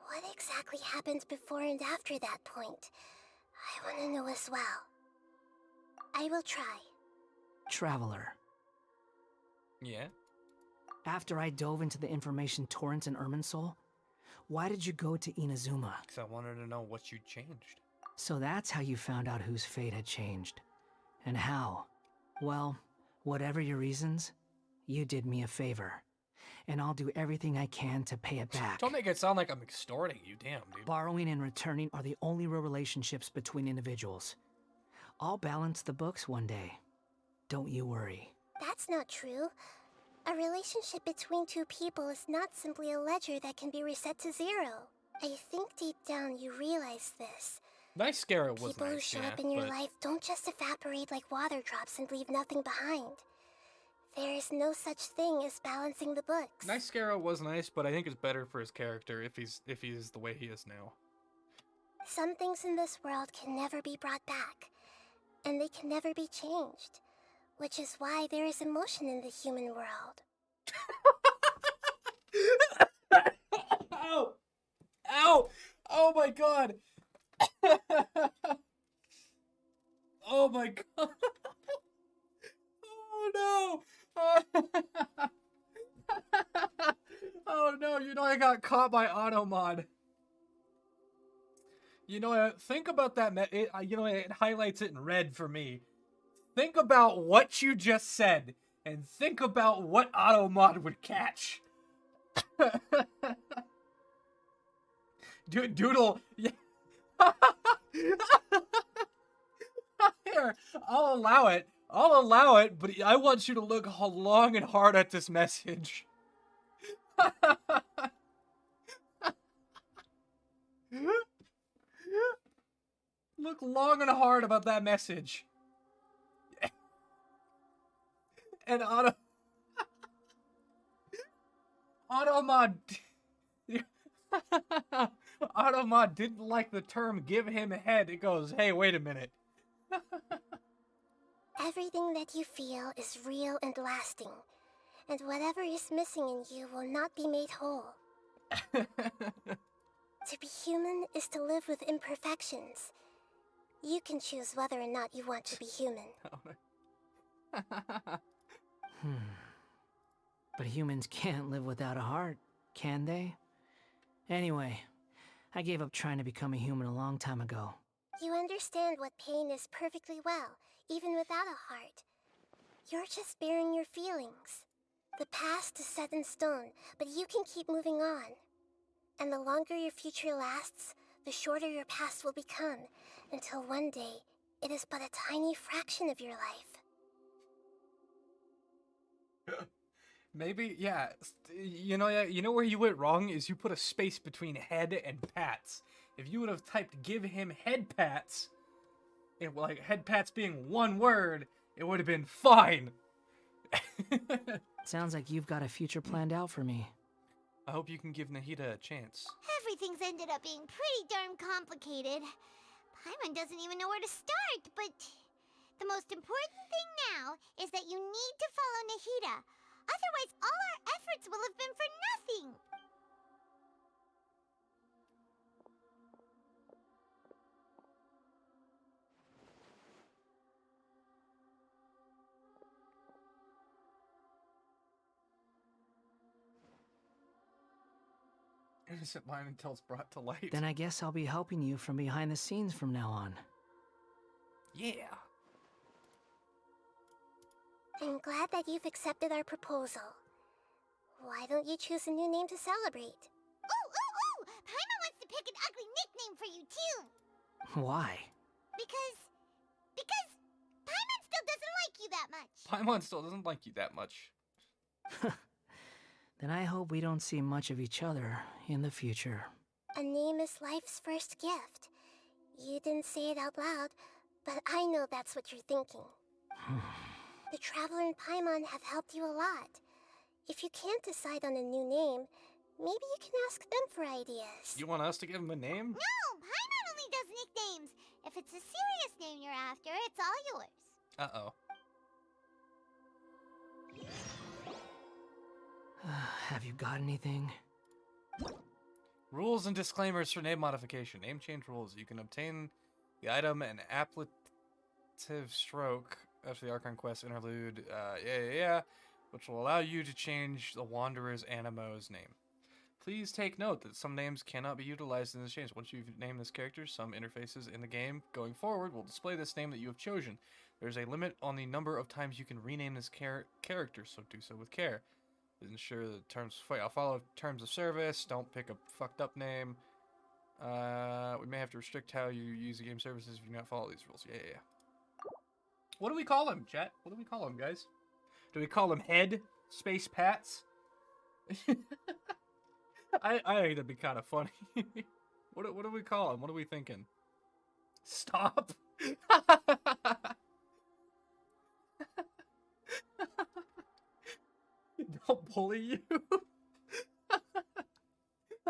What exactly happened before and after that point? I want to know as well. I will try. Traveler. Yeah? After I dove into the information torrents in Irminsul, why did you go to Inazuma? Because I wanted to know what you changed. So that's how you found out whose fate had changed. And how? Well, whatever your reasons, you did me a favor. And I'll do everything I can to pay it back. Don't make it sound like I'm extorting you, damn, dude. Borrowing and returning are the only real relationships between individuals. I'll balance the books one day. Don't you worry. That's not true. A relationship between two people is not simply a ledger that can be reset to zero. I think deep down you realize this. Nice Scarra was People who nice, show yeah, up in your but life don't just evaporate like water drops and leave nothing behind. There is no such thing as balancing the books. Nice Scarra was nice, but I think it's better for his character if he's the way he is now. Some things in this world can never be brought back, and they can never be changed, which is why there is emotion in the human world. Ow! Ow! Oh my god! Oh my god! Oh no! Oh no, you know I got caught by Automod. You know, think about that, you know, it highlights it in red for me. Think about what you just said, and think about what Automod would catch. Doodle, yeah. Here, I'll allow it, but I want you to look long and hard at this message. Look long and hard about that message. And Automod Automod didn't like the term give him a head. It goes, hey, wait a minute. Everything that you feel is real and lasting, and whatever is missing in you will not be made whole. To be human is to live with imperfections. You can choose whether or not you want to be human. But humans can't live without a heart, can they? Anyway, I gave up trying to become a human a long time ago. You understand what pain is perfectly well, even without a heart. You're just bearing your feelings. The past is set in stone, but you can keep moving on. And the longer your future lasts, the shorter your past will become, until one day, it is but a tiny fraction of your life. Maybe, yeah. You know where you went wrong is you put a space between head and pats. If you would have typed give him head pats, like head pats being one word, it would have been fine. Sounds like you've got a future planned out for me. I hope you can give Nahida a chance. Everything's ended up being pretty darn complicated. Paimon doesn't even know where to start, but the most important thing now is that you need to follow Nahida. Otherwise, all our efforts will have been for nothing. Innocent mind until it's brought to light. Then I guess I'll be helping you from behind the scenes from now on. Yeah. I'm glad that you've accepted our proposal. Why don't you choose a new name to celebrate? Ooh! Paimon wants to pick an ugly nickname for you, too. Why? Because Paimon still doesn't like you that much. Paimon still doesn't like you that much. Then I hope we don't see much of each other in the future. A name is life's first gift. You didn't say it out loud, but I know that's what you're thinking. The Traveler and Paimon have helped you a lot. If you can't decide on a new name, maybe you can ask them for ideas. You want us to give him a name? No, Paimon only does nicknames. If it's a serious name you're after, it's all yours. Uh-oh. Have you got anything? Rules and disclaimers for name modification. Name change rules. You can obtain the item and appellative stroke after the Archon Quest interlude, which will allow you to change the Wanderer's Animo's name. Please take note that some names cannot be utilized in this change. Once you've named this character, some interfaces in the game going forward will display this name that you have chosen. There's a limit on the number of times you can rename this character, so do so with care. Ensure the follow terms of service. Don't pick a fucked up name. We may have to restrict how you use the game services if you do not follow these rules. Yeah. What do we call him, chat? What do we call him, guys? Do we call him Head Space Pats? I think that'd be kind of funny. What do we call him? What are we thinking? Stop. Don't bully you.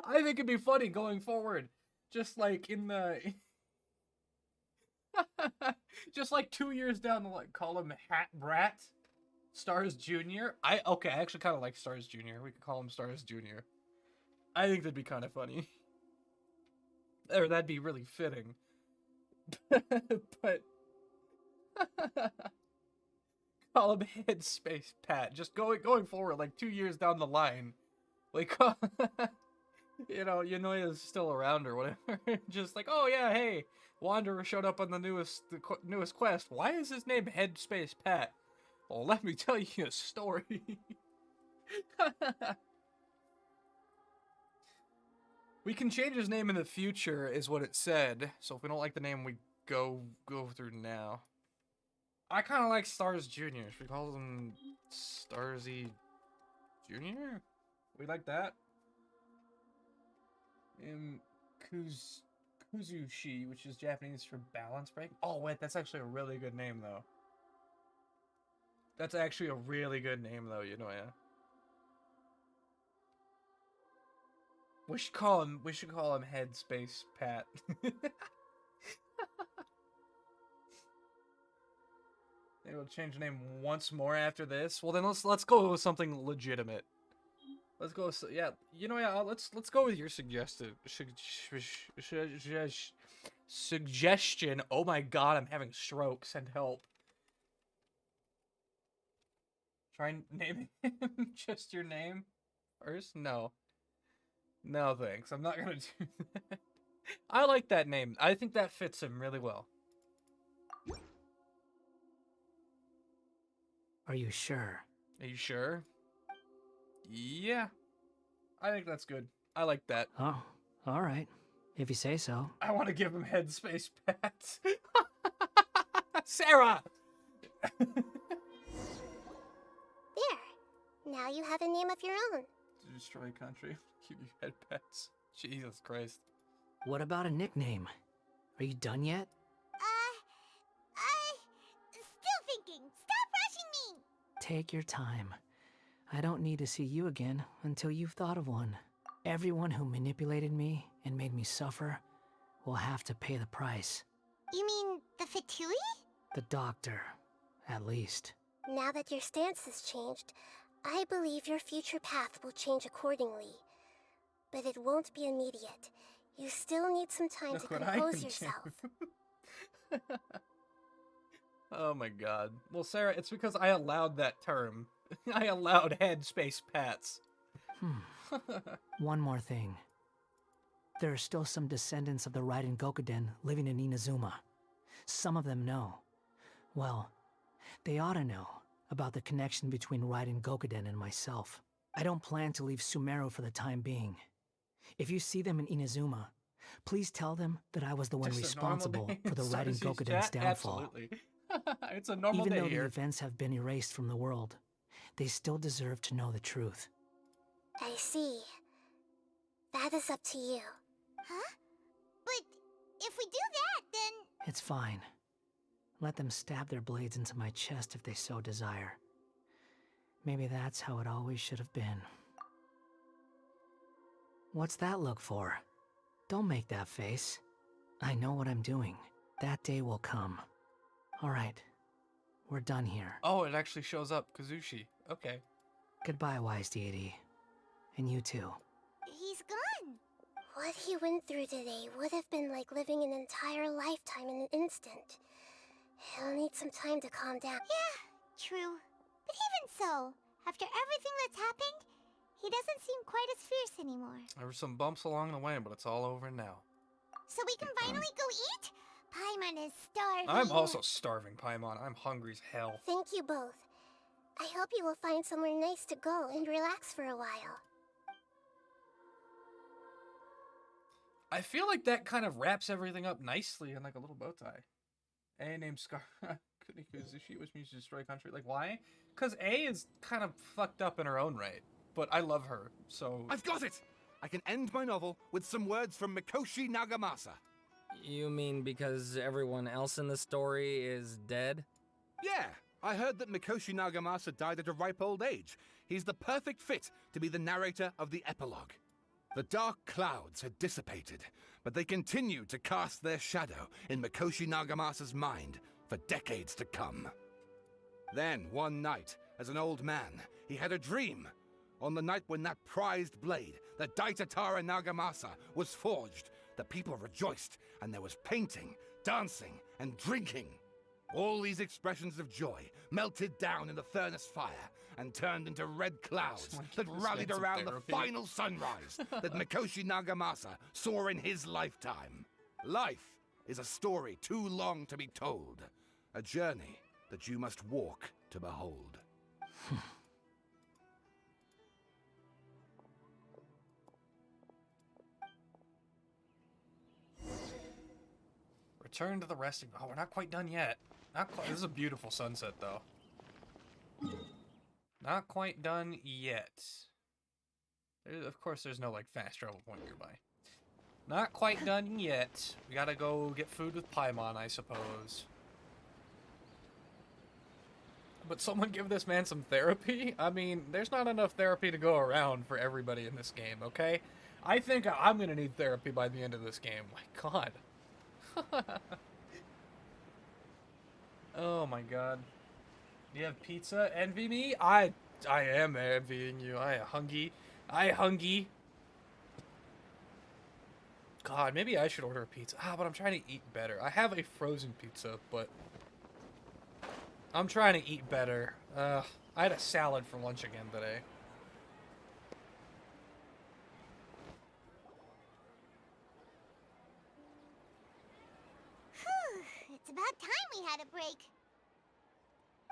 I think it'd be funny going forward. Just like in the... just like 2 years down the line, call him Hat Brat. Stars Jr. I actually kind of like Stars Jr. We could call him Stars Jr. I think that'd be kind of funny. Or that'd be really fitting. But... call him Headspace Pat. Just going forward, like 2 years down the line. Like, Yonoya's still around or whatever. Just like, oh yeah, hey, Wanderer showed up on the newest quest. Why is his name Headspace Pat? Well, let me tell you a story. We can change his name in the future, is what it said. So if we don't like the name, we go through now. I kind of like Stars Jr. Should we call him Starsy Jr.? We like that. Kuzushi, which is Japanese for balance break. Oh, wait, that's actually a really good name, though. That's actually a really good name, though, Yonoya. We should call him Headspace Pat. Maybe we'll change the name once more after this. Well, then let's go with something legitimate. Let's go. Yeah, let's go with your suggestion. Oh my god, I'm having stroke. Send help. Try naming him just your name first. No, thanks. I'm not gonna do that. I like that name. I think that fits him really well. Are you sure? Are you sure? Yeah. I think that's good. I like that. Oh, alright. If you say so. I want to give him Headspace Pats. Sarah! There. Now you have a name of your own. To destroy a country. Give you head pets. Jesus Christ. What about a nickname? Are you done yet? Still thinking. Stop rushing me! Take your time. I don't need to see you again until you've thought of one. Everyone who manipulated me and made me suffer will have to pay the price. You mean the Fatui? The doctor, at least. Now that your stance has changed, I believe your future path will change accordingly. But it won't be immediate. You still need some time to compose yourself. Oh my god. Well, Sarah, it's because I allowed that term. I allowed Headspace Pats. One more thing. There are still some descendants of the Raiden Gokuden living in Inazuma. Some of them know. Well, they ought to know about the connection between Raiden Gokuden and myself. I don't plan to leave Sumeru for the time being. If you see them in Inazuma, please tell them that I was the one responsible for the Raiden Gokuden's downfall. Absolutely. It's a normal day here. Even though the events have been erased from the world, they still deserve to know the truth. I see. That is up to you. Huh? But if we do that, then... It's fine. Let them stab their blades into my chest if they so desire. Maybe that's how it always should have been. What's that look for? Don't make that face. I know what I'm doing. That day will come. Alright, we're done here. Oh, it actually shows up. Kazushi. Okay. Goodbye, wise deity. And you too. He's gone. What he went through today would have been like living an entire lifetime in an instant. He'll need some time to calm down. Yeah, true. But even so, after everything that's happened, he doesn't seem quite as fierce anymore. There were some bumps along the way, but it's all over now. So we can finally go eat? Paimon is starving. I'm also starving, Paimon. I'm hungry as hell. Thank you both. I hope you will find somewhere nice to go and relax for a while. I feel like that kind of wraps everything up nicely in like a little bow tie. A named Scar Kazushi, which means to destroy a country. Like, why? Because A is kind of fucked up in her own right. But I love her, so... I've got it! I can end my novel with some words from Mikoshi Nagamasa. You mean because everyone else in the story is dead? Yeah, I heard that Mikoshi Nagamasa died at a ripe old age. He's the perfect fit to be the narrator of the epilogue. The dark clouds had dissipated, but they continued to cast their shadow in Mikoshi Nagamasa's mind for decades to come. Then, one night, as an old man, he had a dream. On the night when that prized blade, the Daitatara Nagamasa, was forged, the people rejoiced, and there was painting, dancing, and drinking. All these expressions of joy melted down in the furnace fire and turned into red clouds that rallied around the final sunrise that Mikoshi Nagamasa saw in his lifetime. Life is a story too long to be told, a journey that you must walk to behold. Return to the resting... Oh, we're not quite done yet. Not quite... This is a beautiful sunset, though. Not quite done yet. Of course, there's no, like, fast travel point nearby. Not quite done yet. We gotta go get food with Paimon, I suppose. But someone give this man some therapy? I mean, there's not enough therapy to go around for everybody in this game, okay? I think I'm gonna need therapy by the end of this game. My god. Oh my god. You have pizza? Envy me? I am envying you. I hungry. God, maybe I should order a pizza. But I'm trying to eat better. I have a frozen pizza, but I'm trying to eat better. I had a salad for lunch again today. It's about time we had a break.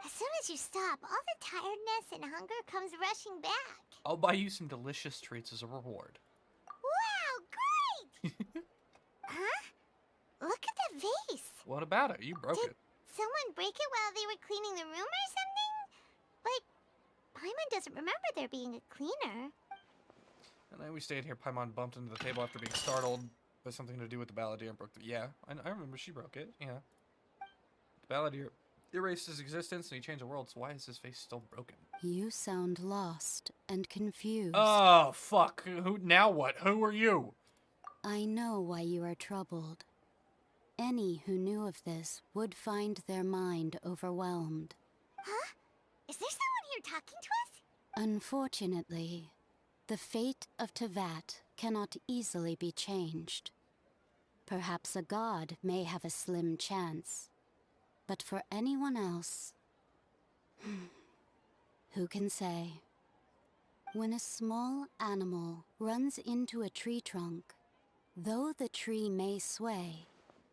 As soon as you stop, all the tiredness and hunger comes rushing back. I'll buy you some delicious treats as a reward. Wow, great! Huh? Look at the vase. What about it? You broke it. Someone break it while they were cleaning the room or something? Like, Paimon doesn't remember there being a cleaner. And then we stayed here. Paimon bumped into the table after being startled by something to do with the balladeer and broke the... Yeah, I remember she broke it. Yeah. The balladeer erased his existence and he changed the world, so why is his face still broken? You sound lost and confused. Oh, fuck. Who? Now what? Who are you? I know why you are troubled. Any who knew of this would find their mind overwhelmed. Huh? Is there someone here talking to us? Unfortunately, the fate of Tevat cannot easily be changed. Perhaps a god may have a slim chance, but for anyone else, who can say? When a small animal runs into a tree trunk, though the tree may sway,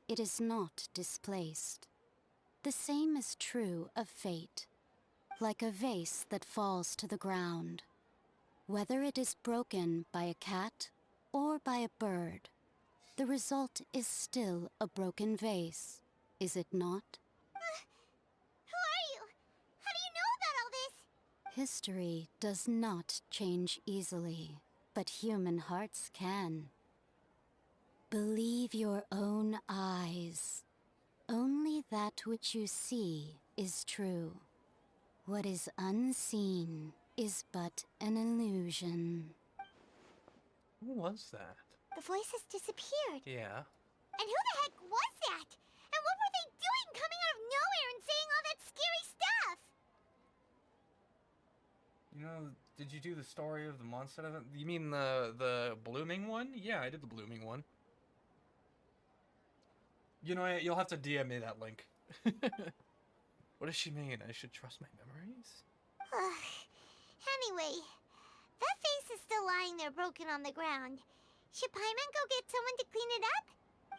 it is not displaced. The same is true of fate, like a vase that falls to the ground. Whether it is broken by a cat or by a bird, the result is still a broken vase, is it not? Who are you? How do you know about all this? History does not change easily, but human hearts can. Believe your own eyes. Only that which you see is true. What is unseen is but an illusion. Who was that? The voices disappeared. Yeah. And who the heck was that? And what were they doing coming out of nowhere and saying all that scary stuff? You know, did you do the story of the monster event? You mean the blooming one? Yeah, I did the blooming one. You know, you'll have to DM me that link. What does she mean? I should trust my memories? Anyway, that face is still lying there broken on the ground. Should Paimon go get someone to clean it up?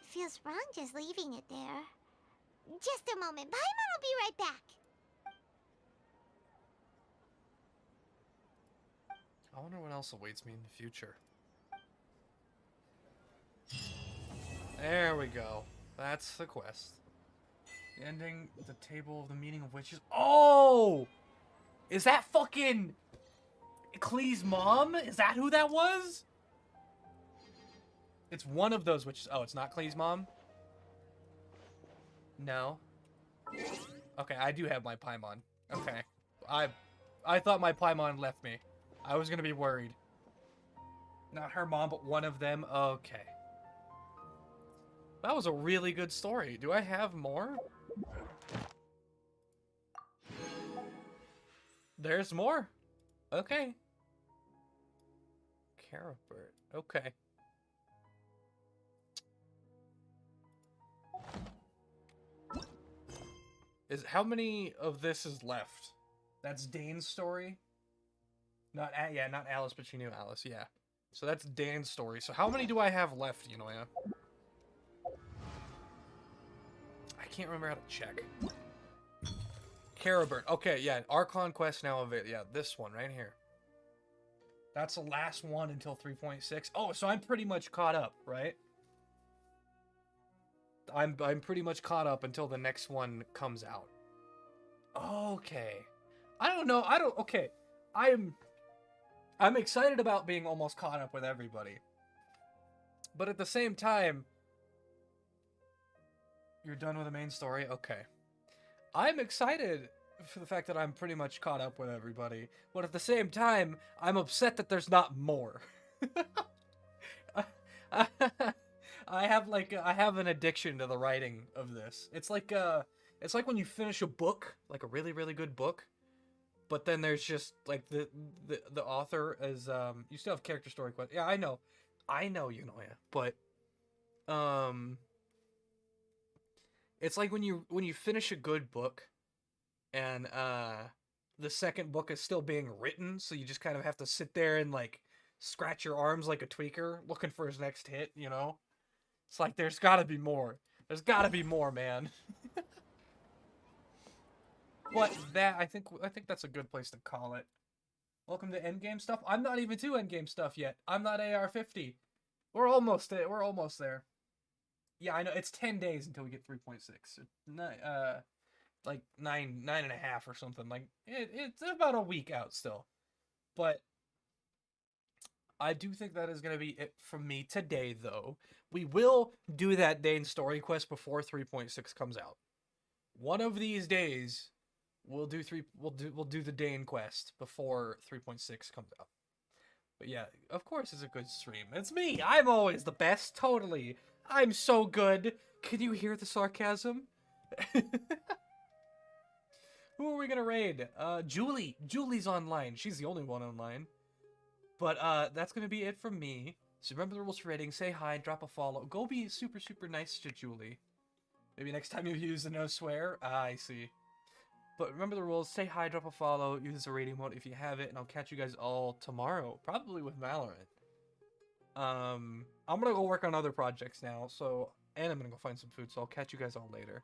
It feels wrong just leaving it there. Just a moment. Paimon will be right back. I wonder what else awaits me in the future. There we go. That's the quest. The ending, the table of the meaning of witches. Oh! Is that fucking Klee's mom? Is that who that was? It's one of those witches. Oh, it's not Klee's mom? No. Okay, I do have my Paimon. Okay. I thought my Paimon left me. I was gonna be worried. Not her mom, but one of them. Okay. That was a really good story. Do I have more? There's more. Okay. Carabert. Okay. How many of this is left? That's Dane's story? Not Alice, but she knew Alice, yeah. So that's Dane's story. So how many do I have left, Yunoya? I can't remember how to check. Carabert. Okay, yeah. Archon quest now available. Yeah, this one right here. That's the last one until 3.6. Oh, so I'm pretty much caught up, right? I'm pretty much caught up until the next one comes out. Okay. I don't know. Okay. I'm excited about being almost caught up with everybody. But at the same time, you're done with the main story? Okay. I'm excited for the fact that I'm pretty much caught up with everybody. But at the same time, I'm upset that there's not more. I have an addiction to the writing of this. It's like when you finish a book, like a really, really good book, but then there's just like the author is you still have character story quest. Yeah, I know, Yunoya, but it's like when you finish a good book, and the second book is still being written, so you just kind of have to sit there and like scratch your arms like a tweaker looking for his next hit, you know? It's like there's got to be more. There's got to be more, man. But that I think that's a good place to call it. Welcome to endgame stuff. I'm not even to endgame stuff yet. I'm not AR-50. We're almost there. We're almost there. Yeah, I know. It's 10 days until we get 3.6. Like nine and a half or something. Like it's about a week out still. But I do think that is going to be it from me today, though. We will do that Dane story quest before 3.6 comes out. One of these days, we'll do the Dane quest before 3.6 comes out. But yeah, of course it's a good stream. It's me. I'm always the best. Totally. I'm so good. Can you hear the sarcasm? Who are we gonna raid? Julie. Julie's online. She's the only one online. But that's gonna be it from me. So remember the rules for raiding. Say hi, drop a follow. Go be super, super nice to Julie. Maybe next time you use the no swear. I see. But remember the rules. Say hi, drop a follow, use the raiding mode if you have it, and I'll catch you guys all tomorrow. Probably with Valorant. I'm gonna go work on other projects now, and I'm gonna go find some food, so I'll catch you guys all later.